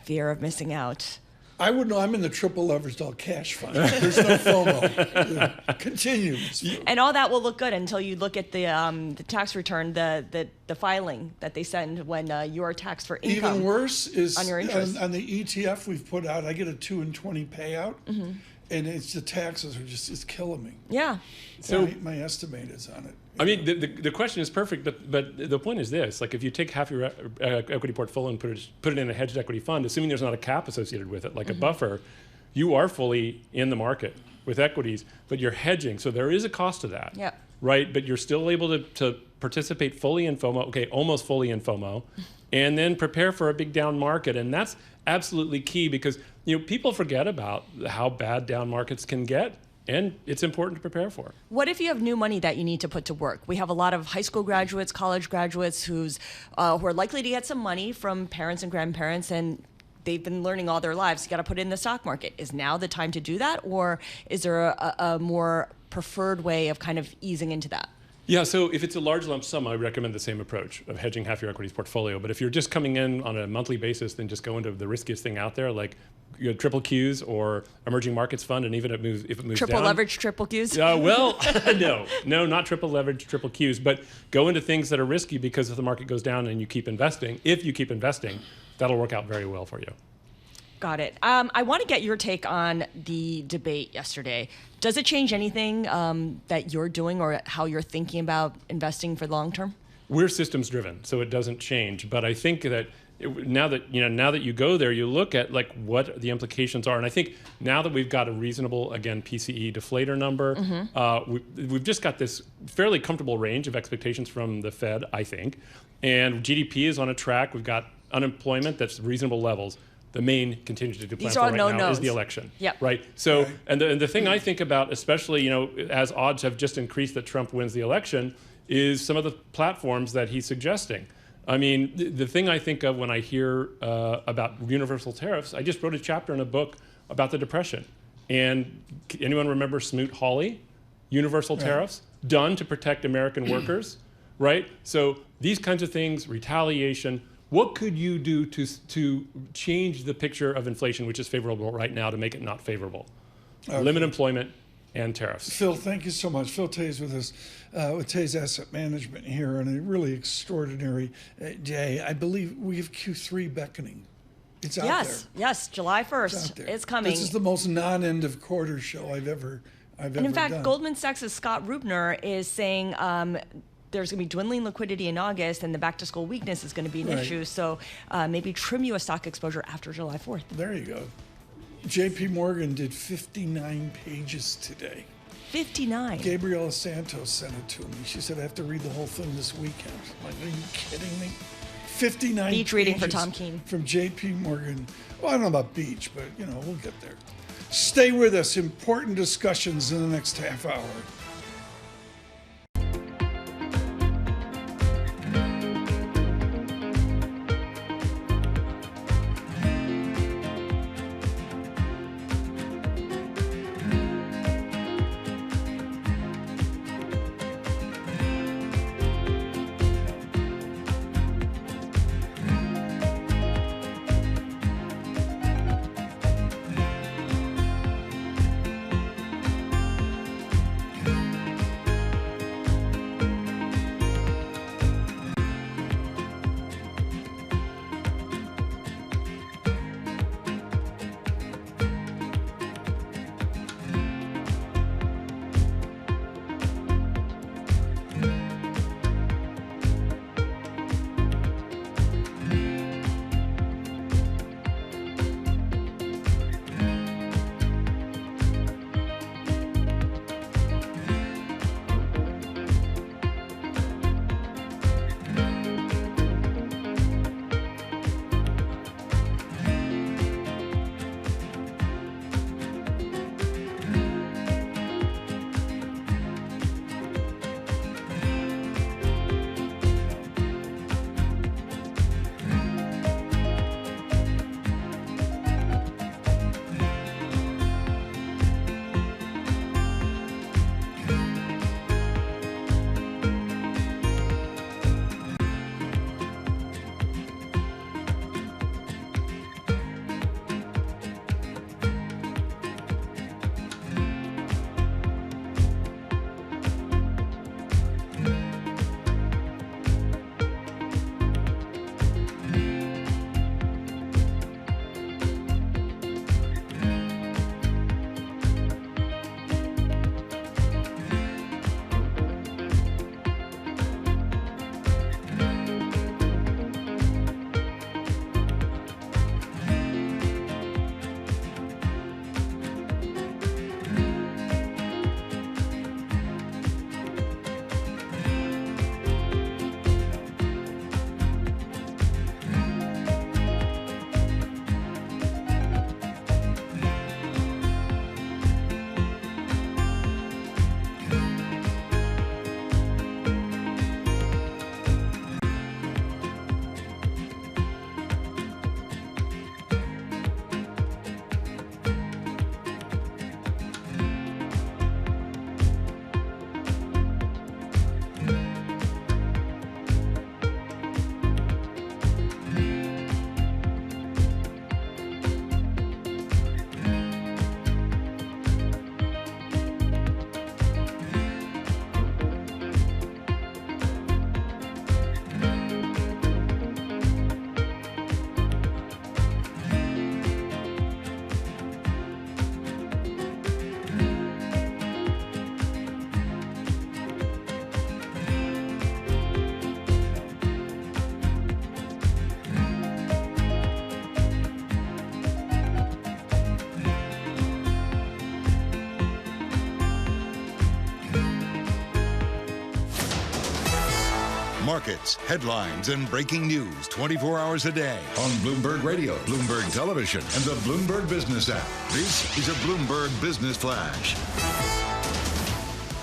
Fear of missing out. I would know. I'm in the triple leveraged all cash fund. There's no FOMO. Continue. And all that will look good until you look at the tax return, the filing that they send when you are taxed for income. Even worse is on your interest. On the ETF we've put out, I get a 2 and 20 payout. And it's the taxes are it's killing me. Yeah. So my estimate is on it. I mean, the question is perfect, but the point is this: like, if you take half your equity portfolio and put it in a hedged equity fund, assuming there's not a cap associated with it, like a buffer, you are fully in the market with equities, but you're hedging, so there is a cost to that. Yeah. Right, but you're still able to participate fully in FOMO. Okay, almost fully in FOMO, and then prepare for a big down market, and that's absolutely key because people forget about how bad down markets can get, and it's important to prepare for. What if you have new money that you need to put to work? We have a lot of high school graduates, college graduates who are likely to get some money from parents and grandparents, and they've been learning all their lives. You got to put it in the stock market. Is now the time to do that, or is there a more preferred way of kind of easing into that? Yeah, so if it's a large lump sum, I recommend the same approach of hedging half your equities portfolio. But if you're just coming in on a monthly basis, then just go into the riskiest thing out there, like triple Qs or emerging markets fund, and even if it moves triple down. Leverage, triple Qs? No, not triple leverage, triple Qs, but go into things that are risky because if the market goes down and you keep investing, that'll work out very well for you. Got it. I want to get your take on the debate yesterday. Does it change anything that you're doing or how you're thinking about investing for the long term? We're systems driven, so it doesn't change. But I think that now that you go there, you look at like what the implications are, and I think now that we've got a reasonable, again, PCE deflator number, we've just got this fairly comfortable range of expectations from the Fed, I think, and GDP is on a track. We've got unemployment that's reasonable levels. The main contingency to plan for right now is the election. Yep. Right. So, and the thing I think about, especially as odds have just increased that Trump wins the election, is some of the platforms that he's suggesting. I mean, the thing I think of when I hear about universal tariffs, I just wrote a chapter in a book about the Depression. And anyone remember Smoot-Hawley? Universal tariffs done to protect American workers, right? So these kinds of things, retaliation. What could you do to change the picture of inflation, which is favorable right now, to make it not favorable? Limit employment and tariffs. Phil, thank you so much. Phil Treyz with us, with Treyz Asset Management here on a really extraordinary day. I believe we have Q3 beckoning. It's out there. Yes, July 1st. It's coming. This is the most non-end of quarter show I've ever done. And in fact, Goldman Sachs' Scott Rubner is saying there's going to be dwindling liquidity in August, and the back-to-school weakness is going to be an issue. So maybe trim U.S. stock exposure after July 4th. There you go. J.P. Morgan did 59 pages today. 59? Gabriela Santos sent it to me. She said, I have to read the whole thing this weekend. I'm like, are you kidding me? 59 Beach reading for pages Tom Keene. from J.P. Morgan. Well, I don't know about beach, but, we'll get there. Stay with us. Important discussions in the next half hour. Markets, headlines, and breaking news 24 hours a day on Bloomberg Radio, Bloomberg Television, and the Bloomberg Business app. This is a Bloomberg Business Flash.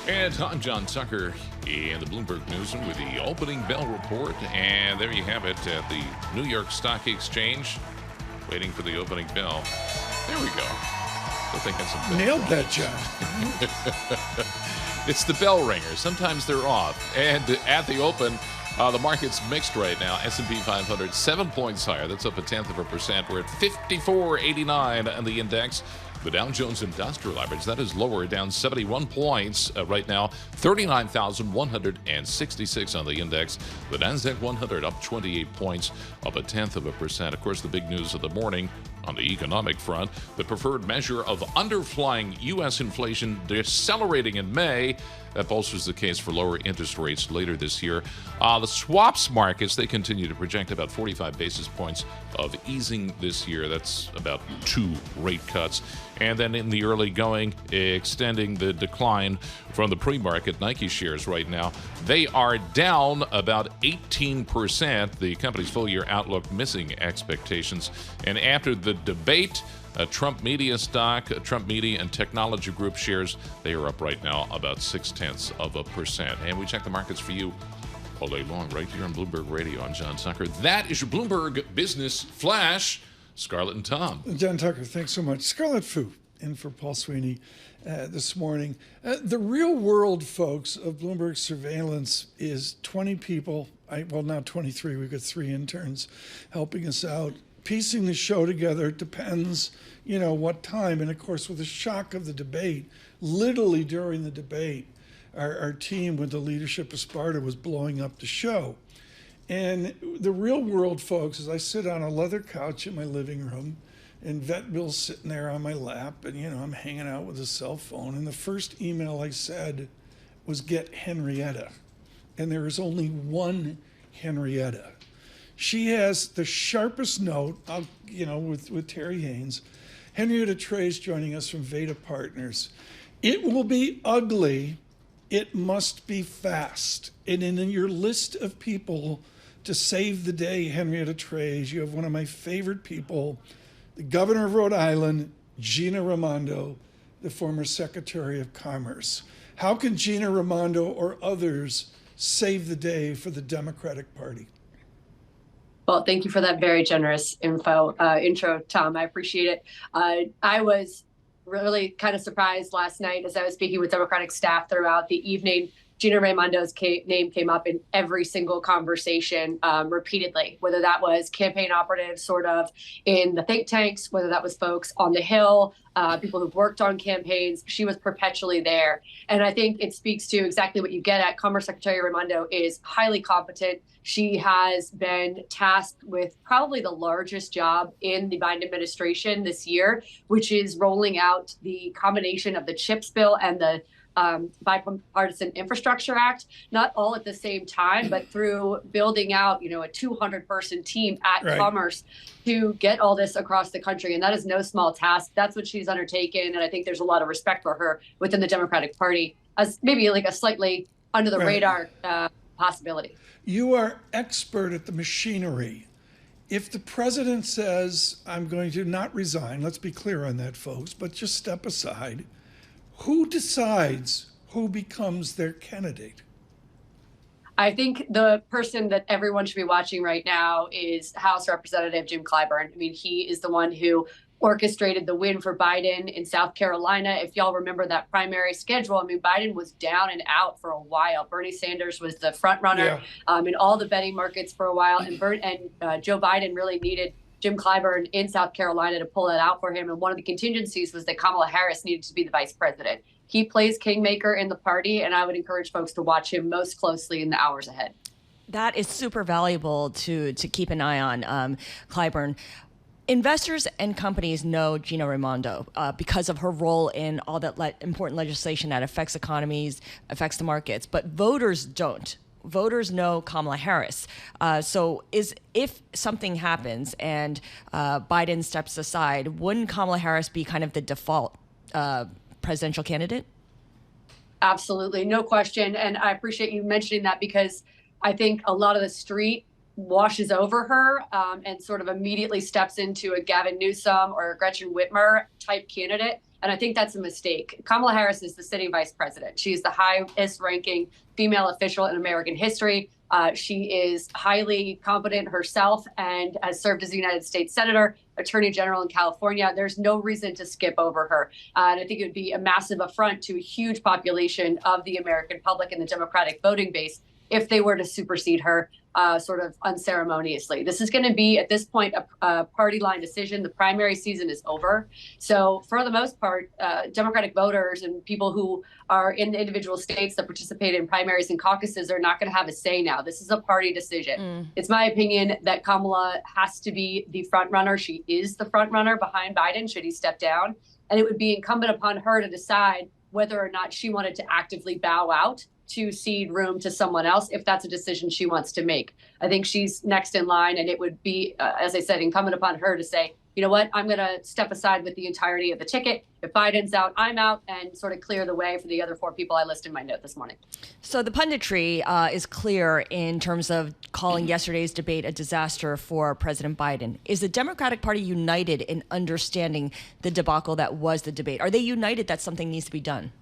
And I'm John Tucker in the Bloomberg Newsroom with the opening bell report. And there you have it at the New York Stock Exchange. Waiting for the opening bell. There we go. I think that's some nailed that, John. It's the bell ringer. Sometimes they're off. And at the open, the market's mixed right now. S&P 500, 7 points higher. That's up 0.1%. We're at 54.89 on the index. The Dow Jones Industrial Average, that is lower, down 71 points right now, 39,166 on the index. The Nasdaq 100 up 28 points, up 0.1%. Of course, the big news of the morning on the economic front, the preferred measure of underflying U.S. inflation decelerating in May. That bolsters the case for lower interest rates later this year. The swaps markets, they continue to project about 45 basis points of easing this year. That's about 2 rate cuts. And then in the early going, extending the decline from the pre-market, Nike shares right now, they are down about 18%. The company's full-year outlook missing expectations. And after the debate, Trump Media stock, Trump Media and Technology Group shares, they are up right now about 0.6%. And we check the markets for you all day long right here on Bloomberg Radio. I'm John Tucker. That is your Bloomberg Business Flash. Scarlett and Tom. John Tucker, thanks so much. Scarlet Fu in for Paul Sweeney this morning. The real world, folks, of Bloomberg Surveillance is 20 people. Well, now 23. We've got 3 interns helping us out. Piecing the show together depends, what time. And of course, with the shock of the debate, literally during the debate, our team with the leadership of Sparta was blowing up the show. And the real world, folks, is I sit on a leather couch in my living room, and Vet Bill's sitting there on my lap, and, I'm hanging out with a cell phone. And the first email I said was, get Henrietta. And there is only one Henrietta. She has the sharpest note, with Terry Haines. Henrietta Treyz joining us from Veda Partners. It will be ugly. It must be fast. And in your list of people to save the day, Henrietta Treyz, you have one of my favorite people, the governor of Rhode Island, Gina Raimondo, the former Secretary of Commerce. How can Gina Raimondo or others save the day for the Democratic Party? Well, thank you for that very generous intro, Tom. I appreciate it. I was really kind of surprised last night as I was speaking with Democratic staff throughout the evening. Gina Raimondo's name came up in every single conversation repeatedly, whether that was campaign operatives sort of in the think tanks, whether that was folks on the Hill, people who've worked on campaigns. She was perpetually there. And I think it speaks to exactly what you get at. Commerce Secretary Raimondo is highly competent. She has been tasked with probably the largest job in the Biden administration this year, which is rolling out the combination of the CHIPS bill and the Bipartisan Infrastructure Act, not all at the same time, but through building out, a 200-person team at Commerce to get all this across the country. And that is no small task. That's what she's undertaken. And I think there's a lot of respect for her within the Democratic Party as maybe like a slightly under the radar possibility. You are expert at the machinery. If the president says, I'm going to not resign, let's be clear on that, folks, but just step aside, who decides who becomes their candidate? I think the person that everyone should be watching right now is House Representative Jim Clyburn. I mean, he is the one who orchestrated the win for Biden in South Carolina. If y'all remember that primary schedule, I mean, Biden was down and out for a while. Bernie Sanders was the front runner in all the betting markets for a while. And Joe Biden really needed Jim Clyburn in South Carolina to pull that out for him. And one of the contingencies was that Kamala Harris needed to be the vice president. He plays kingmaker in the party, and I would encourage folks to watch him most closely in the hours ahead. That is super valuable to keep an eye on, Clyburn. Investors and companies know Gina Raimondo because of her role in all that important legislation that affects economies, affects the markets, but voters don't. Voters know Kamala Harris. So if something happens and Biden steps aside, wouldn't Kamala Harris be kind of the default presidential candidate? Absolutely, no question. And I appreciate you mentioning that because I think a lot of the street washes over her and sort of immediately steps into a Gavin Newsom or a Gretchen Whitmer type candidate. And I think that's a mistake. Kamala Harris is the sitting vice president. She's the highest ranking female official in American history. She is highly competent herself and has served as a United States Senator, Attorney General in California. There's no reason to skip over her. And I think it would be a massive affront to a huge population of the American public and the Democratic voting base if they were to supersede her sort of unceremoniously. This is going to be, at this point, a party line decision. The primary season is over. So for the most part, Democratic voters and people who are in the individual states that participate in primaries and caucuses are not going to have a say now. This is a party decision. It's my opinion that Kamala has to be the front runner. She is the front runner behind Biden should he step down. And it would be incumbent upon her to decide whether or not she wanted to actively bow out to cede room to someone else if that's a decision she wants to make. I think she's next in line, and it would be, as I said, incumbent upon her to say, you know what, I'm going to step aside with the entirety of the ticket. If Biden's out, I'm out, and sort of clear the way for the other 4 people I listed in my note this morning. So the punditry is clear in terms of calling yesterday's debate a disaster for President Biden. Is the Democratic Party united in understanding the debacle that was the debate? Are they united that something needs to be done?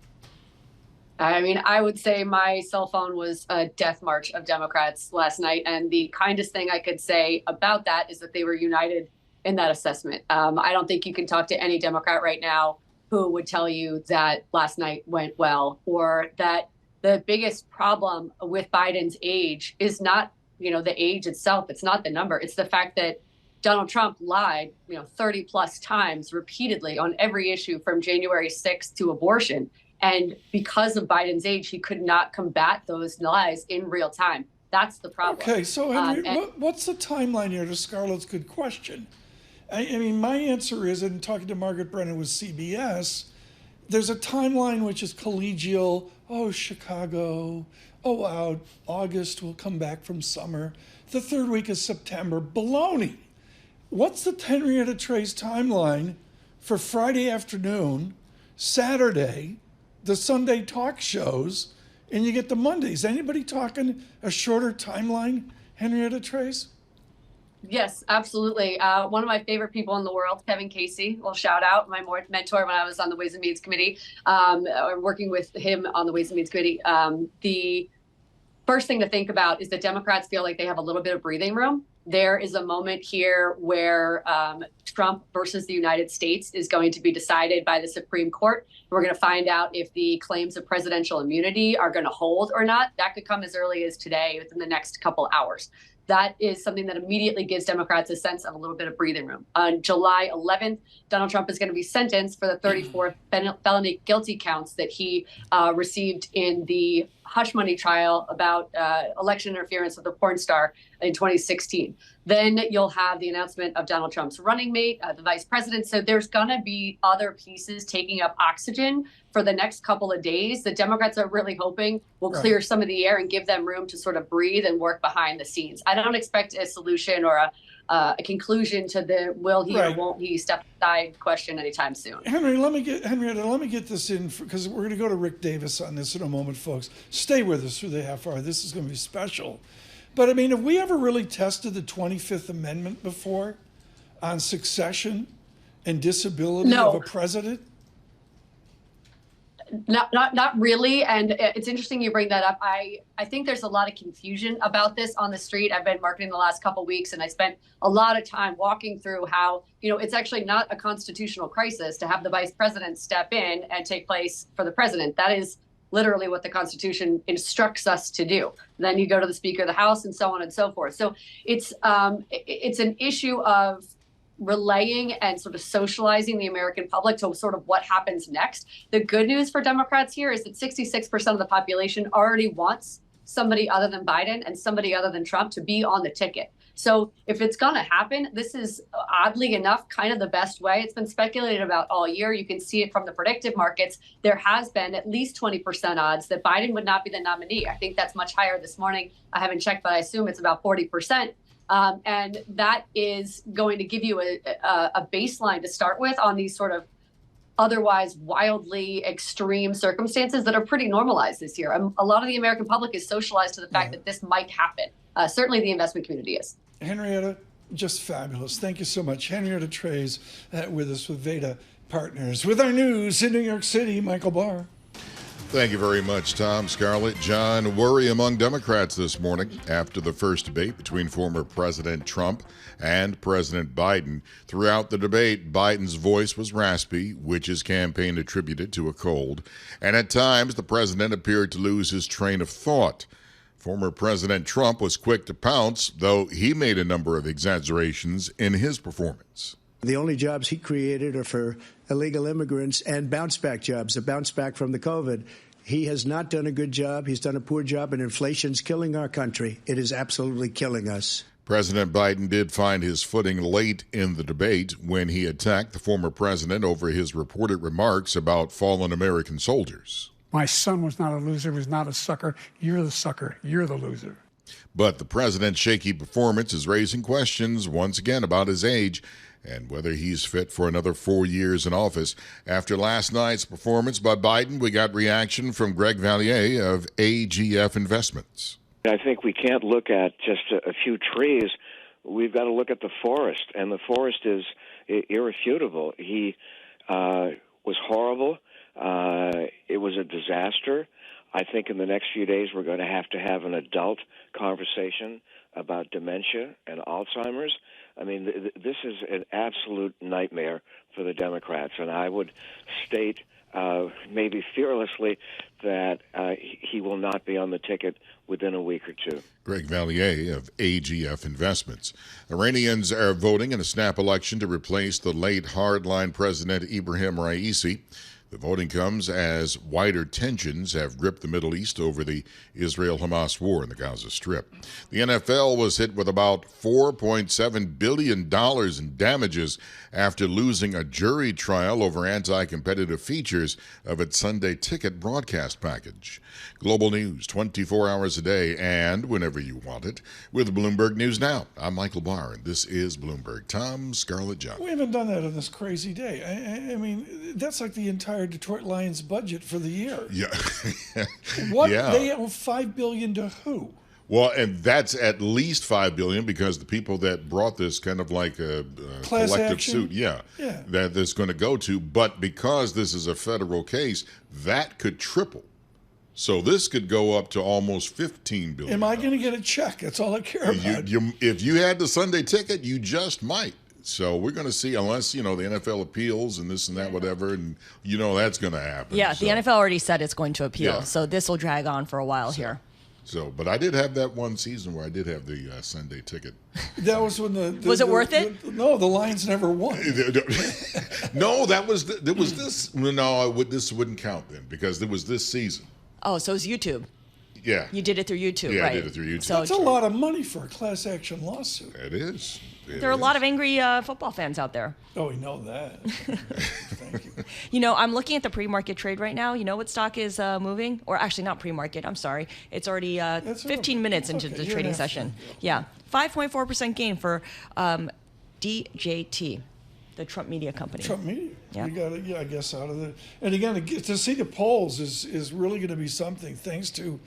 I mean, I would say my cell phone was a death march of Democrats last night. And the kindest thing I could say about that is that they were united in that assessment. I don't think you can talk to any Democrat right now who would tell you that last night went well, or that the biggest problem with Biden's age is not, the age itself. It's not the number. It's the fact that Donald Trump lied, 30 plus times repeatedly on every issue from January 6th to abortion. And because of Biden's age, he could not combat those lies in real time. That's the problem. Okay, so Henry, what's the timeline here to Scarlett's good question? I mean, my answer is, in talking to Margaret Brennan with CBS, there's a timeline which is collegial. Oh, Chicago. Oh, wow, August, we'll come back from summer. The 3rd week of September. Baloney. What's the Henrietta Treyz timeline for Friday afternoon, Saturday, the Sunday talk shows, and you get the Mondays? Anybody talking a shorter timeline, Henrietta Treyz? Yes, absolutely. One of my favorite people in the world, Kevin Casey, well, shout out, my mentor when I was on the Ways and Means Committee, working with him on the Ways and Means Committee. The first thing to think about is that Democrats feel like they have a little bit of breathing room. There is a moment here where Trump versus the United States is going to be decided by the Supreme Court. We're going to find out if the claims of presidential immunity are going to hold or not. That could come as early as today, within the next couple hours. That is something that immediately gives Democrats a sense of a little bit of breathing room. On July 11th, Donald Trump is going to be sentenced for the 34th felony guilty counts that he received in the hush money trial about election interference with a porn star in 2016. Then you'll have the announcement of Donald Trump's running mate, the vice president. So there's going to be other pieces taking up oxygen for the next couple of days. The Democrats are really hoping will clear some of the air and give them room to sort of breathe and work behind the scenes. I don't expect a solution or a conclusion to the will he or won't he step aside question anytime soon. Henrietta, let me get this in, because we're going to go to Rick Davis on this in a moment, folks. Stay with us through the half hour. This is going to be special. But I mean, have we ever really tested the 25th Amendment before on succession and disability of a president? Not really. And it's interesting you bring that up. I think there's a lot of confusion about this on the street. I've been marketing the last couple of weeks, and I spent a lot of time walking through how, it's actually not a constitutional crisis to have the vice president step in and take place for the president. That is literally what the Constitution instructs us to do. Then you go to the Speaker of the House and so on and so forth. So it's an issue of relaying and sort of socializing the American public to sort of what happens next. The good news for Democrats here is that 66% of the population already wants somebody other than Biden and somebody other than Trump to be on the ticket. So if it's going to happen, this is oddly enough kind of the best way. It's been speculated about all year. You can see it from the predictive markets. There has been at least 20% odds that Biden would not be the nominee. I think that's much higher this morning. I haven't checked, but I assume it's about 40%. And that is going to give you a baseline to start with on these sort of otherwise wildly extreme circumstances that are pretty normalized this year. A lot of the American public is socialized to the fact that this might happen. Certainly the investment community is. Henrietta, just fabulous. Thank you so much. Henrietta Treyz with us with Veda Partners. With our news in New York City, Michael Barr. Thank you very much, Tom. Scarlett. John, worry among Democrats this morning after the first debate between former President Trump and President Biden. Throughout the debate, Biden's voice was raspy, which his campaign attributed to a cold. And at times, the president appeared to lose his train of thought. Former President Trump was quick to pounce, though he made a number of exaggerations in his performance. The only jobs he created are for illegal immigrants and bounce-back jobs, a bounce back from the COVID. He has not done a good job. He's done a poor job, and inflation's killing our country. It is absolutely killing us. President Biden did find his footing late in the debate when he attacked the former president over his reported remarks about fallen American soldiers. My son was not a loser, was not a sucker. You're the sucker. You're the loser. But the president's shaky performance is raising questions once again about his age and whether he's fit for another 4 years in office. After last night's performance by Biden, we got reaction from Greg Valliere of AGF Investments. I think we can't look at just a few trees. We've got to look at the forest, and the forest is irrefutable. He was horrible. It was a disaster. I think in the next few days we're going to have an adult conversation about dementia and Alzheimer's. I mean, this is an absolute nightmare for the Democrats, and I would state maybe fearlessly that he will not be on the ticket within a week or two. Greg Valliere of AGF Investments. Iranians are voting in a snap election to replace the late hardline President Ibrahim Raisi. The voting comes as wider tensions have gripped the Middle East over the Israel-Hamas war in the Gaza Strip. The NFL was hit with about $4.7 billion in damages after losing a jury trial over anti-competitive features of its Sunday ticket broadcast package. Global news 24 hours a day and whenever you want it with Bloomberg News Now. I'm Michael Barr, and this is Bloomberg. Tom Scarlet John. We haven't done that on this crazy day. I mean, that's like the entire Detroit Lions budget for the year. Yeah. What? Yeah. They owe $5 billion to who? Well, and that's at least $5 billion because the people that brought this kind of like a Class collective action? suit, that is going to go to. But because this is a federal case, that could triple. So this could go up to almost $15 billion. Am I going to get a check? That's all I care about. If you had the Sunday ticket, you just might. So we're going to see, unless, the NFL appeals and this and that, whatever, and that's going to happen. Yeah, so, the NFL already said it's going to appeal, Yeah. so this will drag on for a while here. So, but I did have that one season where I did have the Sunday ticket. That was when the Was it worth it? No, the Lions never won. No, there was this. No, this wouldn't count then because there was this season. Oh, so it's YouTube. Yeah. You did it through YouTube, Yeah, right? I did it through YouTube. So That's a lot of money for a class action lawsuit. It is. there are a lot of angry football fans out there. Oh, we know that. I'm looking at the pre-market trade right now. You know what stock is moving? Or actually not pre-market, I'm sorry. It's already 15 minutes into the trading session. Yeah, 5.4% gain for DJT, the Trump Media Company. Trump Media. Yeah. You got it, I guess, out of the. And again, to see the polls is really going to be something. Thanks to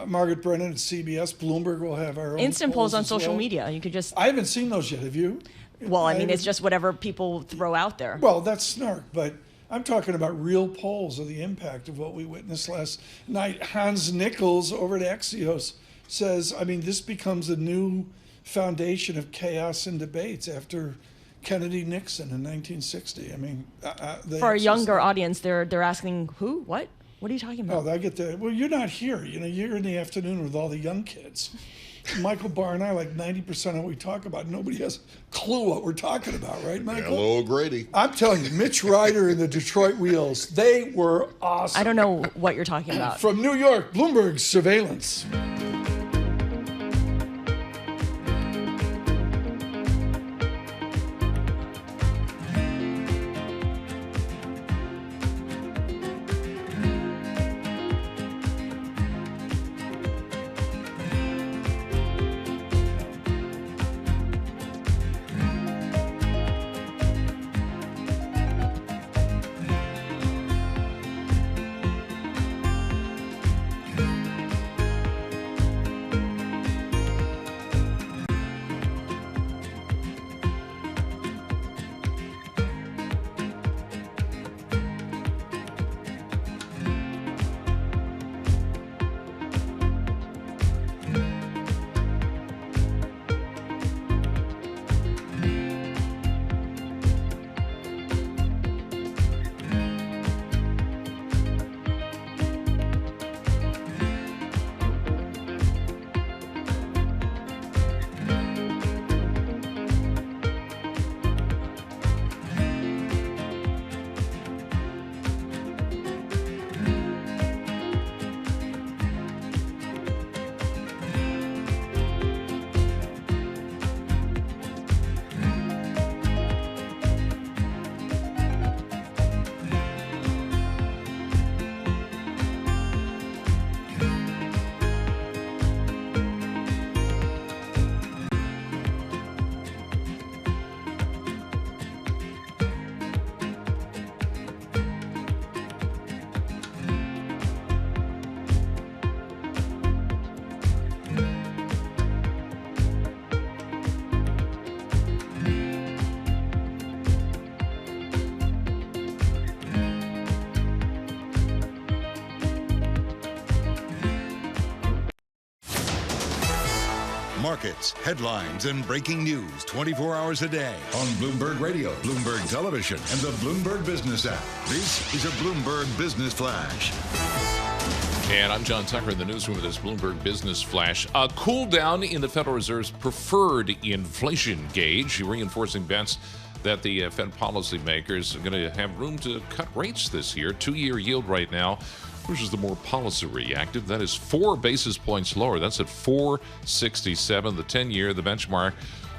Margaret Brennan at CBS, Bloomberg will have our own Instant polls on as social well. media. You could just. I haven't seen those yet. Have you? Well, I mean, it's just whatever people throw out there. Well, that's snark, but I'm talking about real polls of the impact of what we witnessed last night. Hans Nichols over at Axios says, I mean, this becomes a new foundation of chaos and debates after Kennedy Nixon in 1960. I mean, for a younger audience, they're asking who, what are you talking about? Oh, I get that. Well, you're not here. You're in the afternoon with all the young kids. Michael Barr and I, like 90% of what we talk about, nobody has a clue what we're talking about, right, Michael? Hello, Grady. I'm telling you, Mitch Ryder and the Detroit Wheels, they were awesome. I don't know what you're talking about. From New York, Bloomberg Surveillance. markets, headlines, and breaking news 24 hours a day on Bloomberg Radio, Bloomberg Television, and the Bloomberg Business app. This is a Bloomberg Business Flash. And I'm John Tucker in the newsroom with this Bloomberg Business Flash. A cool down in the Federal Reserve's preferred inflation gauge, reinforcing bets that the Fed policymakers are going to have room to cut rates this year. 2-year yield right now, which is the more policy reactive. That is 4 basis points lower. That's at 4.67. The 10-year, the benchmark,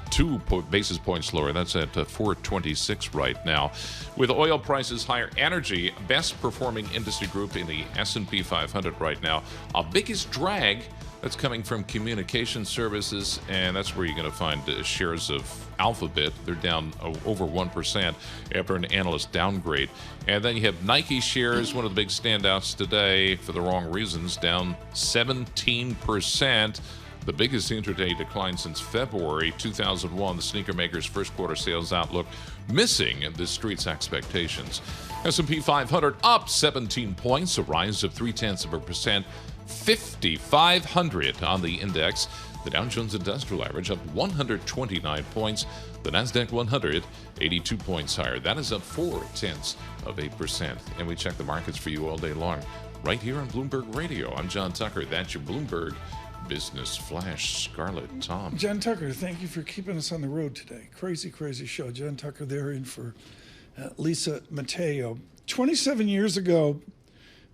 2 basis points lower. That's at 4.26 right now. With oil prices higher, energy, best performing industry group in the S&P 500 right now. Our biggest drag, that's coming from communication services, and that's where you're going to find shares of Alphabet. They're down over 1% after an analyst downgrade. And then you have Nike shares, one of the big standouts today for the wrong reasons, down 17%. The biggest intraday decline since February 2001, the sneaker maker's first quarter sales outlook missing the street's expectations. S&P 500 up 17 points, a rise of 0.3%, 5,500 on the index. The Dow Jones Industrial Average up 129 points. The Nasdaq 100, 82 points higher. That is up 0.4%. And we check the markets for you all day long right here on Bloomberg Radio. I'm John Tucker. That's your Bloomberg Business Flash. Scarlet, Tom. John Tucker, thank you for keeping us on the road today. Crazy, crazy show. John Tucker there in for Lisa Mateo. 27 years ago,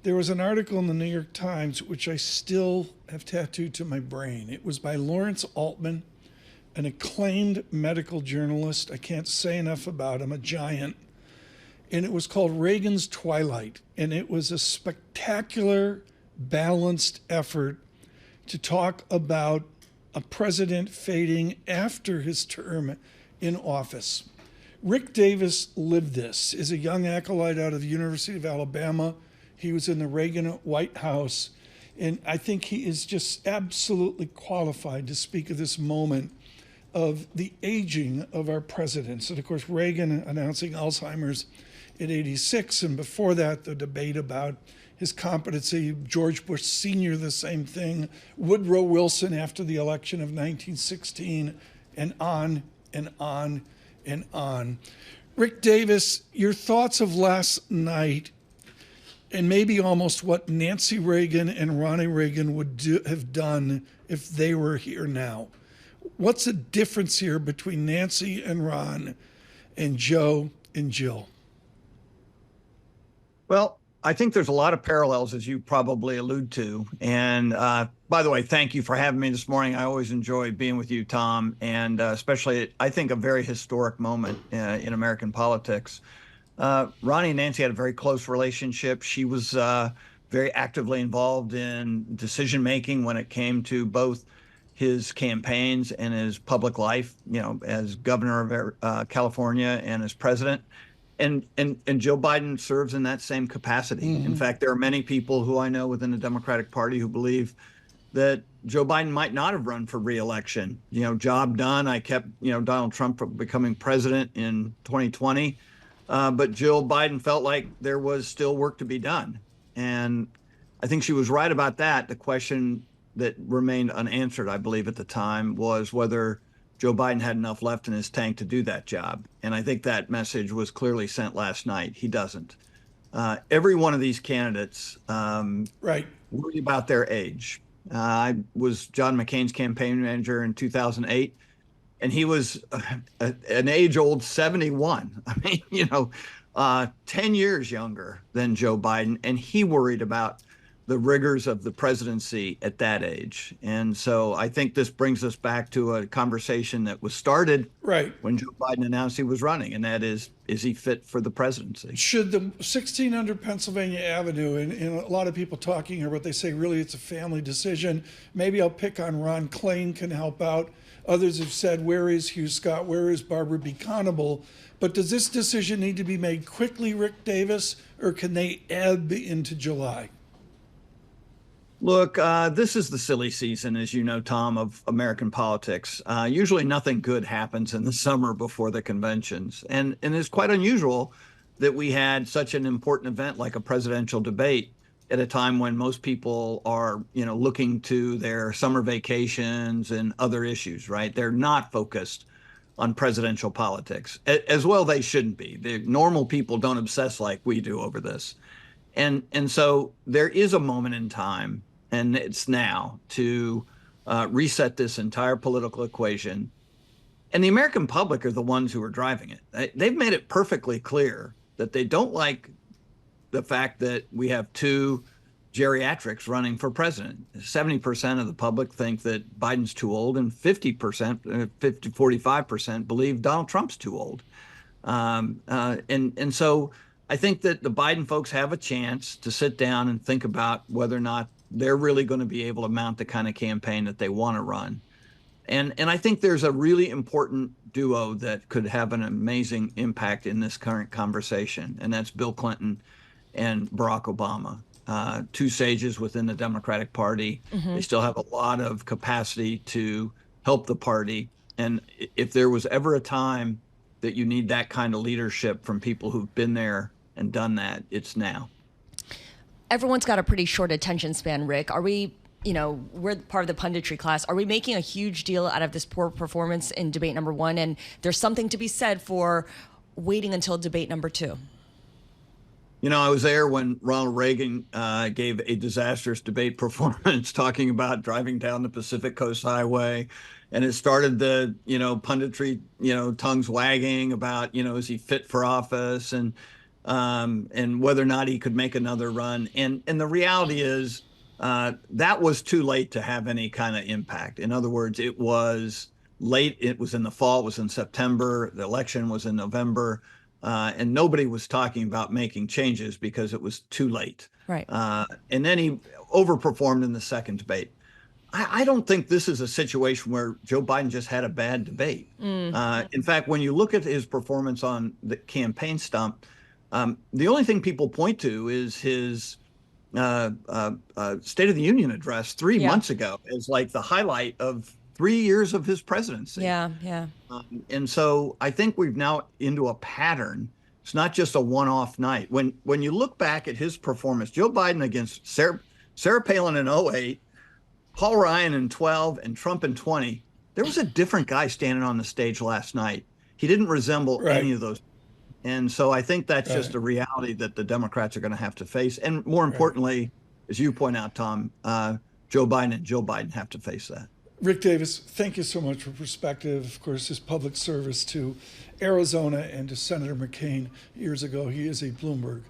there was an article in the New York Times, which I still have tattooed to my brain. It was by Lawrence Altman, an acclaimed medical journalist. I can't say enough about him, a giant. And it was called Reagan's Twilight. And it was a spectacular, balanced effort to talk about a president fading after his term in office. Rick Davis lived this. As a young acolyte out of the University of Alabama, he was in the Reagan White House, and I think he is just absolutely qualified to speak of this moment of the aging of our presidents. And of course, Reagan announcing Alzheimer's at 86, and before that, the debate about his competency. George Bush Sr., the same thing. Woodrow Wilson after the election of 1916, and on and on and on. Rick Davis, your thoughts of last night, and maybe almost what Nancy Reagan and Ronnie Reagan would have done if they were here now. What's the difference here between Nancy and Ron and Joe and Jill? Well, I think there's a lot of parallels, as you probably allude to. And by the way, thank you for having me this morning. I always enjoy being with you, Tom, and especially, I think, a very historic moment in American politics. Ronnie and Nancy had a very close relationship. She was very actively involved in decision-making when it came to both his campaigns and his public life, you know, as governor of California and as president. And Joe Biden serves in that same capacity. Mm-hmm. In fact, there are many people who I know within the Democratic Party who believe that Joe Biden might not have run for re-election. You know, job done. I kept, you know, Donald Trump from becoming president in 2020. But Jill Biden felt like there was still work to be done. And I think she was right about that. The question that remained unanswered, I believe, at the time was whether Joe Biden had enough left in his tank to do that job. And I think that message was clearly sent last night. He doesn't. Every one of these candidates worry about their age. I was John McCain's campaign manager in 2008, and he was an age-old 71. I mean, you know, 10 years younger than Joe Biden, and he worried about the rigors of the presidency at that age. And so I think this brings us back to a conversation that was started when Joe Biden announced he was running, and that is he fit for the presidency? Should the 1600 Pennsylvania Avenue, and a lot of people talking here, but they say really it's a family decision. Maybe I'll pick on Ron Klain can help out. Others have said, where is Hugh Scott? Where is Barbara B. Conable? But does this decision need to be made quickly, Rick Davis, or can they ebb into July? Look, this is the silly season, as you know, Tom, of American politics. Usually nothing good happens in the summer before the conventions. And it's quite unusual that we had such an important event like a presidential debate at a time when most people are, looking to their summer vacations and other issues, right? They're not focused on presidential politics. As well, they shouldn't be. The normal people don't obsess like we do over this. And so there is a moment in time, and it's now, to reset this entire political equation. And the American public are the ones who are driving it. They've made it perfectly clear that they don't like the fact that we have two geriatrics running for president. 70% of the public think that Biden's too old, and 45% believe Donald Trump's too old. And so I think that the Biden folks have a chance to sit down and think about whether or not they're really going to be able to mount the kind of campaign that they want to run. And I think there's a really important duo that could have an amazing impact in this current conversation, and that's Bill Clinton and Barack Obama, two sages within the Democratic Party. Mm-hmm. They still have a lot of capacity to help the party. And if there was ever a time that you need that kind of leadership from people who've been there and done that, it's now. Everyone's got a pretty short attention span, Rick. Are we, we're part of the punditry class. Are we making a huge deal out of this poor performance in debate number one? And there's something to be said for waiting until debate number two. I was there when Ronald Reagan gave a disastrous debate performance talking about driving down the Pacific Coast Highway. And it started the, punditry, tongues wagging about, is he fit for office and whether or not he could make another run. And the reality is that was too late to have any kind of impact. In other words, it was late. It was in the fall. It was in September. The election was in November. And nobody was talking about making changes because it was too late. Right. And then he overperformed in the second debate. I don't think this is a situation where Joe Biden just had a bad debate. In fact, when you look at his performance on the campaign stump, the only thing people point to is his State of the Union address 3 months ago as like the highlight of 3 years of his presidency. Yeah. And so I think we've now into a pattern. It's not just a one-off night. When you look back at his performance, Joe Biden against Sarah Palin in 2008, Paul Ryan in 2012, and Trump in 2020, there was a different guy standing on the stage last night. He didn't resemble any of those. And so I think that's just a reality that the Democrats are going to have to face. And more importantly, as you point out, Tom, Joe Biden have to face that. Rick Davis, thank you so much for perspective. Of course, his public service to Arizona and to Senator McCain years ago. He is a Bloomberg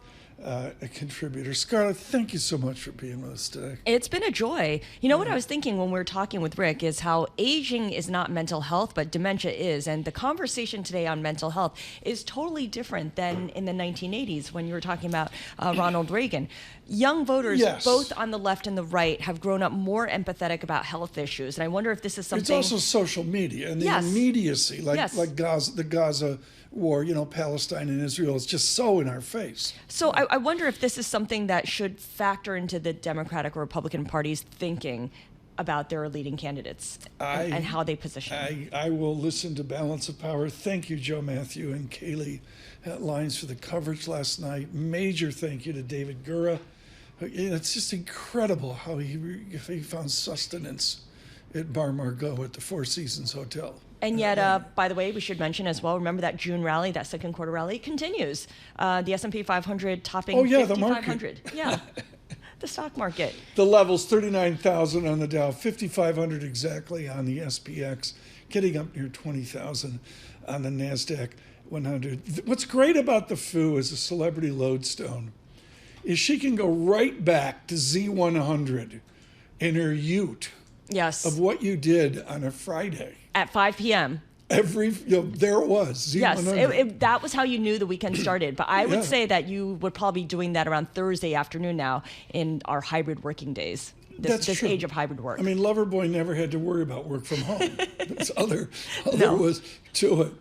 a contributor. Scarlet, thank you so much for being with us today. It's been a joy. What I was thinking when we were talking with Rick is how aging is not mental health, but dementia is. And the conversation today on mental health is totally different than in the 1980s when you were talking about Ronald Reagan. Young voters, both on the left and the right, have grown up more empathetic about health issues. And I wonder if this is something... It's also social media and the immediacy, like Gaza, the Gaza war, Palestine and Israel is just so in our face. So I wonder if this is something that should factor into the Democratic or Republican party's thinking about their leading candidates and how they position. I will listen to Balance of Power. Thank you, Joe Matthew and Kaylee at Lines for the coverage last night. Major thank you to David Gura. It's just incredible how he found sustenance at Bar Margaux at the Four Seasons Hotel. And yet, by the way, we should mention as well, remember that June rally, that second quarter rally continues. The S&P 500 topping 5,500. Yeah, the stock market. The levels, 39,000 on the Dow, 5,500 exactly on the SPX, getting up near 20,000 on the NASDAQ 100. What's great about the Fu as a celebrity lodestone is she can go right back to Z100 in her ute. Yes. Of what you did on a Friday. At 5 p.m. There it was. Z100. Yes, that was how you knew the weekend started. But I would say that you would probably be doing that around Thursday afternoon now in our hybrid working days. This age of hybrid work. I mean, Loverboy never had to worry about work from home. There's other was to it.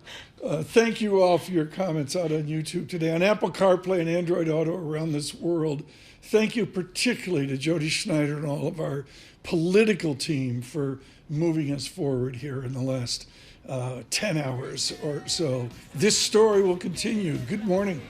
Thank you all for your comments out on YouTube today. On Apple CarPlay and Android Auto around this world. Thank you particularly to Jody Schneider and all of our political team for moving us forward here in the last 10 hours or so. This story will continue. Good morning.